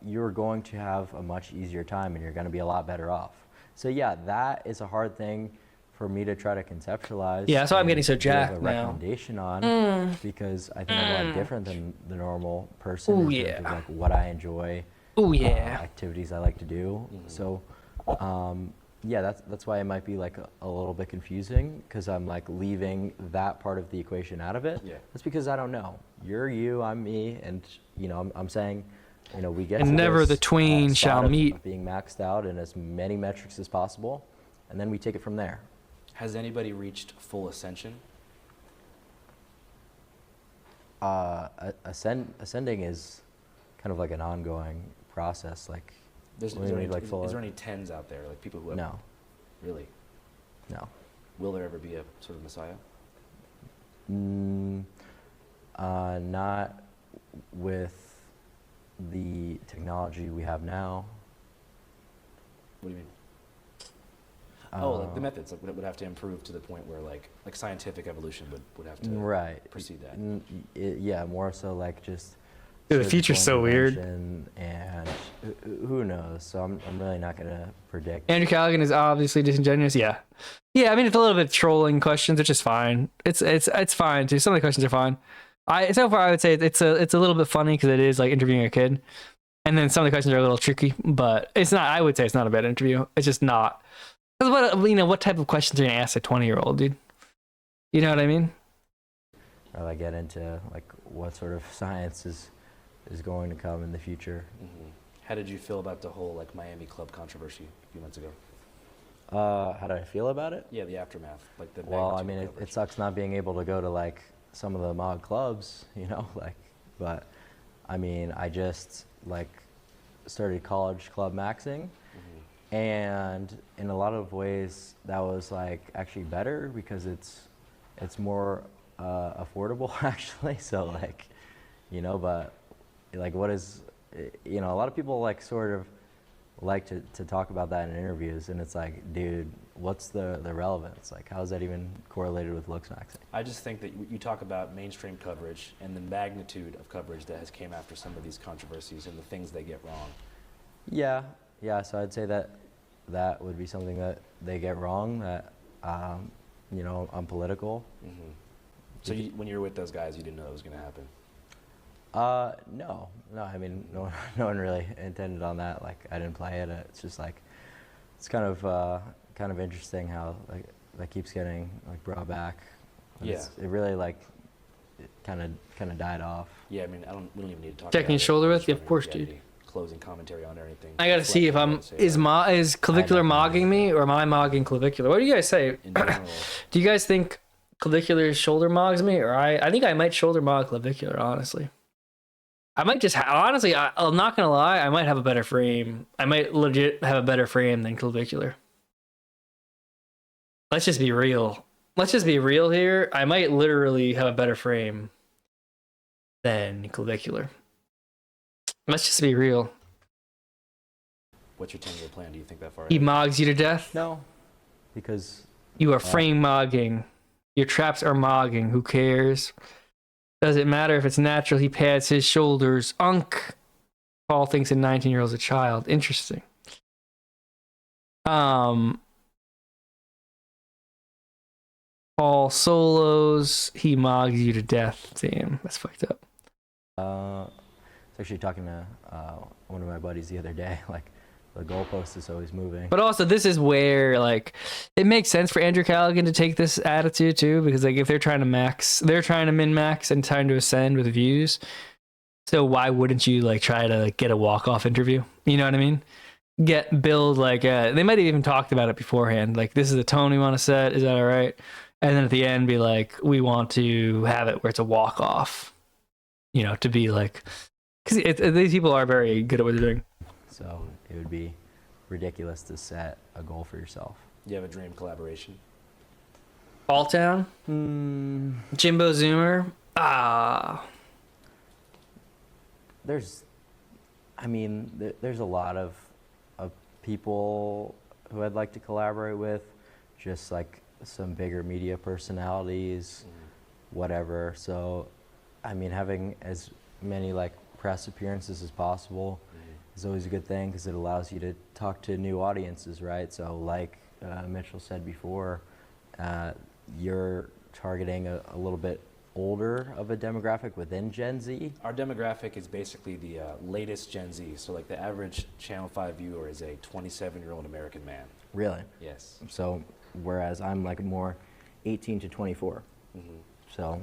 you're going to have a much easier time and you're going to be a lot better off. So yeah, that is a hard thing for me to try to conceptualize. Yeah, that's why I'm getting so jacked give a now. recommendation on because I think I'm a lot different than the normal person in terms of like what I enjoy. Activities I like to do. So yeah, that's why it might be like a little bit confusing because I'm like leaving that part of the equation out of it. Yeah. That's because I don't know. You're you, I'm me, and you know, I'm saying, you know, we get and to never this, the twain shall meet. Being maxed out in as many metrics as possible, and then we take it from there. Has anybody reached full ascension? Ascending is kind of like an ongoing process. Like, Is we there need, like, is there any tens out there, like people who have? no, Really? no. Will there ever be a sort of Messiah? Not with the technology we have now. What do you mean? Like the methods like, would have to improve to the point where like scientific evolution would have to Right. precede that. Yeah, more so like just. Dude, the future's so weird. And who knows? So I'm really not gonna predict. Andrew Callaghan is obviously disingenuous. Yeah. I mean, it's a little bit trolling questions, which is fine. It's fine too. Some of the questions are fine. So far I would say it's a little bit funny because it is like interviewing a kid, and then some of the questions are a little tricky. But it's not. I would say it's not a bad interview. It's just not. Because what type of questions are you gonna ask a 20-year-old, dude? You know what I mean? Or like get into like what sort of science is going to come in the future. Mm-hmm. How did you feel about the whole like Miami Club controversy a few months ago? How do I feel about it? Yeah, the aftermath, like the. Well, I magnitude mean, of it coverage. sucks not being able to go to like some of the mod clubs, you know, like, but I mean, I just like started college club maxing, and in a lot of ways that was like actually better because it's more affordable actually. So like, you know, but like what is, you know, a lot of people like sort of like to talk about that in interviews, and it's like, dude, what's the relevance? Like, how is that even correlated with looks maxing? I just think that you talk about mainstream coverage and the magnitude of coverage that has came after some of these controversies and the things they get wrong. Yeah. So I'd say that would be something that they get wrong. That you know, I'm political. Mm-hmm. So when you were with those guys, you didn't know it was going to happen. No. I mean, no one really intended on that. Like, I didn't play it. It's just like, it's kind of interesting how like that keeps getting like brought back. Yeah. It really like, it kind of died off. Yeah, I mean, we don't even need to talk. Checking about shoulder it. width? Yeah, of course, If you had dude. any closing commentary on or anything. I gotta see if is Clavicular mogging me or am I mogging Clavicular? What do you guys say? In general, Do you guys think Clavicular shoulder mogs me, or I think I might shoulder mog Clavicular? Honestly, I might just honestly. I'm not gonna lie. I might have a better frame. I might legit have a better frame than Clavicular. Let's just be real. Let's just be real here. I might literally have a better frame than Clavicular. Let's just be real. what's your 10-year plan? Do you think that far He ahead? mogs you to death. No, because You are frame mogging. Your traps are mogging. Who cares? Doesn't matter if it's natural. He pads his shoulders. Unk. Paul thinks a 19-year-old's a child. Interesting. Paul solos. He mogs you to death. Damn, that's fucked up. I was actually talking to one of my buddies the other day. Like, the goalpost is always moving. But also, this is where like it makes sense for Andrew Callaghan to take this attitude too, because like if they're trying to min max and trying to ascend with views. So why wouldn't you like try to like get a walk off interview? You know what I mean? Build like they might have even talked about it beforehand. Like, this is the tone we want to set. Is that all right? And then at the end, be like, we want to have it where it's a walk off. You know, to be like, because these people are very good at what they're doing. So it would be ridiculous to set a goal for yourself. You have a dream collaboration? Balltown, Jimbo Zoomer. There's a lot of people who I'd like to collaborate with, just like some bigger media personalities, whatever. So, I mean, having as many like press appearances as possible is always a good thing because it allows you to talk to new audiences, right? So, like Mitchell said before, you're targeting a little bit older of a demographic within Gen Z. Our demographic is basically the latest Gen Z. So like the average Channel 5 viewer is a 27-year-old American man. Really? Yes. So, whereas I'm like more 18 to 24. So,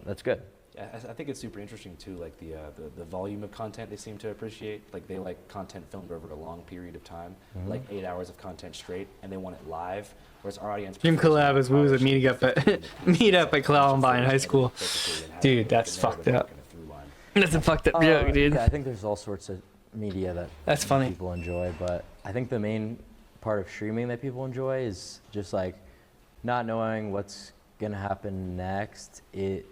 that's good. I think it's super interesting too, like the volume of content they seem to appreciate. Like they like content filmed over a long period of time, like 8 hours of content straight, and they want it live. Whereas our audience, Dream collab is we was at meeting up at meet up at Columbine High School. Dude, that's fucked up. That's a fucked up joke, dude. Yeah, I think there's all sorts of media That's funny. people enjoy, but I think the main part of streaming that people enjoy is just like not knowing what's gonna happen next. It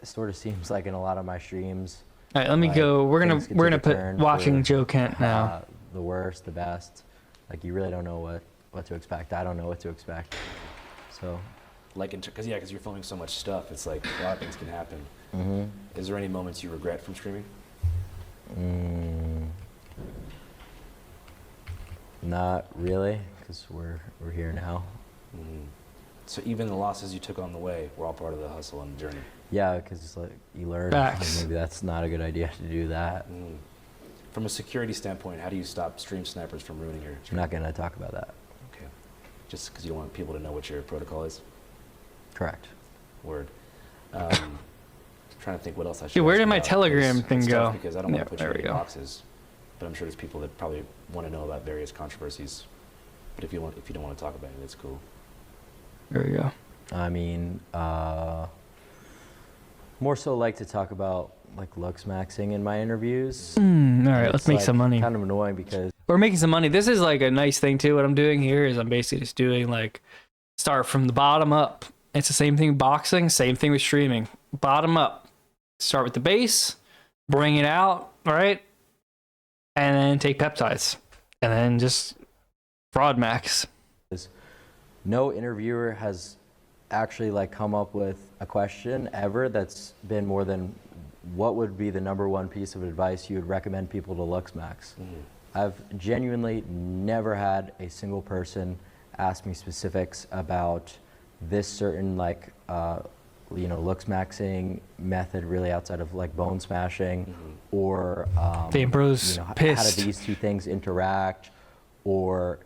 sort of seems like in a lot of my streams. All right, let me like, go. We're gonna things can take a put turn watching for, Joe Kent now. The worst, the best. Like you really don't know what to expect. I don't know what to expect. So. Like, because you're filming so much stuff, it's like a lot of things can happen. Mm-hmm. Is there any moments you regret from streaming? Not really, because we're here now. So even the losses you took on the way were all part of the hustle and the journey. Yeah, because it's like you learn. Facts. Maybe that's not a good idea to do that. From a security standpoint, how do you stop stream snipers from ruining your I'm stream? not gonna talk about that. Okay. Just because you don't want people to know what your protocol is? Correct. Word. Trying to think what else I should. Dude, where ask did my about. Telegram It's thing tough go? Because I don't Yeah, want to put you there in we any go. boxes, but I'm sure there's people that probably want to know about various controversies. But if you don't want to talk about it, that's cool. There we go. I mean, more so like to talk about like looks maxing in my interviews. All right, let's It's, make like, some money. Kind of annoying because We're making some money. This is like a nice thing too. What I'm doing here is I'm basically just doing like start from the bottom up. It's the same thing with boxing, same thing with streaming. Bottom up. Start with the base, bring it out, right? And then take peptides. And then just fraud max. no interviewer has actually like come up with a question ever that's been more than what would be the #1 piece of advice you would recommend people to looks max. I've genuinely never had a single person ask me specifics about this certain like looks maxing method really outside of like bone smashing or Damn, bro's how pissed. do these two things interact, or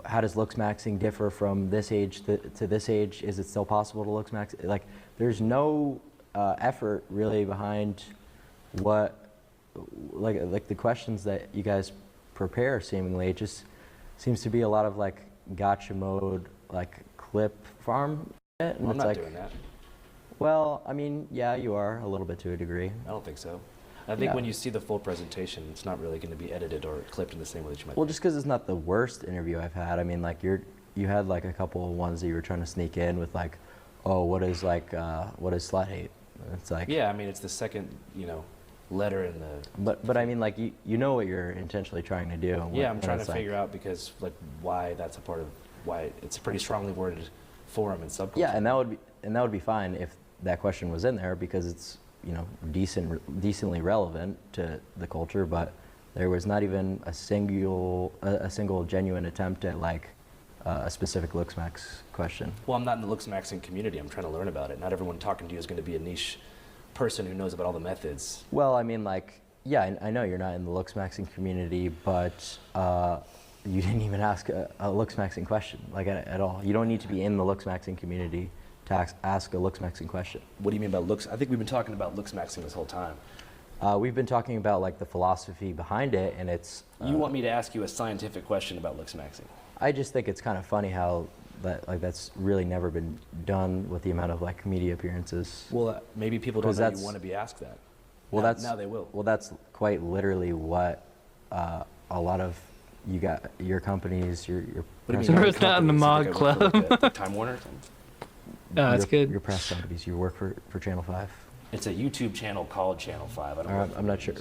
how does looks maxing differ from this age to this age? Is it still possible to looks max? Like there's no effort really behind what like the questions that you guys prepare. Seemingly it just seems to be a lot of like gotcha mode, like clip farm. And Well, I'm it's not like, doing that. well, I mean, yeah, you are a little bit to a degree. I don't think so. I think Yeah. when you see the full presentation, it's not really going to be edited or clipped in the same way that you might. Well, think. just because it's not the worst interview I've had. I mean, like you had like a couple of ones that you were trying to sneak in with like, oh, what is slut hate? It's like, Yeah, I mean, it's the second, letter in the. but I mean, like you know what you're intentionally trying to do. Yeah, I'm trying to figure out because like why that's a part of why it's a pretty strongly worded forum and subculture. Yeah, and that would be fine if that question was in there because it's decently relevant to the culture, but there was not even a single genuine attempt at like a specific looks max question. Well, I'm not in the looks maxing community. I'm trying to learn about it. Not everyone talking to you is going to be a niche person who knows about all the methods. Well, I mean, like, yeah, I know you're not in the looks maxing community, but you didn't even ask a looks maxing question, like at all. You don't need to be in the looks maxing community to ask a looks maxing question. What do you mean by looks? I think we've been talking about looks maxing this whole time. We've been talking about like the philosophy behind it, and it's. You want me to ask you a scientific question about looks maxing? I just think it's kind of funny how that's really never been done with the amount of like media appearies. Well, maybe people don't 'Cause know you that's- want to be asked that. Well, now they will. Well, that's quite literally what a lot of your companies, your What do you press mean? Bro, it's not in the mod Like I work for, club. like, the Time Warner or something? That's good. Your press companies, you work for Channel 5. It's a YouTube channel called Channel 5. I don't know. I'm not sure.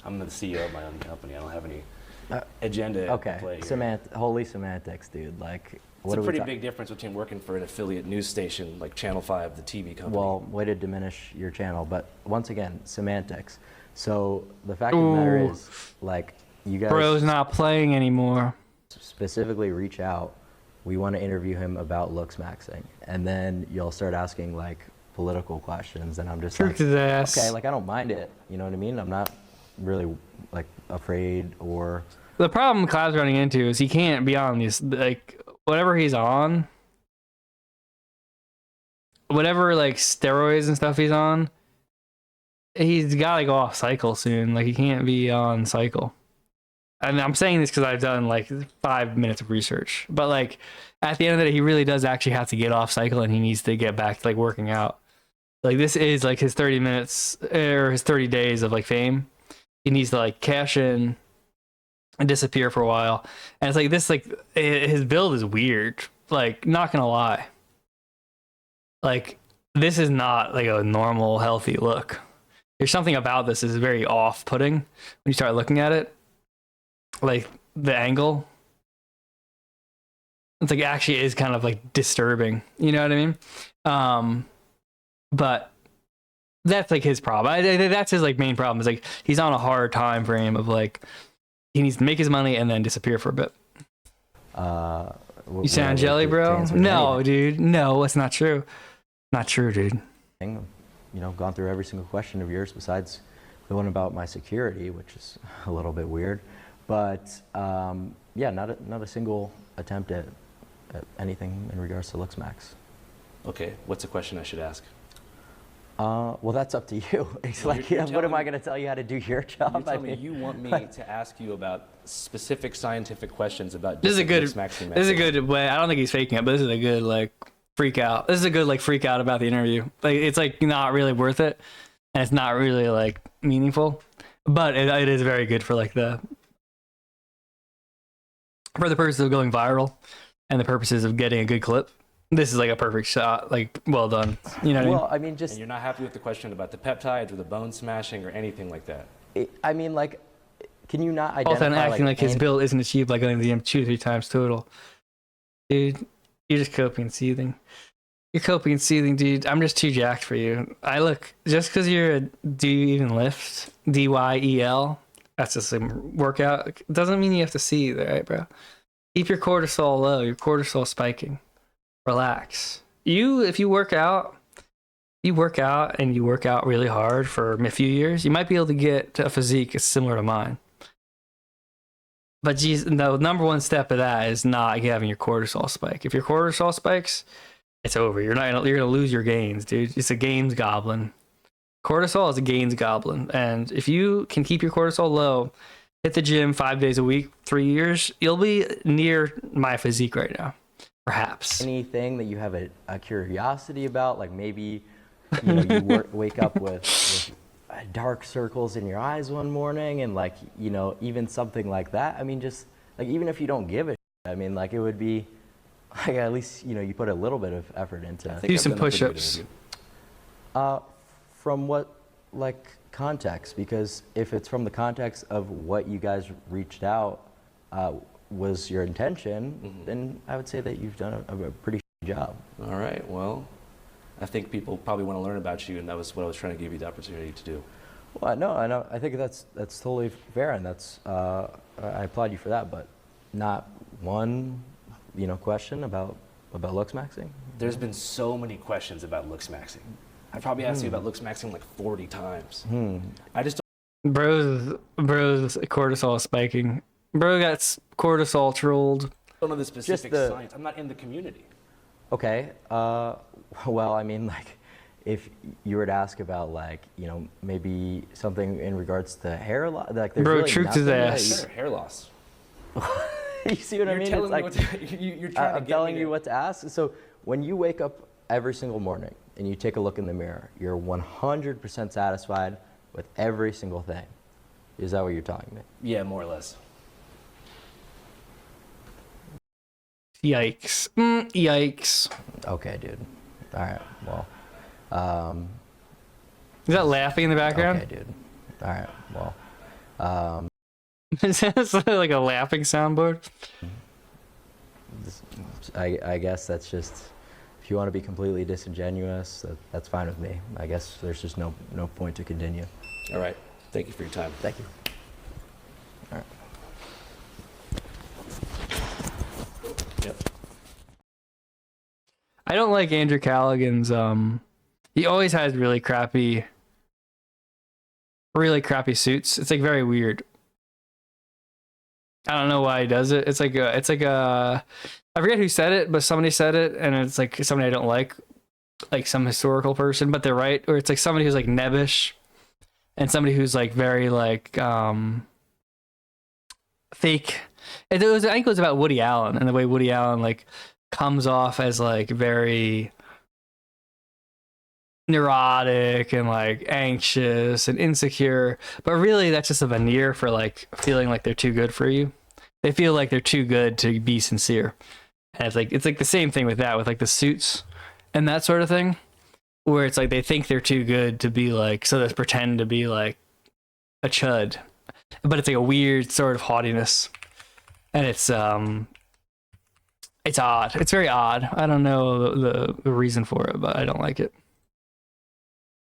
I'm the CEO of my own company. I don't have any Uh, agenda at Okay, play here. holy semantics, dude. Like, It's a pretty big difference between working for an affiliate news station like Channel 5, the TV company. Well, way to diminish your channel, but once again, semantics. So the fact of the matter Ooh. is, like, you guys Bro's not playing anymore. specifically reach out. We want to interview him about looks maxing, and then you'll start asking like political questions, and I'm just like, Tricked his ass. okay, like I don't mind it. You know what I mean? I'm not really like afraid or. The problem Cloud's running into is he can't be on these, like, whatever he's on, whatever, like, steroids and stuff he's on, he's got to go off cycle soon. Like he can't be on cycle. And I'm saying this because I've done like 5 minutes of research. But like at the end of the day, he really does actually have to get off cycle, and he needs to get back to like working out. Like this is like his 30 minutes or his 30 days of like fame. He needs to like cash in and disappear for a while. And it's like this, like his build is weird. Like not gonna lie. Like this is not like a normal healthy look. There's something about this is very off-putting when you start looking at it. Like the angle, it's like actually is kind of like disturbing. You know what I mean? But that's like his problem. That's his like main problem is like he's on a hard time frame of like he needs to make his money and then disappear for a bit. You sound jelly, bro? No, dude. No, it's not true. Not true, dude. You know, gone through every single question of yours besides the one about my security, which is a little bit weird. But yeah, not a single attempt at anything in regards to LooksMax. Okay, what's the question I should ask? Well, that's up to you. It's Well, like, you're what am telling I going to tell you how to do your job? You tell me you want me to ask you about specific scientific questions about This is a good. LooksMaxing This is a good way. I don't think he's faking it, but this is a good like freak out. This is a good like freak out about the interview. Like it's like not really worth it, and it's not really like meaningful, but it is very good for like the purposes of going viral and the purposes of getting a good clip. This is like a perfect shot, like well done. You know what I mean? Well, I mean, just And you're not happy with the question about the peptides or the bone smashing or anything like that? I mean, like, can you not identify? All the time acting like his build isn't achieved by going to the gym 2-3 times total. Dude, you're just coping and seething. You're coping and seething, dude. I'm just too jacked for you. I look, just because you're a do you even lift? DYEL. That's just a workout. Doesn't mean you have to see there, right, bro? Keep your cortisol low. Your cortisol spiking. Relax. If you work out, and you work out really hard for a few years, you might be able to get to a physique similar to mine. But geez, the number one step of that is not having your cortisol spike. If your cortisol spikes, it's over. You're gonna lose your gains, dude. It's a gains goblin. Cortisol is a gains goblin, and if you can keep your cortisol low, hit the gym 5 days a week, 3 years, you'll be near my physique right now. Perhaps. Anything that you have a curiosity about, like maybe you wake up with dark circles in your eyes one morning, and like even something like that. I mean, just like even if you don't give a shit, I mean, like it would be like at least you put a little bit of effort into. Do some push-ups. From what like context? Because if it's from the context of what you guys reached out was your intention, then I would say that you've done a pretty job. All right, well, I think people probably want to learn about you, and that was what I was trying to give you the opportunity to do. Well, no, I know. I think that's totally fair, and that's I applaud you for that. But not one, question about LooksMaxing. There's been so many questions about LooksMaxing. I probably asked you about LooksMaxing like 40 times. I just Bro's cortisol is spiking. Bro got cortisol trolled. don't know the specific science. I'm not in the community. Okay. Well, I mean, like, if you were to ask about, like, maybe something in regards to hair loss, like, there's Bro really truked his ass. Sure, hair loss. You see what I You're mean? telling It's me like, what to, you're trying to I'm get telling me you to, what to ask. So when you wake up every single morning and you take a look in the mirror, you're 100% satisfied with every single thing. Is that what you're telling me? Yeah, more or less. Yikes. Yikes. Okay, dude. All right. Well. Is that laughing in the background? Okay, dude. All right. Well. Is that like a laughing soundboard? I guess that's just, if you want to be completely disingenuous, that's fine with me. I guess there's just no point to continue. All right. Thank you for your time. Thank you. All right. Yep. I don't like Andrew Callaghan's he always has really crappy suits. It's like very weird. I don't know why he does it. It's like a I forget who said it, but somebody said it, and it's like somebody I don't like some historical person, but they're right. Or it's like somebody who's like nebbish, and somebody who's like very like fake. I think it was about Woody Allen and the way Woody Allen like comes off as like very neurotic and like anxious and insecure, but really that's just a veneer for like feeling like they're too good for you. They feel like they're too good to be sincere. And it's like the same thing with that, with like the suits and that sort of thing, where it's like they think they're too good to be like, so they pretend to be like a chud, but it's like a weird sort of haughtiness, and it's odd. It's very odd. I don't know the reason for it, but I don't like it.